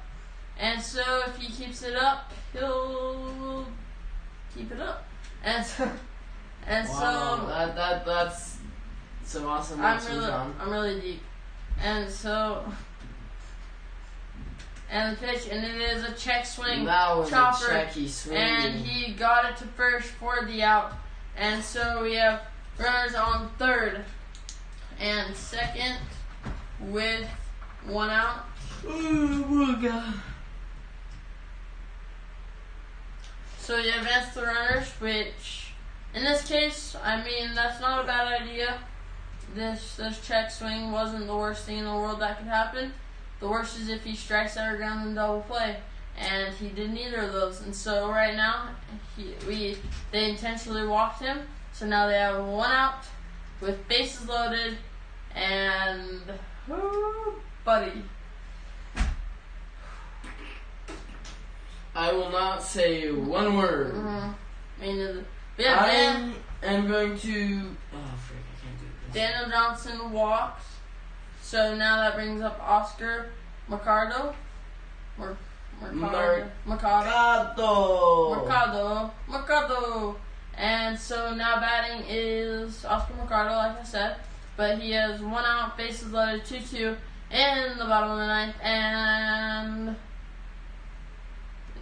And so if he keeps it up, he'll keep it up. And so that's some awesome I'm really deep. And so and the pitch, and it is a check swing. That was chopper, a checky swing. And he got it to first for the out. And so we have runners on third and second with 1 out. Oh my God. So you advance the runners, which in this case, I mean, that's not a bad idea. This check swing wasn't the worst thing in the world that could happen. The worst is if he strikes out of ground in double play, and he did neither of those. And so right now, they intentionally walked him. So now they have 1 out with bases loaded, and buddy. I will not say 1 word. Mm-hmm. Me neither. I am going to. Oh frick! I can't do this. Daniel Johnson walks. So now that brings up Oscar Mercado. Mercado. And so now batting is Oscar Mercado, like I said. But he has 1 out, bases loaded, 2-2 in the bottom of the ninth. And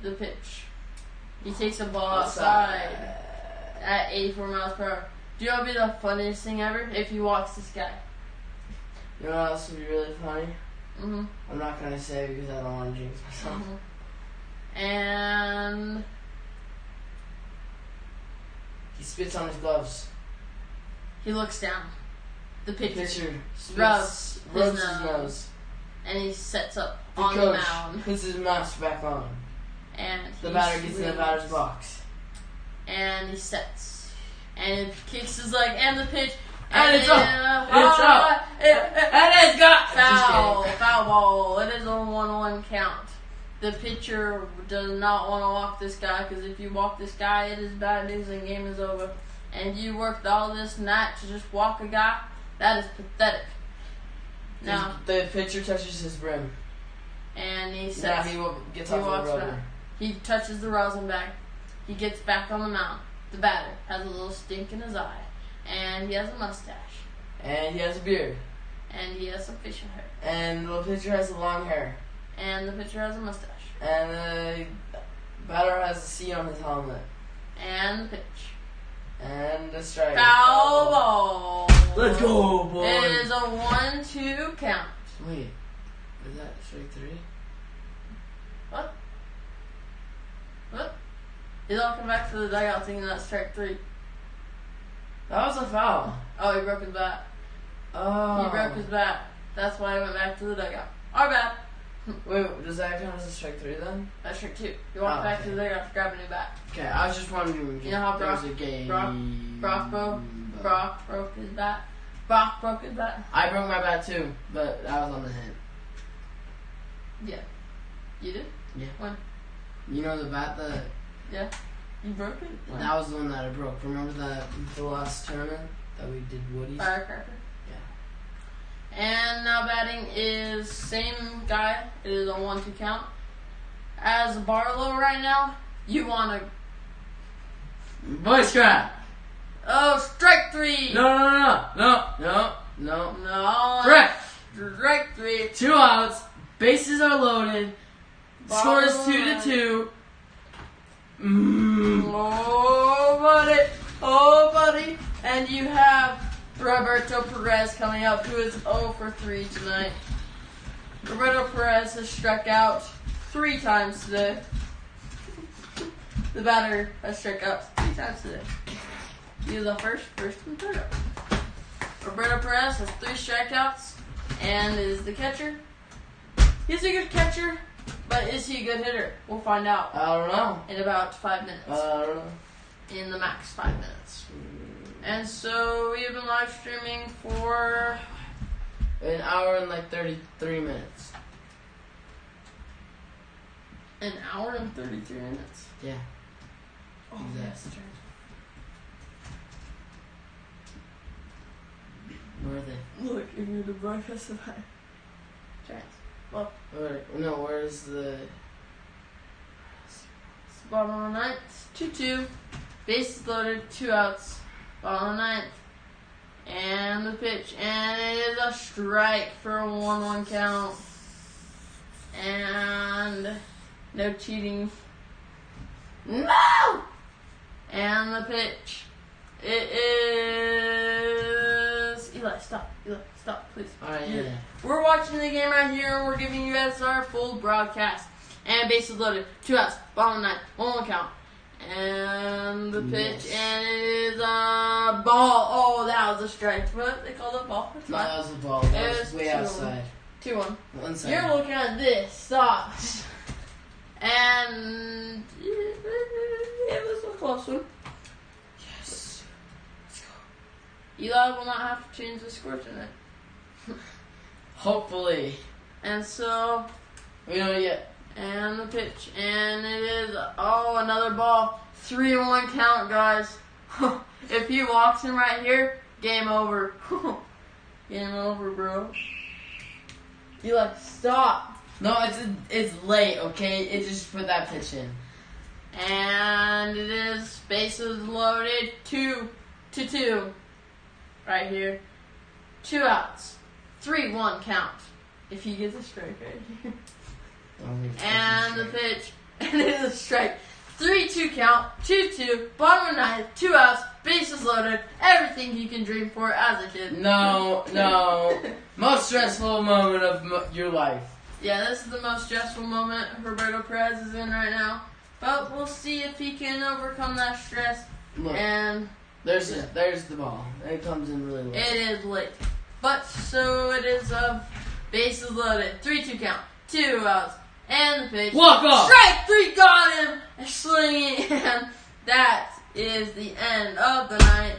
the pitch. He takes a ball outside at 84 miles per hour. Do you know what would be the funniest thing ever? If he walks this guy. You know what else would be really funny? Mm-hmm. I'm not going to say because I don't want to jinx myself. Mm-hmm. And he spits on his gloves. he looks down. The pitcher rubs his his nose. And he sets up The on coach the mound. puts his mask back on. And the batter gets in the batter's box. And he sets. And he kicks his leg and the pitch. And it's up. It's up. And it's got foul. Just Foul ball. It is a 1-1 count. The pitcher does not want to walk this guy, because if you walk this guy, it is bad news and game is over. And you worked all this night to just walk a guy. That is pathetic. Now the pitcher touches his brim. And he says Now he gets off the rubber. back. He touches the rosin bag. He gets back on the mound. The batter has a little stink in his eye. And he has a mustache. And he has a beard. And he has some facial hair. And the pitcher has long hair. And the pitcher has a mustache. And the batter has a C on his helmet. And the pitch. And a strike. Foul ball. Let's go, boy. It is a 1-2 count. Wait, is that strike 3? What? He's all come back to the dugout thinking that's strike 3. That was a foul. Oh, he broke his bat. Oh. He broke his bat. That's why he went back to the dugout. Our bad. Wait, does that count as a strike 3 then? That's strike 2. He walked back to the dugout to grab a new bat. Okay, I was just wondering. You know how there was a game. Brock broke his bat. Brock broke his bat. I broke my bat too, but I was on the hit. Yeah. You did? Yeah. When? You know the bat that... Yeah. You broke it? When? That was the one that I broke. Remember the last tournament that we did Woody's? Firecracker. Yeah. And now batting is same guy. It is a 1-2 count. As Barlow right now, you want to... Boy scrap! Oh, strike 3! No. No. Strike! Strike 3. 2 outs. Bases are loaded. Score is 2-2. Oh, buddy. And you have Roberto Perez coming up, who is 0 for 3 tonight. Roberto Perez has struck out 3 times today. The batter has struck out 3 times today. He is the first, and third. Roberto Perez has 3 strikeouts and is the catcher. He's a good catcher, but is he a good hitter? We'll find out. I don't know. In about 5 minutes. I don't know. In the max 5 minutes. And so we have been live streaming for an hour and like 33 minutes. An hour and 33 minutes? Yeah. Oh, exactly. yes, that's right. Where are they? Look, if you're the broadcast of Giants. Well, where's the... bottom of the ninth, 2-2. Bases loaded, 2 outs. Bottom of the ninth. And the pitch. And it is a strike for a 1-1 count. And no cheating. No! And the pitch. It is... Eli, stop, please. Alright, yeah. We're watching the game right here, and we're giving you guys our full broadcast. And bases loaded, 2 outs, bottom of the ninth, 1-1 count. And the pitch, Yes. and it is a ball. Oh, that was a strike. What? They called it a ball? It's No, fine. that was a ball. That It was was way 2-1. outside. 2-1. One side. You're looking at this. Stop. And it was a close one. Yes. Let's go. Eli will not have to change the score tonight. Hopefully. And so, We don't yet. and the pitch, and it is, another ball. 3-1 count, guys. If he walks in right here, game over. Game over, bro. Eli, stop. No, it's late, okay? It just put that pitch in. And it is bases loaded, 2-2. Right here. 2 outs. 3-1 count. If he gets a strike right here. And the pitch. And it is a strike. 3-2 count. 2-2. Bottom of the ninth. 2 outs. Bases loaded. Everything you can dream for as a kid. No. Most stressful moment of your life. Yeah, this is the most stressful moment Roberto Perez is in right now. But we'll see if he can overcome that stress. Look, And there's the ball. It comes in really late. it is late. But so it is bases loaded. 3-2 count. 2 outs. And the pitch. Walk off! Strike 3, got him! Swinging. And that is the end of the night.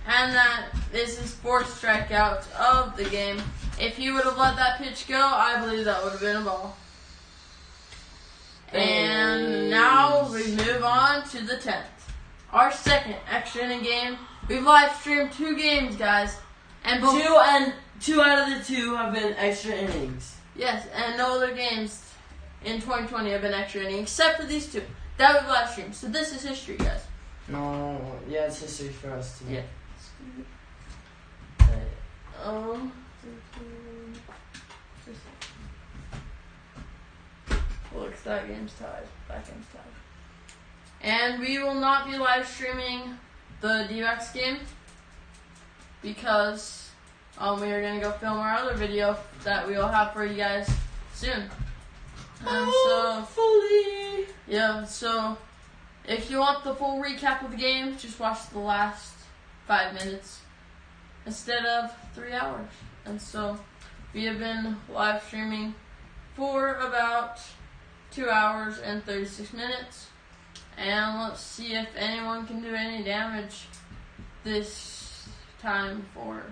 And that is his 4th strikeout of the game. If he would have let that pitch go, I believe that would have been a ball. And now we move on to the 10th. Our second extra inning game. We've live streamed 2 games, guys. And 2 out of the 2 have been extra innings. yes, and no other games in 2020 have been extra inning except for these 2 that we've live streamed. So this is history, guys. No, yeah, it's history for us too. Yeah. Looks that game's tied. That game's tied. And we will not be live streaming the D-backs game because we are gonna go film our other video that we will have for you guys soon. And hopefully. Yeah, so if you want the full recap of the game, just watch the last 5 minutes instead of 3 hours. And so we have been live streaming for about 2 hours and 36 minutes. And let's see if anyone can do any damage this time for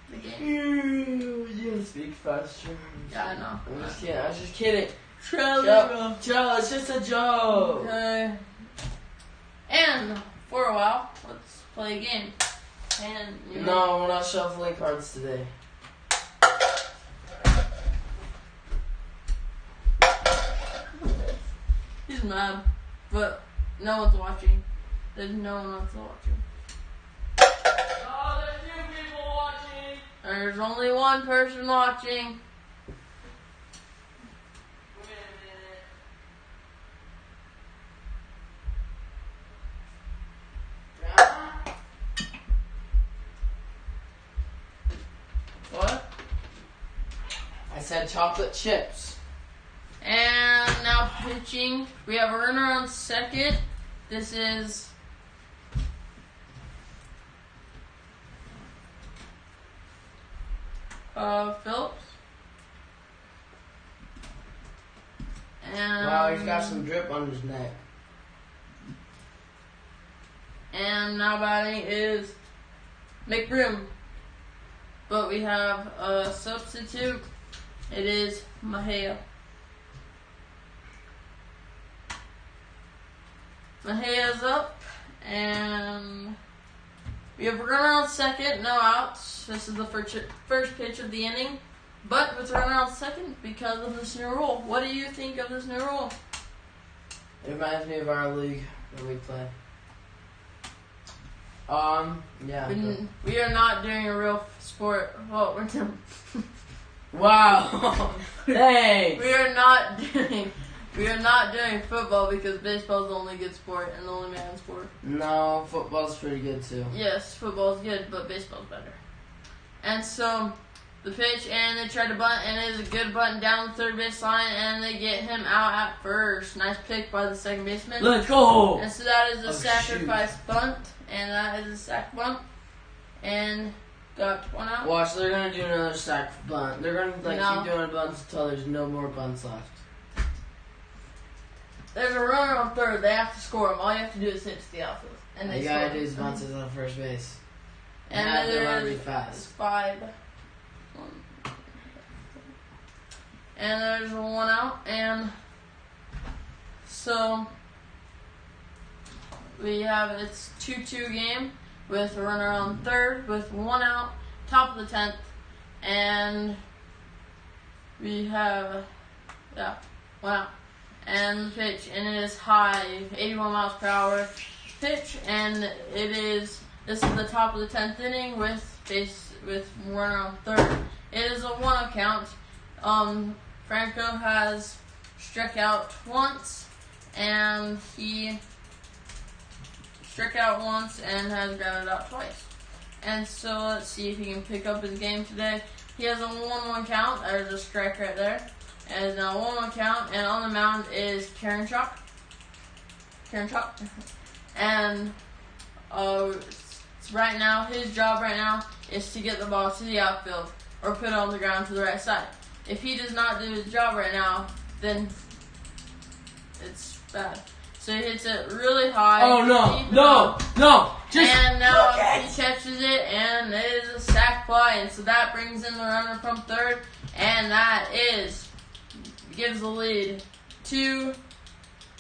the game. You speak faster. Yeah, I know. I'm just kidding. I was just kidding. Joe, it's just a joke. Okay. And for a while, let's play a game. And no, we're not shuffling cards today. He's mad, but no one's watching. There's no one else watching. Oh, there's 2 people watching. There's only one person watching. Wait a minute. What? I said chocolate chips. And now pitching. We have a runner on second. This is Phillips. And Wow, he's got some drip on his neck. And now batting is McBroom. But we have a substitute. It is Mejia. Mejia's up, and we have a runner on second, no outs. This is the first pitch of the inning, but with a runner on second because of this new rule. What do you think of this new rule? It reminds me of our league that we play. Yeah. We are not doing a real sport. Well, we're doing. Wow. Thanks. We are not doing football because baseball is the only good sport and the only man sport. No, football's pretty good too. Yes, football's good, but baseball's better. And so the pitch, and they try to bunt, and it is a good bunt down the third base line, and they get him out at first. Nice pick by the second baseman. Let's go. And so that is a sacrifice bunt, and that is a sack bunt, and got one out. Watch, they're gonna do another sack bunt. They're gonna keep doing bunts until there's no more bunts left. There's a runner on third. They have to score him. All you have to do is hit to the outfield, and they you score. gotta do is bunts on first base. And then then run there's fast. 5. And there's 1 out, and so we have it's 2-2 game with a runner on third with 1 out, top of the 10th, and we have 1 out. And the pitch, and it is high, 81 miles per hour pitch, and this is the top of the 10th inning with runner on third. It is a 1-0 count. Franco has struck out once, and he struck out once and has grounded out twice. And so let's see if he can pick up his game today. He has a 1-1 count. There's a strike right there. And it's now 1-1 count, and on the mound is Karen Chalk. And right now, his job right now is to get the ball to the outfield or put it on the ground to the right side. If he does not do his job right now, then it's bad. So he hits it really high. Oh no! And now he catches it, and it is a sac fly, and so that brings in the runner from third, and that gives the lead to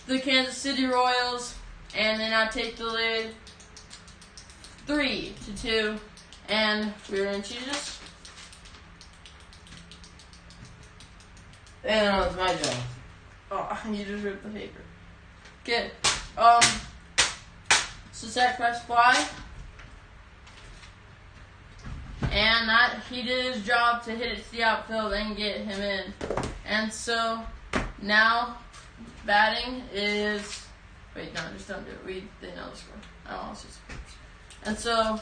the Kansas City Royals, and they now take the lead 3-2, and we're going to choose this. And it's my job. Oh, you just ripped the paper. Good. So sacrifice fly, And that he did his job to hit it to the outfield and get him in. And so now batting is wait, no, just don't do it. They know the score. I want to see scores. And so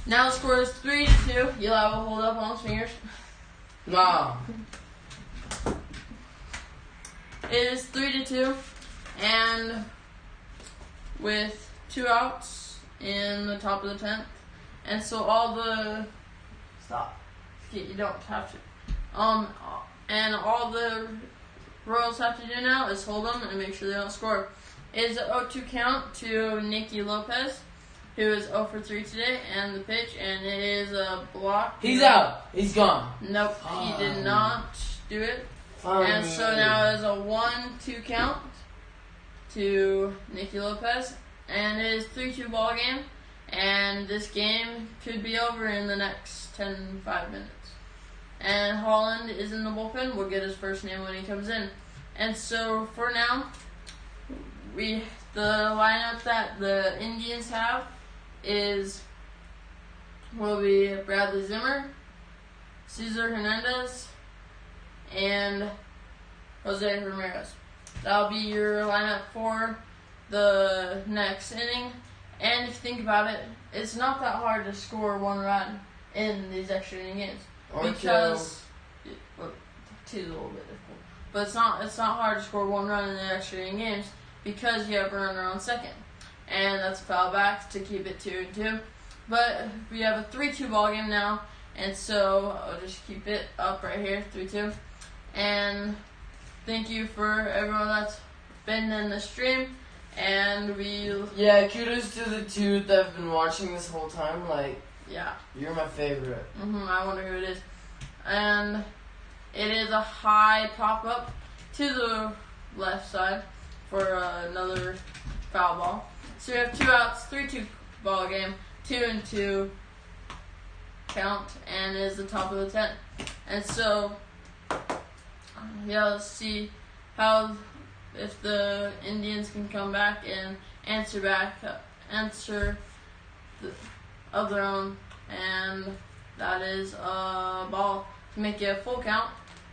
now the score is 3-2. Eli will hold up on his fingers. No. It is 3-2, and with 2 outs in the top of the 10th, and so all the you don't have to. And all the Royals have to do now is hold them and make sure they don't score. It is an 0-2 count to Nicky Lopez, who is 0 for 3 today, and the pitch, and it is a block. He's out. He's gone. Nope, he did not do it. And so now it is a 1-2 count to Nicky Lopez, and it is 3-2 ball game, and this game could be over in the next 5 minutes. And Holland is in the bullpen. We'll get his first name when he comes in. And so for now, the lineup that the Indians have will be Bradley Zimmer, Cesar Hernandez, and Jose Ramirez. That'll be your lineup for the next inning. And if you think about it, it's not that hard to score 1 run in these extra inning games. Because two's a little bit difficult. But it's not hard to score 1 run in the extra inning games because you have a runner on second. And that's a foul back to keep it 2-2. But we have a 3-2 ball game now, and so I'll just keep it up right here, 3-2. And thank you for everyone that's been in the stream. And kudos to the 2 that have been watching this whole time. Yeah. You're my favorite. I wonder who it is. And it is a high pop up to the left side for another foul ball. So we have 2 outs, 3-2 ball game, 2-2 count, and is the top of the 10th. And so, let's see if the Indians can come back and answer of their own, and that is a ball to make it a full count,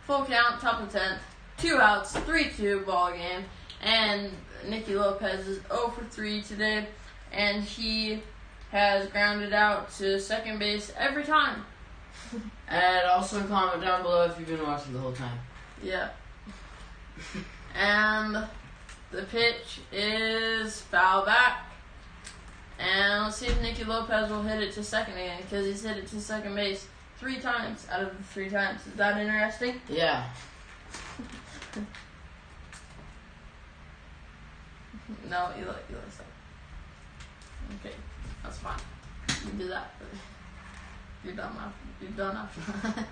top of the 10th, 2 outs, 3-2 ball game, and Nicky Lopez is 0 for 3 today, and he has grounded out to second base every time. And also comment down below if you've been watching the whole time. Yeah. And the pitch is foul back. And let's see if Nicky Lopez will hit it to second again, because he's hit it to second base 3 times out of the 3 times. Is that interesting? Yeah. No, Eli stop. Okay, that's fine. You can do that. You're done after.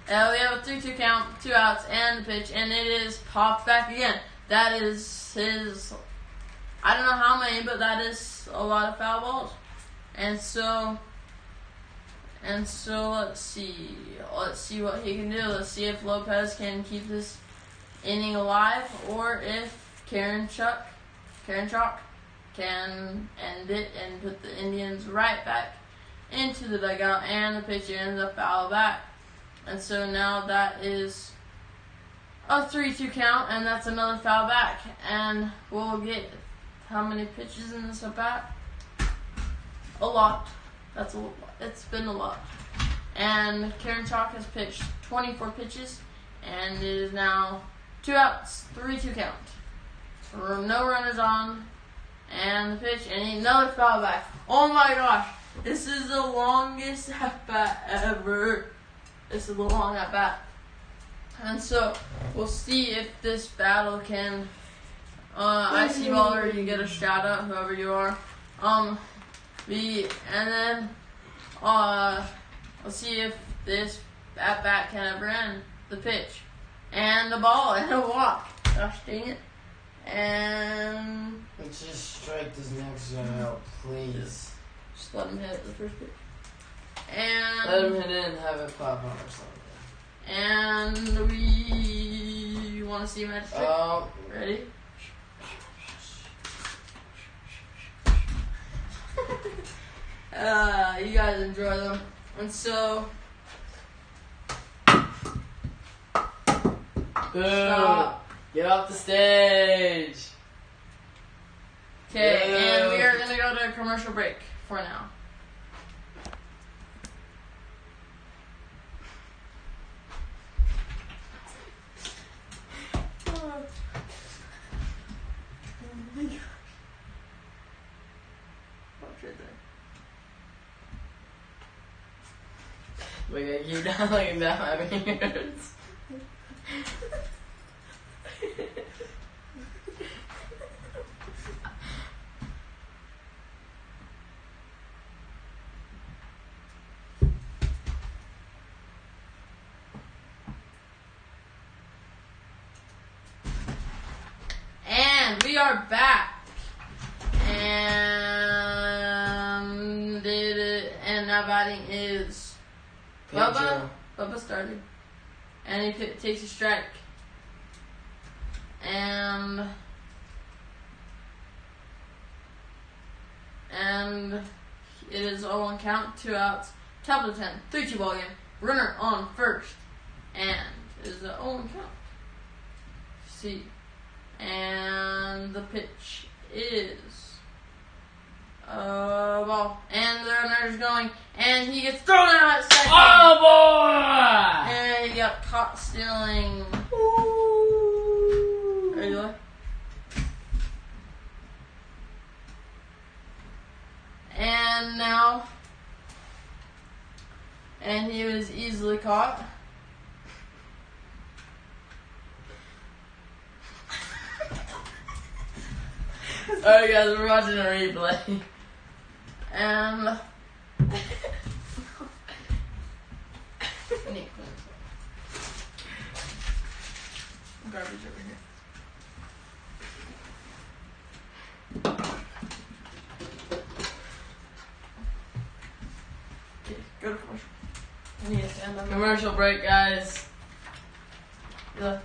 We have a 3-2 count, 2 outs, and the pitch, and it is popped back again. That is his, I don't know how many, but that is a lot of foul balls. And so let's see what he can do. Let's see if Lopez can keep this inning alive, or if Karen Chalk can end it and put the Indians right back into the dugout, and the pitcher ends up foul back. And so now that is a 3-2 count, and that's another foul back. And we'll get how many pitches in this at bat? A lot. It's been a lot. And Karen Chalk has pitched 24 pitches, and it is now 2 outs, 3-2 count. No runners on, and the pitch, and another foul back. Oh my gosh, this is the longest at bat ever. This is the long at bat. And so we'll see if this battle can. Icy Baller, you get a shout out, whoever you are. Let's see if this at bat can ever end. The pitch and the ball and a walk. Gosh dang it. And let's just strike this next guy out, please. Just let him hit the first pitch. And let him hit it and have it pop out or something. And we want to see match trick. Ready? You guys enjoy them. And so, Boo! stop. Get off the stage. Okay, Boo. and we are gonna go to a commercial break for now. We gotta keep dialing down. I mean, it hurts. And we are back. And now batting is Bubba. Bubba started. And he takes a strike. And it is 0-1 count, 2 outs, top of the 10th, 3-2 ball game, runner on first. And it is a 0-1 count. See. And the pitch is ball. And the runner's going, and he gets thrown out at second. Oh boy! And he got caught stealing. Are you like? And now, and he was easily caught. Alright guys, we're watching a replay. And garbage over here. Okay, go to commercial. I need to stand up. Commercial break, guys. Yeah.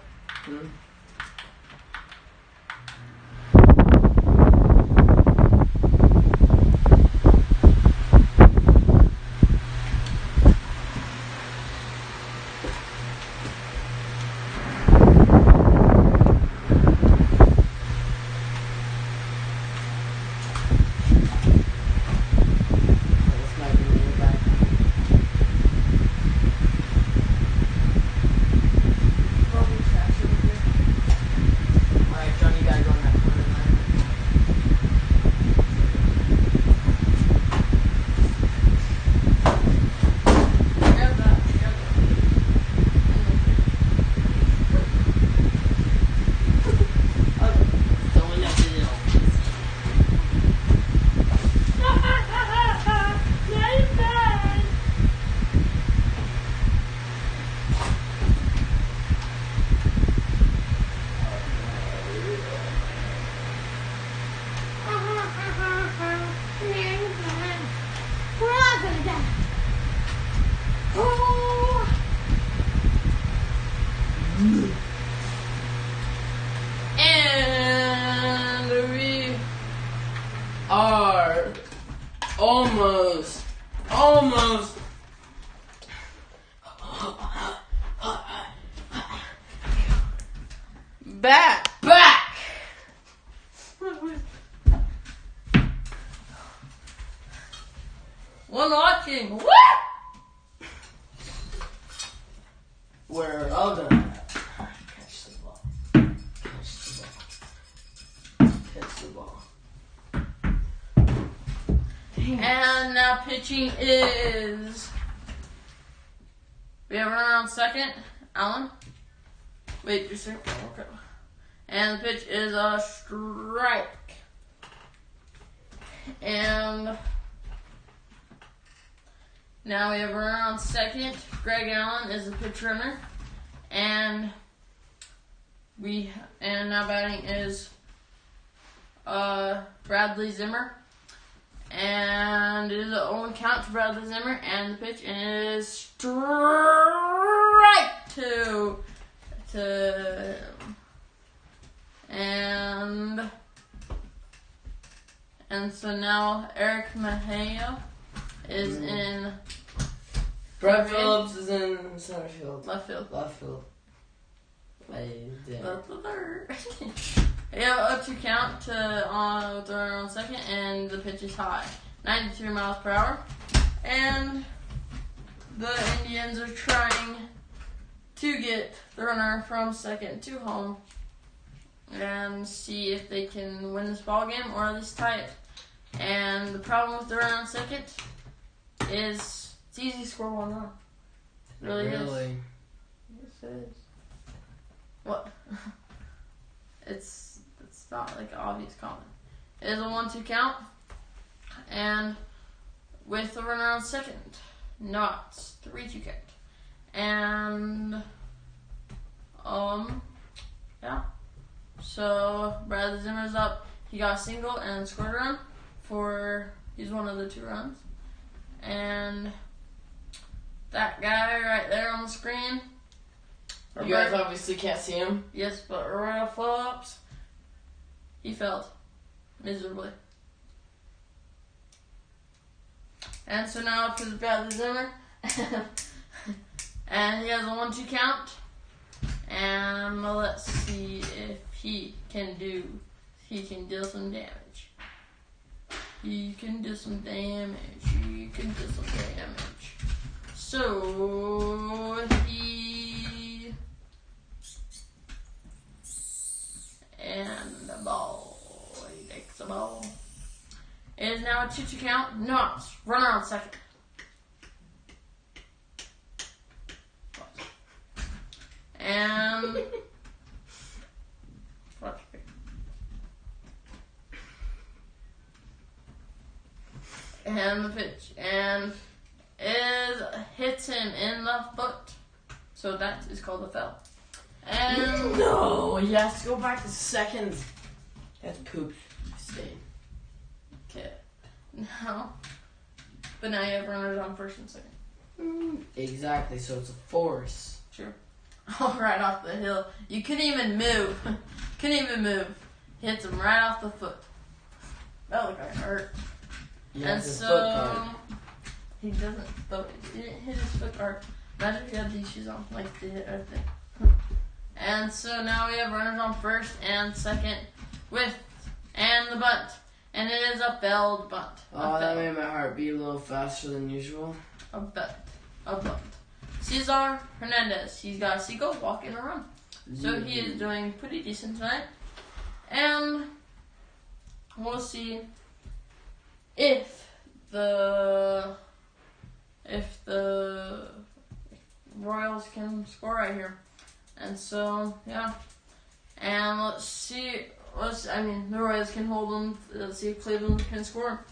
And we Are almost back. One watching. What? We're all gonna catch the ball. Catch the ball. And now pitching is. We have a runner on second. Allen. Wait, just a second. Okay. And the pitch is a strike. And now we have a runner on second. Greg Allen is the pitch runner. And now batting is Bradley Zimmer. And it is an 0-1 count to Bradley Zimmer. And the pitch is strike two to and so now Eric Mejia is in Brett Phillips is in center field. Left field. Left field. Left the third. Yeah, a 2 count to with the runner on second, and the pitch is high, 92 miles per hour, and the Indians are trying to get the runner from second to home and see if they can win this ball game or at least tie it. And the problem with the runner on second is it's easy to score 1 run. It really is. Yes, it is. What? It's not like an obvious comment. It is a 1-2 count, and with the runner on second, no outs, 3-2 count, and yeah. So Bradley Zimmer's up. He got a single and scored a run he's one of the 2 runs, and that guy right there on the screen. You guys obviously can't see him. Yes, but Royal Phillips, he failed miserably. And so now up to Bradley Zimmer. And he has a 1-2 count. And let's see if he can deal some damage. He can do some damage. So and the ball. He takes the ball. It is now a 2-2 count. No, runner on second. And and the pitch and hits him in the foot. So that is called a foul. And no, he has to go back to second. That's poop stain. Okay. No. But now you have runners on first and second. Exactly, so it's a force. True. Oh, right off the hill. You couldn't even move. Hits him right off the foot. That looked like it hurt. Yeah, and so he didn't hit his foot hard. Imagine if you had these shoes on, like they hit right there. And so now we have runners on first and second and the bunt. And it is a failed bunt. That made my heart beat a little faster than usual. A bunt. Cesar Hernandez. He's got a seagull, walk, and a run. So he is doing pretty decent tonight. And we'll see if the Royals can score right here. And so, yeah. And let's see. The Royals can hold them. Let's see if Cleveland can score.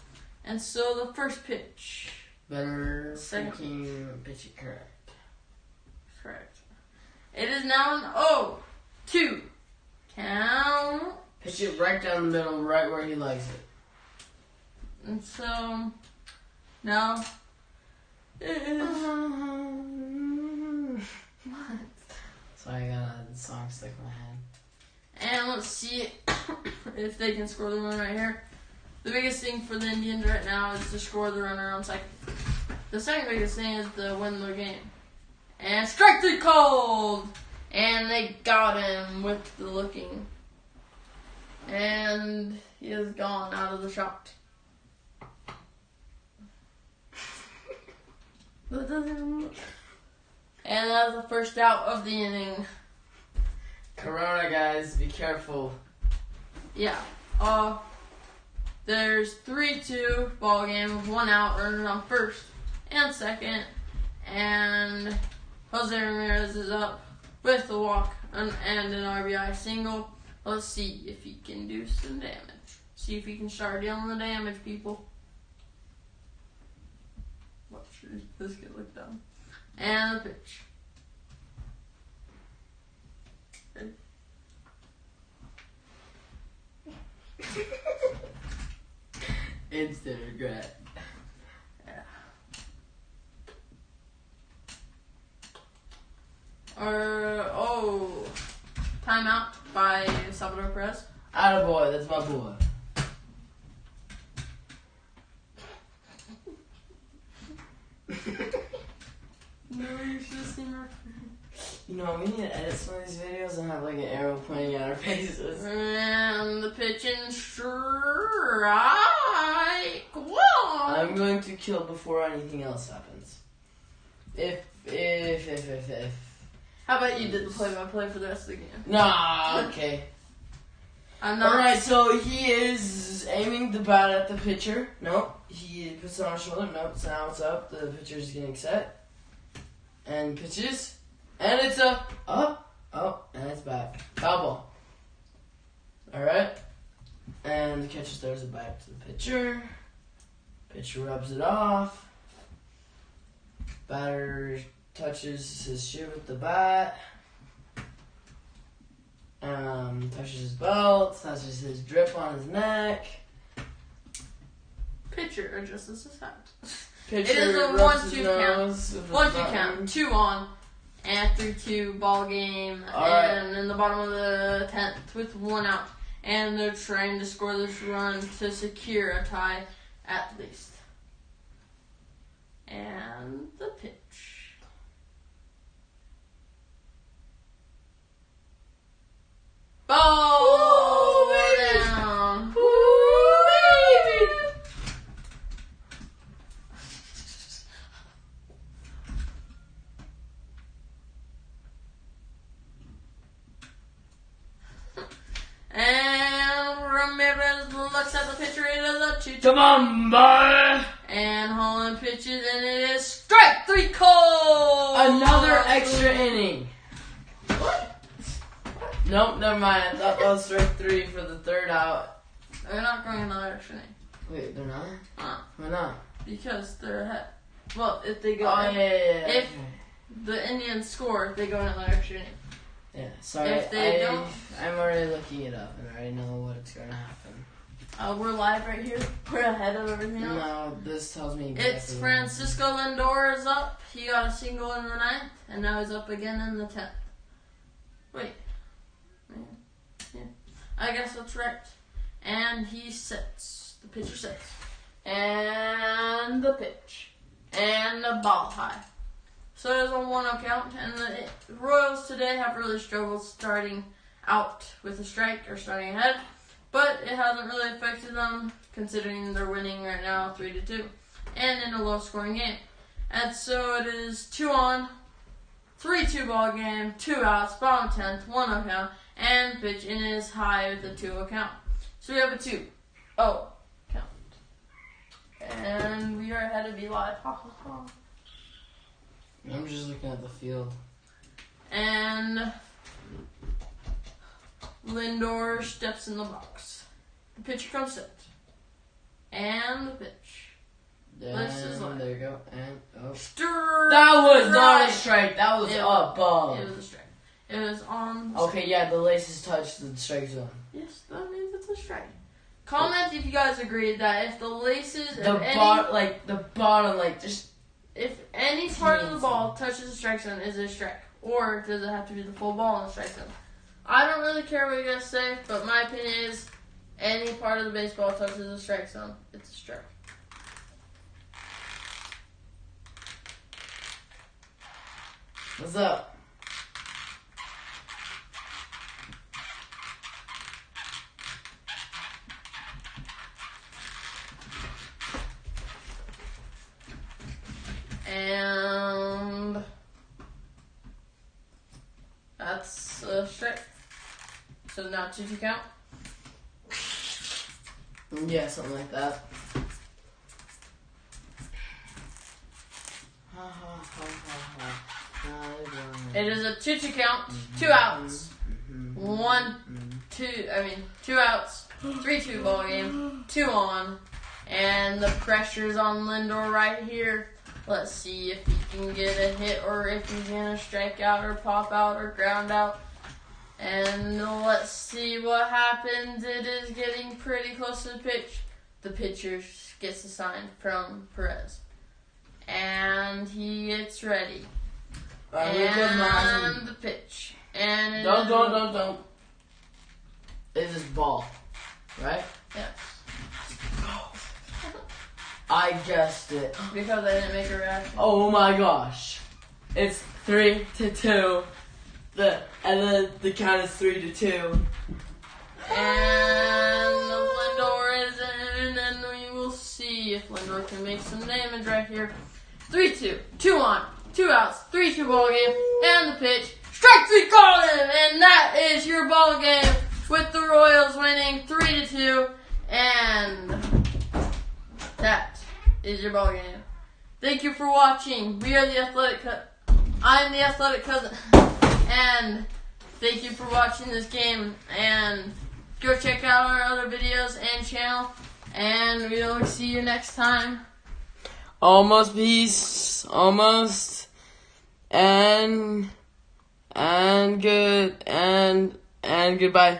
And so the first pitch. Better thinking pitch it correct. Correct. It is now an 0-2 count. Pitch it right down the middle, right where he likes it. And so now it is. What? Sorry, I got a song stuck in my head. And let's see if they can score the run right here. The biggest thing for the Indians right now is to score the runner on second. The second biggest thing is to win the game. And strike three called! And they got him with the looking. And he is gone out of the shot. And that was the first out of the inning. Corona, guys, be careful. Yeah. There's 3-2 ball game with 1 out, runners on first and second, and Jose Ramirez is up with the walk and an RBI single. Let's see if he can do some damage. See if he can start dealing the damage, people. Watch this kid look down. And the pitch. Instant regret. Yeah. Timeout by Salvador Perez. Attaboy, that's my boy. No, you should have seen her. You know, we need to edit some of these videos and have like an arrow pointing at our faces. And the pitch and strike. One. I'm going to kill before anything else happens. If. How about you did the play-by-play for the rest of the game? Nah, okay. I'm not. Alright, so he is aiming the bat at the pitcher. Nope. He puts it on his shoulder. Nope. So now it's up. The pitcher's getting set. And pitches. And it's up. And it's back. Foul ball. Alright. And the catcher throws it back to the pitcher. Pitcher rubs it off. Batter touches his shoe with the bat. Touches his belt, touches his drip on his neck. Pitcher adjusts his hat. Pitcher It is a rubs his 1-2 count. nose with his 1-2 button. count. 2 on. And 3-2 ball game. Alright. And in the bottom of the 10th with 1 out. And they're trying to score this run to secure a tie at least. And the pitch. Ball down. baby. And Ramirez looks at the pitcher. It is a 2-2. Come on, boy. And Holland pitches, and it is strike 3 call. Another extra inning. What? Nope, never mind. I thought that was strike 3 for the third out. They're not going another extra inning. Wait, they're not? Why not? Because they're ahead. Well, if they go, Oh, yeah. if Okay. the Indians score, they go another extra inning. Yeah, sorry. If they don't- I'm already looking it up and I already know what's going to happen. We're live right here. We're ahead of everything else. No, this tells me exactly It's what Francisco Lindor is up. He got a single in the 9th, and now he's up again in the 10th. Wait. Yeah. I guess that's right. And he sits. The pitcher sits. And the pitch. And the ball high. So there's a 1-0 count. And the Royals today have really struggled starting out with a strike or starting ahead. But it hasn't really affected them, considering they're winning right now 3-2. And in a low-scoring game. And so it is 2 on, 3-2 ball game, 2 outs, bottom 10th, 1-0 count, and pitch in is high with a 2-0 count. So we have a 2-0 count. And we are ahead of Eli. Ha ha ha. I'm just looking at the field. And Lindor steps in the box. The pitcher comes set. And the pitch. This is And like- there you go. And That was not a strike. That was above. It was a strike. It was on. Okay, yeah, the laces touched the strike zone. Yes, that means it's a strike. Comment if you guys agree that if the laces, The bottom, just if any part of the ball touches the strike zone, is it a strike? Or does it have to be the full ball in the strike zone? I don't really care what you guys say, but my opinion is any part of the baseball touches the strike zone, it's a strike. What's up? And that's a strike. So now 2-2 count. Yeah, something like that. It is a 2-2 count, 2 outs, 2 outs, 3-2 ball game, 2 on, and the pressure's on Lindor right here. Let's see if he can get a hit or if he's gonna strike out or pop out or ground out. And let's see what happens. It is getting pretty close to the pitch. The pitcher gets a sign from Perez. And he gets ready. And the pitch. And Don't. It's just ball, right? Yeah. I guessed it. Because I didn't make a reaction. Oh my gosh. It's 3-2. And the count is 3-2. And Lindor is in, and we will see if Lindor can make some damage right here. 3-2. 2 on. 2 outs. 3-2 ball game. And the pitch. Strike 3 called him! And that is your ball game with the Royals winning 3-2. And that is your ball game. Thank you for watching. We are the Athletic I'm the Athletic Cousin. And thank you for watching this game. And go check out our other videos and channel. And we'll see you next time. Almost peace. Almost. And goodbye.